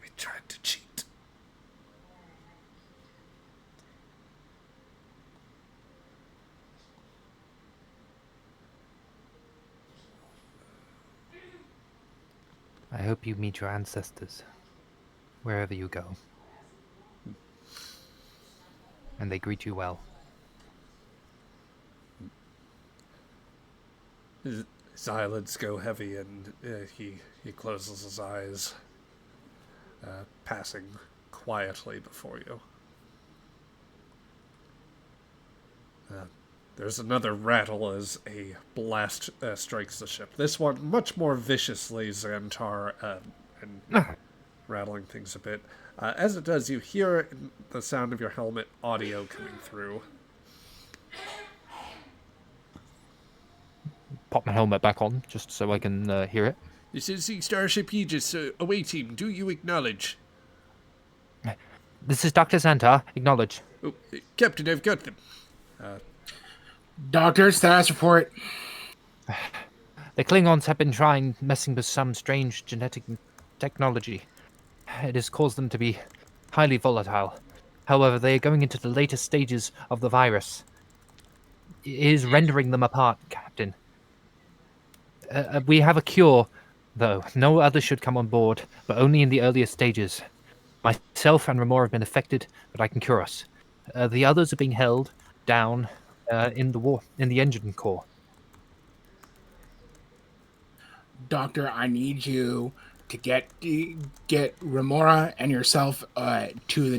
we tried to cheat. I hope you meet your ancestors, wherever you go. And they greet you well. His eyelids go heavy, and he closes his eyes, passing quietly before you. There's another rattle as a blast strikes the ship. This one much more viciously, Xantar, and rattling things a bit. As it does, you hear the sound of your helmet audio coming through. Pop my helmet back on, just so I can hear it. This is the Starship Aegis away team. Do you acknowledge? This is Dr. Xantar. Acknowledge. Oh, Captain, I've got them. Doctor, status report. The Klingons have been messing with some strange genetic technology. It has caused them to be highly volatile. However, they are going into the later stages of the virus. It is rendering them apart, Captain. We have a cure, though. No others should come on board, but only in the earlier stages. Myself and Remora have been affected, but I can cure us. The others are being held down in the engine core. Doctor, I need you to get Remora and yourself to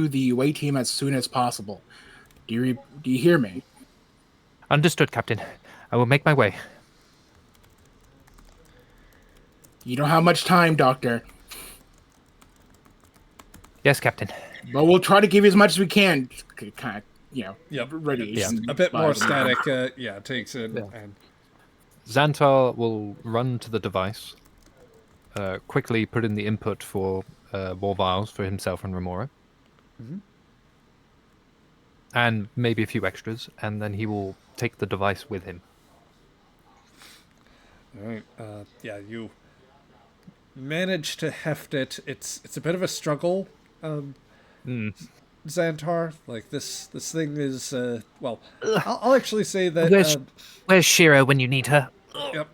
the away team as soon as possible. Do you hear me? Understood, Captain. I will make my way. You don't have much time, Doctor. Yes, Captain. But we'll try to give you as much as we can. Kind of, Yep. radiation. A bit more static, takes in. Yeah. And Xantar will run to the device, quickly put in the input for more vials for himself and Remora. Mhm. And maybe a few extras, and then he will take the device with him. All right. Yeah, you manage to heft it. It's a bit of a struggle, Xantar. Like this thing is well. I'll actually say that. Where's Shira when you need her? Yep.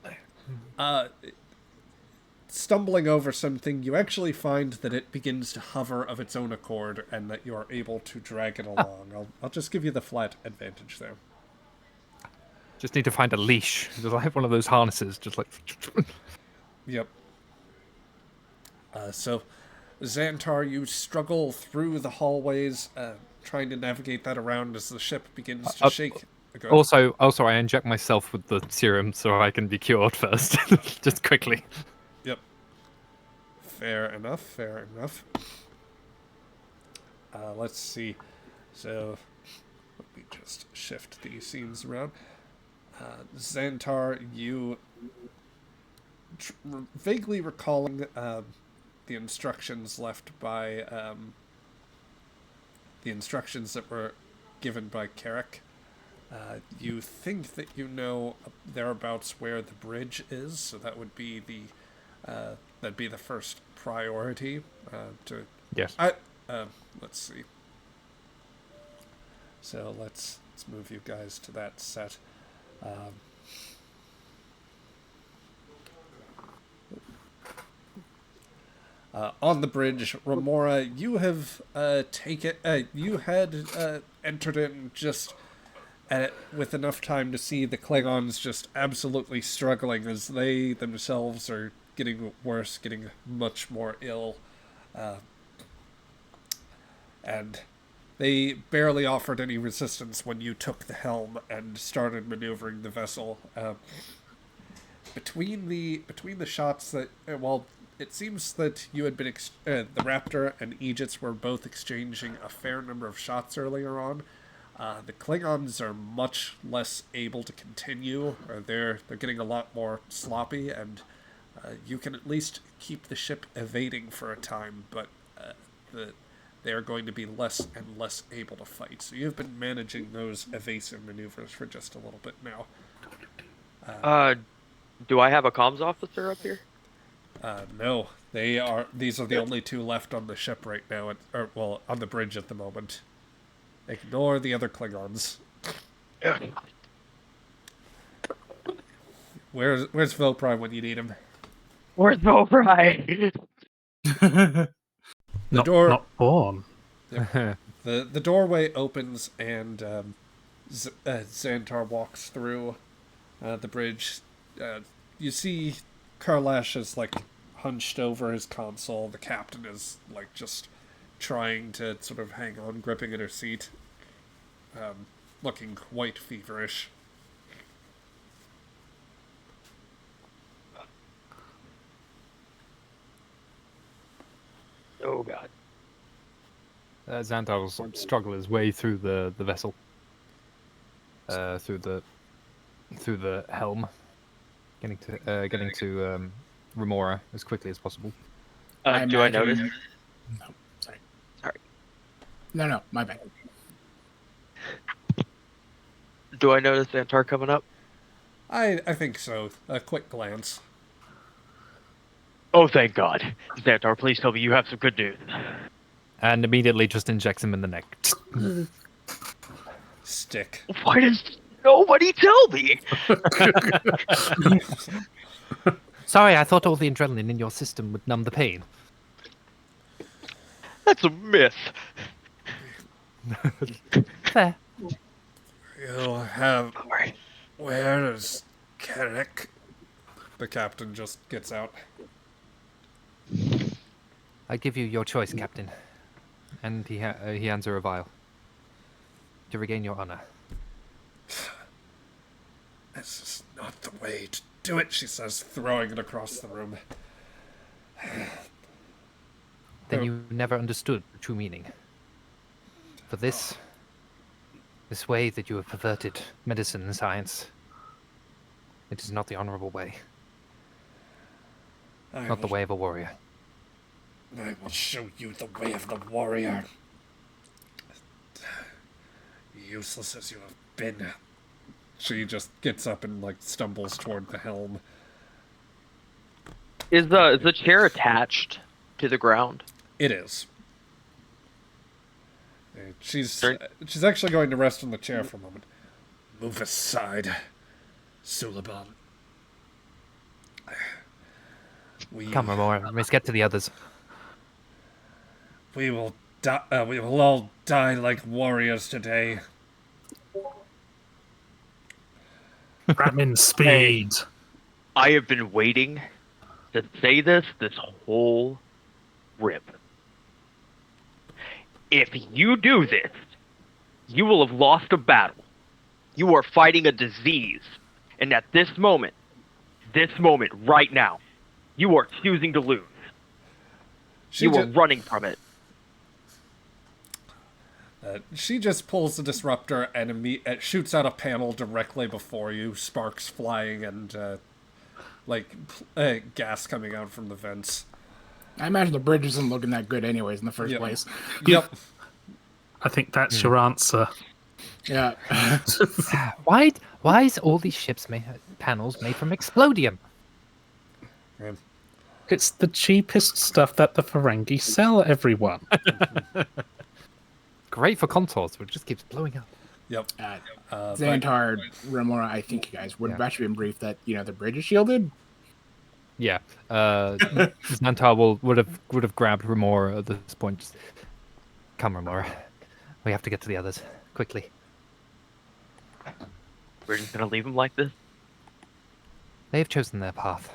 Stumbling over something, you actually find that it begins to hover of its own accord, and that you are able to drag it along. I'll just give you the flat advantage there. Just need to find a leash. Just like one of those harnesses, just like. Yep. So, Xantar, you struggle through the hallways, trying to navigate that around as the ship begins to shake. Also, I inject myself with the serum so I can be cured first, just quickly. Yep. Fair enough. Let's see. So, let me just shift these scenes around. Xantar, you vaguely recalling the instructions left by the instructions that were given by Carrick. You think that you know thereabouts where the bridge is, so that would be the first priority. Yes. Let's see. So let's move you guys to that set. On the bridge, Remora, you have you had entered in just with enough time to see the Klingons just absolutely struggling as they themselves are getting worse, getting much more ill. And they barely offered any resistance when you took the helm and started maneuvering the vessel. Between the shots that, it seems that you had been the Raptor and Aegis were both exchanging a fair number of shots earlier on. The Klingons are much less able to continue, or they're getting a lot more sloppy, and you can at least keep the ship evading for a time, but they are going to be less and less able to fight. So you've been managing those evasive maneuvers for just a little bit now. Do I have a comms officer up here? No, these are the only two left on the ship right now, on the bridge at the moment. Ignore the other Klingons. Where's Vilpry when you need him? Where's Vilpry? Not born. Yep. The doorway opens and Xantar walks through the bridge. You see Karlash is like hunched over his console. The captain is like just trying to sort of hang on, gripping at her seat, looking quite feverish. Oh god. Xantar will struggle his way through the vessel, through the helm, getting to Remora as quickly as possible. Do I notice? No, sorry. Sorry. No, my bad. Do I notice Xantar coming up? I think so. A quick glance. Oh, thank God. Xantar, please tell me you have some good news. And immediately just injects him in the neck. Stick. Why does nobody tell me? Sorry, I thought all the adrenaline in your system would numb the pain. That's a myth. Fair. You'll have... Where is Carrick? The captain just gets out. I give you your choice, Captain. And he hands her a vial. To regain your honor. This is not the way to do it, she says, throwing it across the room. Then you never understood the true meaning. For this way that you have perverted medicine and science, it is not the honorable way. not the way of a warrior. I will show you the way of the warrior. Useless as you have been. She just gets up and like stumbles toward the helm. Is the chair attached to the ground? It is. She's actually going to rest on the chair for a moment. Move aside, Suliban. Come, Remora, let's get to the others. We will die. We will all die like warriors today. Ramming speed. I have been waiting to say this whole rip. If you do this, you will have lost a battle. You are fighting a disease. And at this moment, right now, you are choosing to lose. You are running from it. She just pulls the disruptor and shoots out a panel directly before you, sparks flying and gas coming out from the vents. I imagine the bridge isn't looking that good anyways in the first place. Yep. I think that's your answer. Yeah. Why is all these ships panels made from explodium? It's the cheapest stuff that the Ferengi sell everyone. Great for contours, but it just keeps blowing up. Yep. Xantar, Remora, I think you guys would have actually been briefed that, the bridge is shielded. Yeah. Xantar would have grabbed Remora at this point. Just, come, Remora. We have to get to the others. Quickly. We're just gonna leave them like this? They have chosen their path.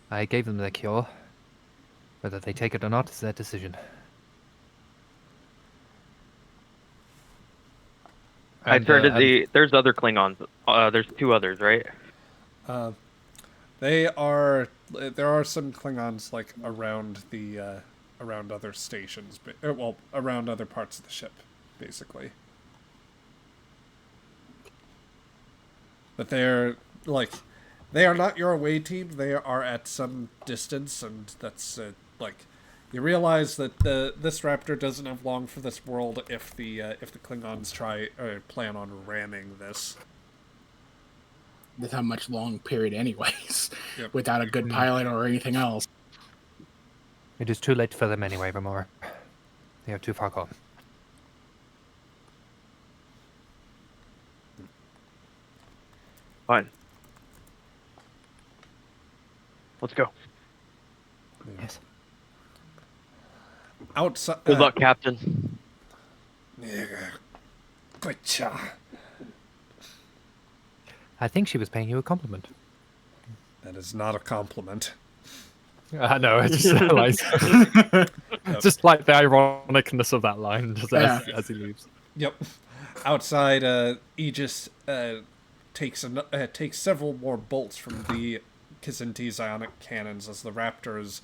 I gave them their cure. Whether they take it or not is their decision. I turned to there's other Klingons. There's 2 others, right? There are some Klingons like around the around other stations, around other parts of the ship, basically. But they are not your away team. They are at some distance, and that's you realize that this raptor doesn't have long for this world if the Klingons plan on ramming this. With how much long period anyways, Yep. without a good pilot or anything else. It is too late for them anyway, Remora. They are too far gone. Fine. Let's go. Yes. Outside. Good luck, Captain. Good job. I think she was paying you a compliment. That is not a compliment. No, I just realized. Just like the ironicness of that line as he leaves. Yep. Outside, Aegis takes several more bolts from the Kzinti's ionic cannons as the Raptors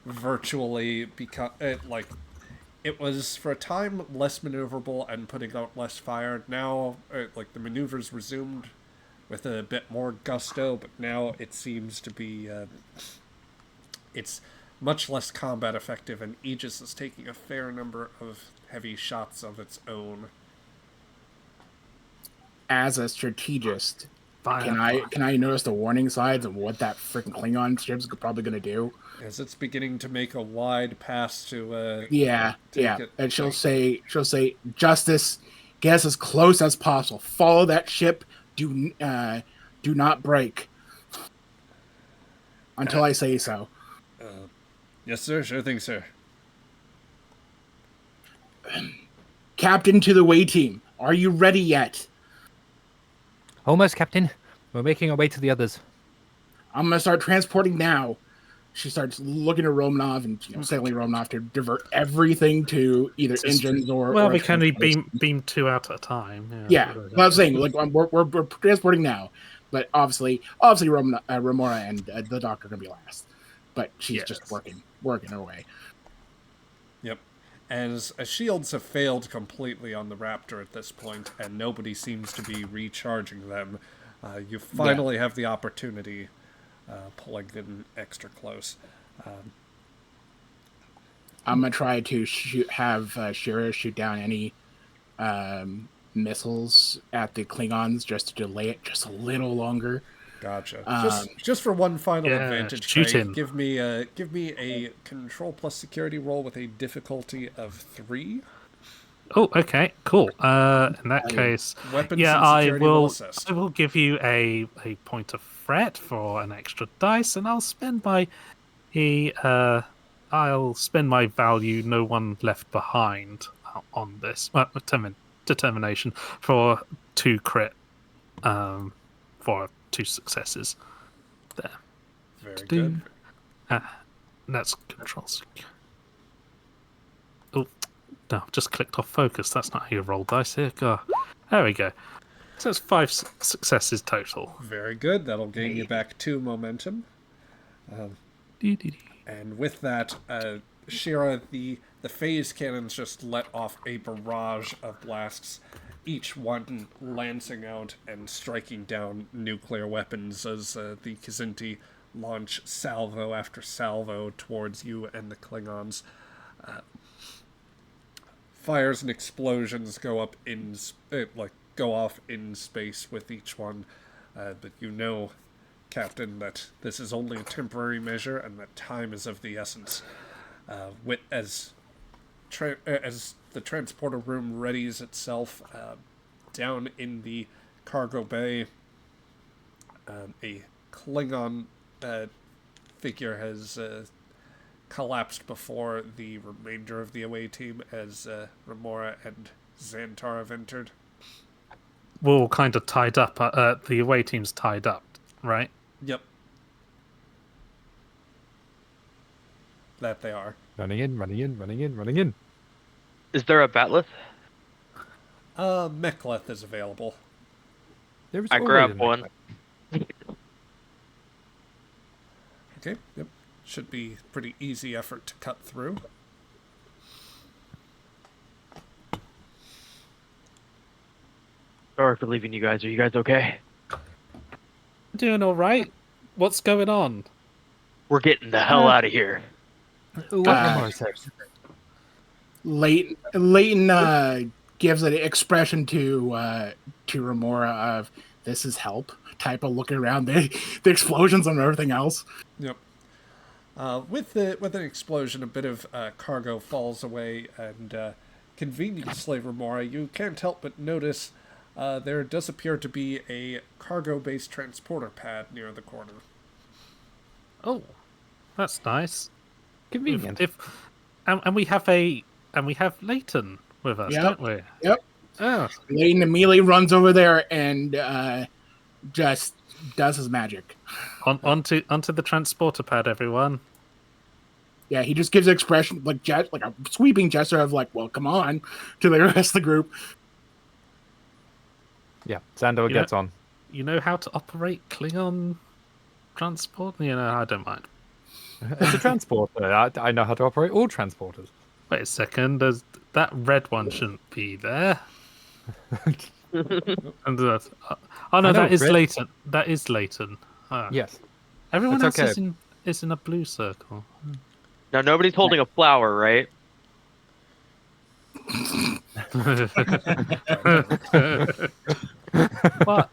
virtually become it was for a time less maneuverable and putting out less fire. Now, the maneuvers resumed with a bit more gusto, but now it seems to be it's much less combat effective, and Aegis is taking a fair number of heavy shots of its own. As a strategist, can I notice the warning signs of what that freaking Klingon ship's probably going to do? As it's beginning to make a wide pass to and she'll say, Justice, get us as close as possible. Follow that ship. Do not break until I say so. Yes, sir. Sure thing, sir. Captain to the way team. Are you ready yet? Almost, Captain. We're making our way to the others. I'm going to start transporting now. She starts looking at Romanov and sailing Romanov to divert everything to either engines or... Well, we can only beam 2 out at a time. Yeah. Well, I'm saying, we're transporting now. But obviously Remora and the doctor are going to be last. But she's just working her way. Yep. As shields have failed completely on the Raptor at this point, and nobody seems to be recharging them, you finally have the opportunity, pulling in extra close. I'm gonna try to have Shira shoot down any missiles at the Klingons just to delay it just a little longer. Gotcha. Just for one final advantage, shoot Craig, him. give me a control plus security roll with a difficulty of 3. Oh, okay, cool. In that case, Weapons yeah, and I security will will. assist. I will give you a point of threat for an extra dice, and I'll spend my value no one left behind on this determination for 2 crit, for 2 successes. There. Very good. That's control. Oh, no, just clicked off focus. That's not how you roll dice here. Go. There we go. So it's 5 successes total. Very good. That'll gain you back 2 momentum. And with that, Shira, the phase cannons just let off a barrage of blasts, each one lancing out and striking down nuclear weapons as the Kzinti launch salvo after salvo towards you and the Klingons. Fires and explosions go off in space with each one, but you know, Captain, that this is only a temporary measure and that time is of the essence. As the transporter room readies itself, down in the cargo bay, a Klingon figure has collapsed before the remainder of the away team as Remora and Xantar have entered. We're all kind of tied up. The away team's tied up, right? Yep. That they are. Running in. Is there a batleth? Mechleth is available. There was I always grab an one. Okay, yep. Should be pretty easy effort to cut through. Sorry for leaving you guys. Are you guys okay? Doing all right. What's going on? We're getting the hell out of here. What Remora says. Leighton gives an expression to Remora of "this is help" type of looking around the explosions and everything else. Yep. With an explosion, a bit of cargo falls away, and conveniently, Remora, you can't help but notice there does appear to be a cargo-based transporter pad near the corner. Oh, that's nice. Convenient. And we have Leighton with us, Yep. don't we? Yep. Oh, Leighton immediately runs over there and just does his magic. onto the transporter pad, everyone. Yeah, he just gives an expression like a sweeping gesture of like, "Well, come on," to the rest of the group. Yeah, Xandor You gets on. You know how to operate Klingon transport? I don't mind. It's a transporter. I know how to operate all transporters. Wait a second. That red one shouldn't be there. And that is red- Leighton. That is Leighton. Yes. Everyone That's else okay. is in a blue circle. Now, nobody's holding a flower, right? But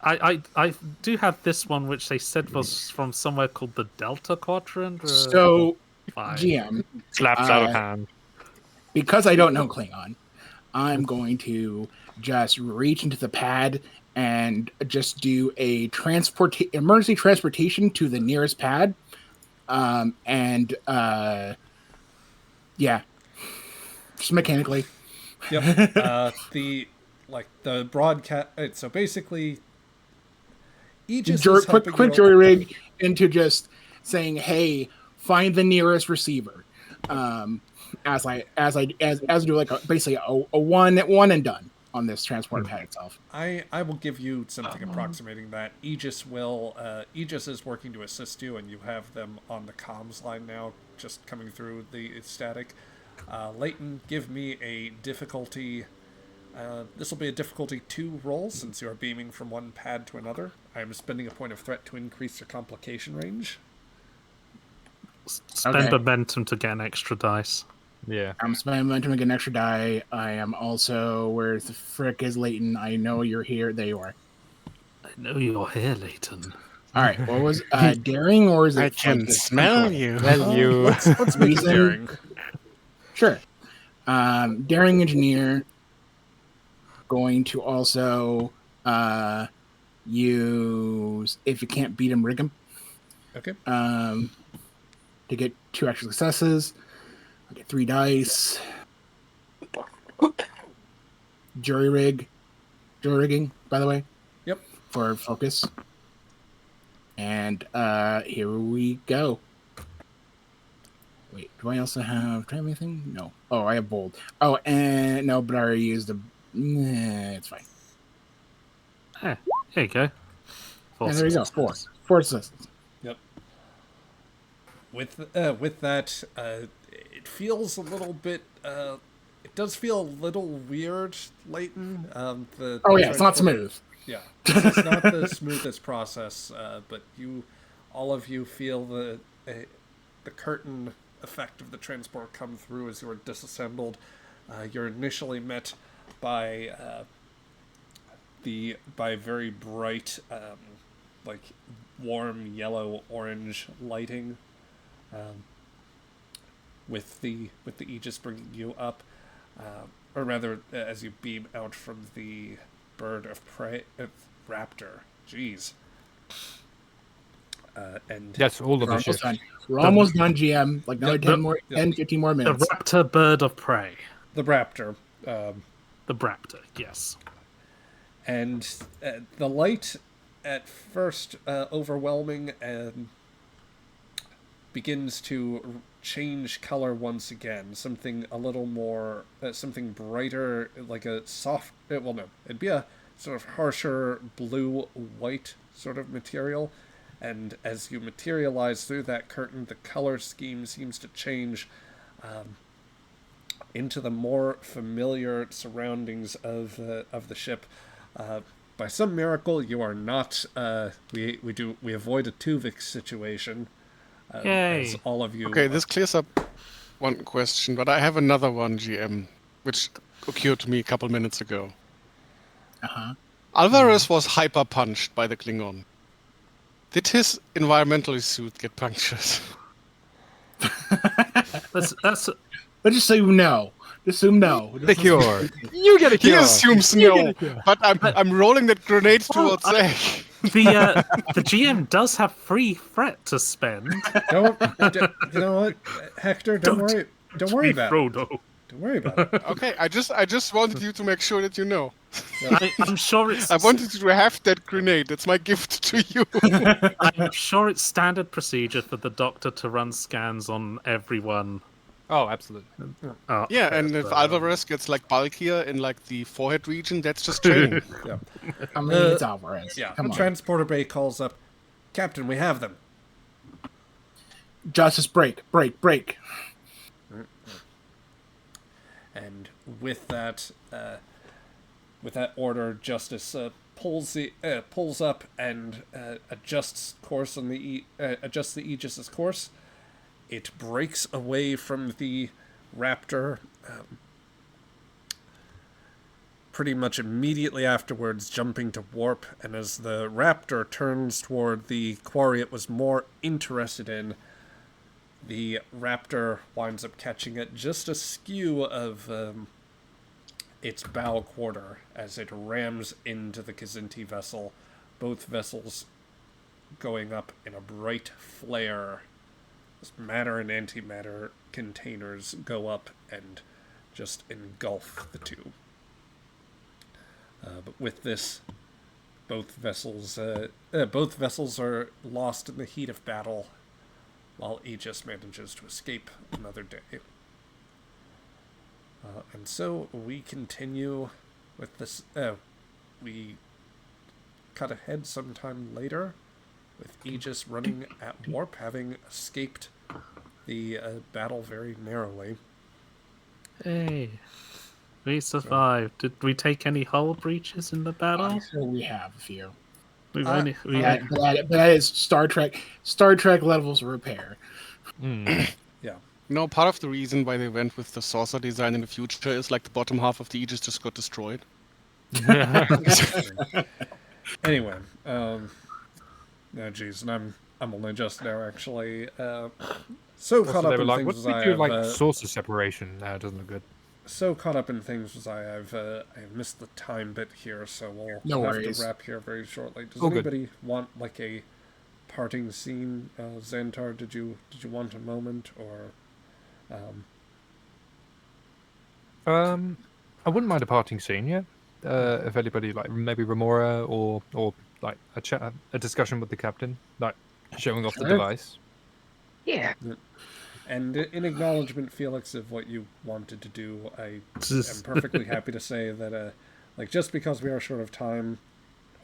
I do have this one, which they said was from somewhere called the Delta Quadrant. So, Fine. GM, Slaps out of hand. because I don't know Klingon, I'm going to just reach into the pad and just do a emergency transportation to the nearest pad. Yeah, just mechanically. Yep. The broadcast. So basically, Aegis is helping Quick you. jury rig into just saying, "Hey, find the nearest receiver." As I do like basically a one and done on this transport pad itself. I will give you something approximating that. Aegis is working to assist you, and you have them on the comms line now, just coming through the static. Leighton, give me a difficulty. This will be a difficulty 2 roll since you are beaming from one pad to another. I am spending a point of threat to increase your complication range. Spend momentum to get an extra dice. Yeah. I'm spending momentum to get an extra die. I am also... Where the frick is Leighton? I know you're here. There you are. I know you're here, Leighton. All right. What was daring, or is it? I can smell you. Let's make it daring. Sure. Daring engineer. Going to also use, if you can't beat him, rig him. Okay. To get 2 extra successes. I get 3 dice. Jury rigging, by the way. Yep. For focus. And here we go. Wait, do I also have... Do I have anything? No. Oh, I have bold. Oh, and no, but I already used the... it's fine. There you go. And there you go. 4 successes. Yep. With that, it feels a little bit. It does feel a little weird, Leighton. It's not smooth. Yeah, it's not the smoothest process, but all of you feel the curtain effect of the transport come through as you are disassembled. You're initially met by very bright, like warm yellow orange lighting, with the Aegis bringing you up, or rather, as you beam out from the bird of prey, raptor. Jeez. And That's all of the shit. We're almost done, GM. Like another 15 more minutes. The raptor bird of prey. The raptor. The raptor, yes. And the light, at first overwhelming, begins to change color once again. Something a little more, something brighter, like a soft. It'd be a sort of harsher blue-white sort of material. And as you materialize through that curtain, the color scheme seems to change into the more familiar surroundings of the ship. By some miracle, you are not. We avoid a Tuvix situation. Yay! As all of you. Okay, this clears up one question, but I have another one, GM, which occurred to me a couple minutes ago. Alvarez was hyper punched by the Klingon. Did his environmental suit get punctured? Let's just say no. Assume no. The cure. You get a cure. He assumes no, but I'm rolling that grenade towards A. The GM does have free threat to spend. You know what, Hector? Don't worry about Frodo. it. Don't worry about it. Okay, I just wanted you to make sure that you know. I'm sure it's. I wanted you to have that grenade. That's my gift to you. I'm sure it's standard procedure for the doctor to run scans on everyone. Oh, absolutely. Yeah, and if Alvarez gets like bulkier in like the forehead region, that's just training. Yeah. I mean, it's Alvarez. Yeah. Come the on. transporter bay calls up, Captain, we have them. Justice, break. And with that order, Justice pulls up and adjusts course on adjusts the Aegis's course. It breaks away from the raptor pretty much immediately afterwards, jumping to warp, and as the raptor turns toward the quarry it was more interested in, the raptor winds up catching it just askew of its bow quarter as it rams into the Kzinti vessel, both vessels going up in a bright flare. Matter and antimatter containers go up and just engulf the two. But with this, both vessels are lost in the heat of battle, while Aegis manages to escape another day. And so we continue with this. We cut ahead sometime later, with Aegis running at warp, having escaped the battle very narrowly. Hey, we survived. Did we take any hull breaches in the battle? So we have a few. We've But that is Star Trek levels of repair. Yeah. No, part of the reason why they went with the saucer design in the future is like the bottom half of the Aegis just got destroyed. Anyway, no, geez, and I'm only just now actually so caught Also, they up were in like, things what as do we I do, have like, source of separation? No, it doesn't look good. so caught up in things as I have missed the time bit here, so we'll No have worries. to wrap here very shortly. Does All good. anybody want like a parting scene? Xantar, did you want a moment or? I wouldn't mind a parting scene, yeah. If anybody, like, maybe Remora or like a discussion with the captain, like showing off the Sure. device. Yeah. And in acknowledgement, Felix, of what you wanted to do, I am perfectly happy to say that, like, just because we are short of time,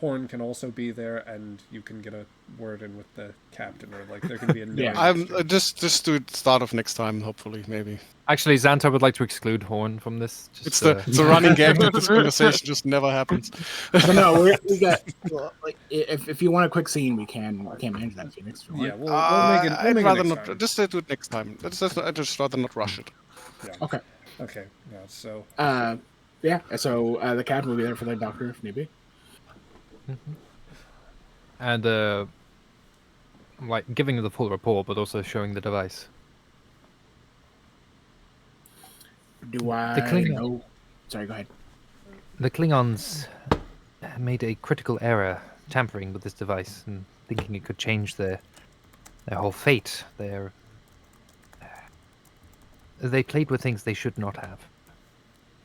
Horn can also be there, and you can get a word in with the captain, or like there can be a Yeah. I'm just do it start of next time, hopefully, maybe. Actually, Xantar would like to exclude Horn from this. Just, It's a running gag that this conversation just never happens. But no, we got. Well, like, if you want a quick scene, we can manage that, Phoenix. If you want. Yeah, we'll make it. We'll I'd make rather it next not. time. Just do it next time. I'd just rather not rush it. Yeah. Okay. Okay. Yeah. So. Yeah. So the captain will be there for the doctor if need be. And like giving the full report, but also showing the device. Do I Klingon- know? Sorry. Go ahead. The Klingons made a critical error tampering with this device and thinking it could change their whole fate. They played with things they should not have.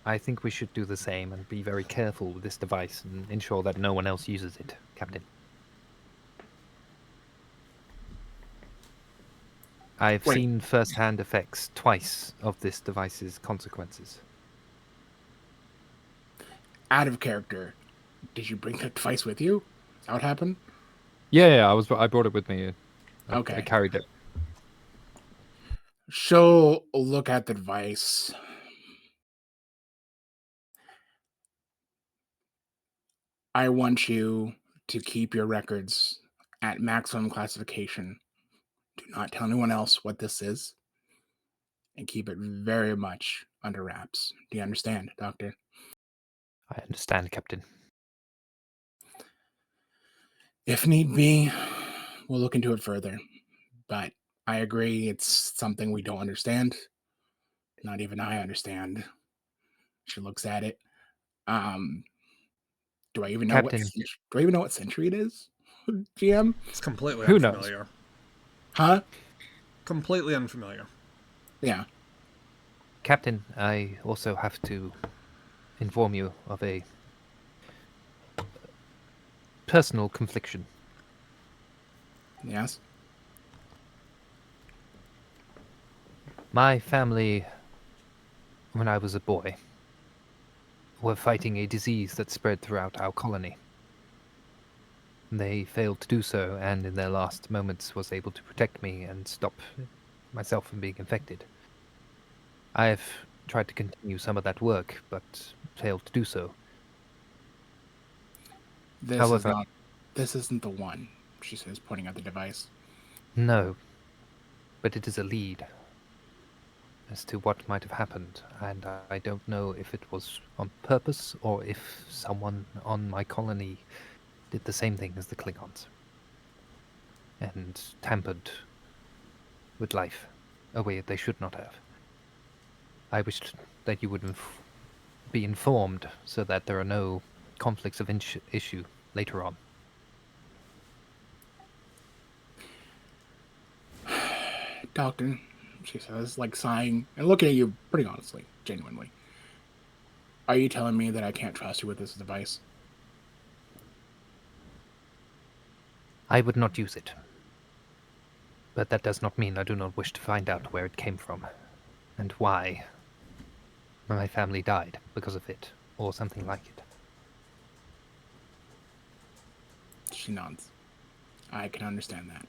I think we should do the same and be very careful with this device and ensure that no one else uses it, Captain. I've Wait. seen first-hand effects twice of this device's consequences. Out of character, did you bring the device with you? Is that what happened? Yeah, I brought it with me. I Okay. carried it. She'll look at the device. I want you to keep your records at maximum classification. Do not tell anyone else what this is. And keep it very much under wraps. Do you understand, Doctor? I understand, Captain. If need be, we'll look into it further. But I agree it's something we don't understand. Not even I understand. She looks at it. Do I even know Captain. do I even know what century it is? GM? It's completely Who knows? unfamiliar. Huh? Completely unfamiliar. Yeah. Captain, I also have to inform you of a personal confliction. Yes. My family, when I was a boy, were fighting a disease that spread throughout our colony. They failed to do so, and in their last moments was able to protect me and stop myself from being infected. I've tried to continue some of that work, but failed to do so. However- This isn't the one, she says, pointing at the device. No, but it is a lead as to what might have happened, and I don't know if it was on purpose or if someone on my colony did the same thing as the Klingons and tampered with life a way they should not have. I wished that you would be informed so that there are no conflicts of issue later on. Doctor, she says, like sighing and looking at you pretty honestly, genuinely. Are you telling me that I can't trust you with this device? I would not use it. But that does not mean I do not wish to find out where it came from and why my family died because of it or something like it. She nods. I can understand that.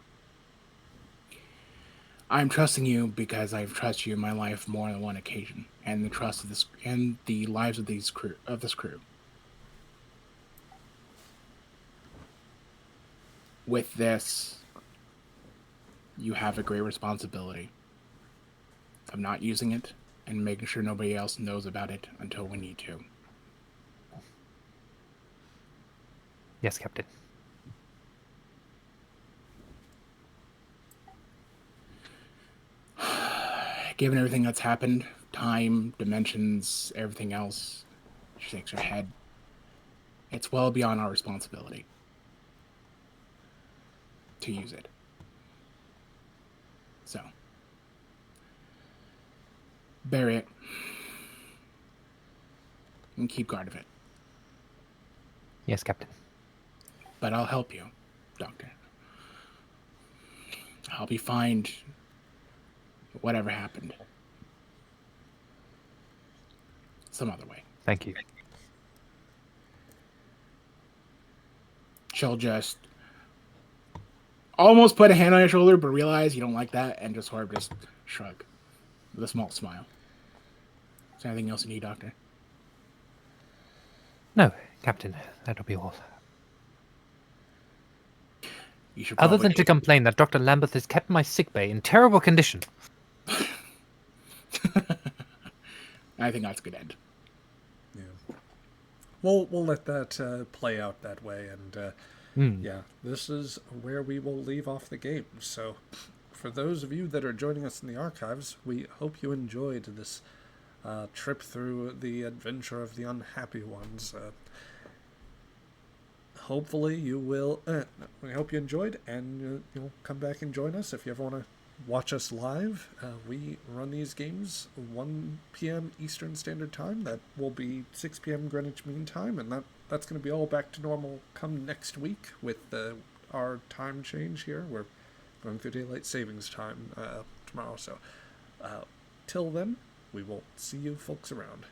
I'm trusting you because I've trusted you in my life more than one occasion, and the trust of this and the lives of this crew. With this, you have a great responsibility of not using it and making sure nobody else knows about it until we need to. Yes, Captain. Given everything that's happened, time, dimensions, everything else, she shakes her head. It's well beyond our responsibility to use it. So, bury it and keep guard of it. Yes, Captain. But I'll help you, Doctor. I'll help you find whatever happened some other way. Thank you. She'll just almost put a hand on your shoulder, but realize you don't like that, and just sort of just shrug with a small smile. Is there anything else you need, Doctor? No, Captain. That'll be all. You should Other probably than to complain that Dr. Lambeth has kept my sickbay in terrible condition. I think that's a good end. Yeah. We'll let that play out that way, and yeah, this is where we will leave off the game. So, for those of you that are joining us in the archives, we hope you enjoyed this trip through the adventure of the unhappy ones. Hopefully you will. We hope you enjoyed, and you'll come back and join us if you ever want to watch us live. We run these games 1 p.m. Eastern Standard Time. That will be 6 p.m. Greenwich Mean Time, and that's going to be all back to normal come next week with our time change here. We're going through daylight savings time tomorrow, so till then, we will see you folks around.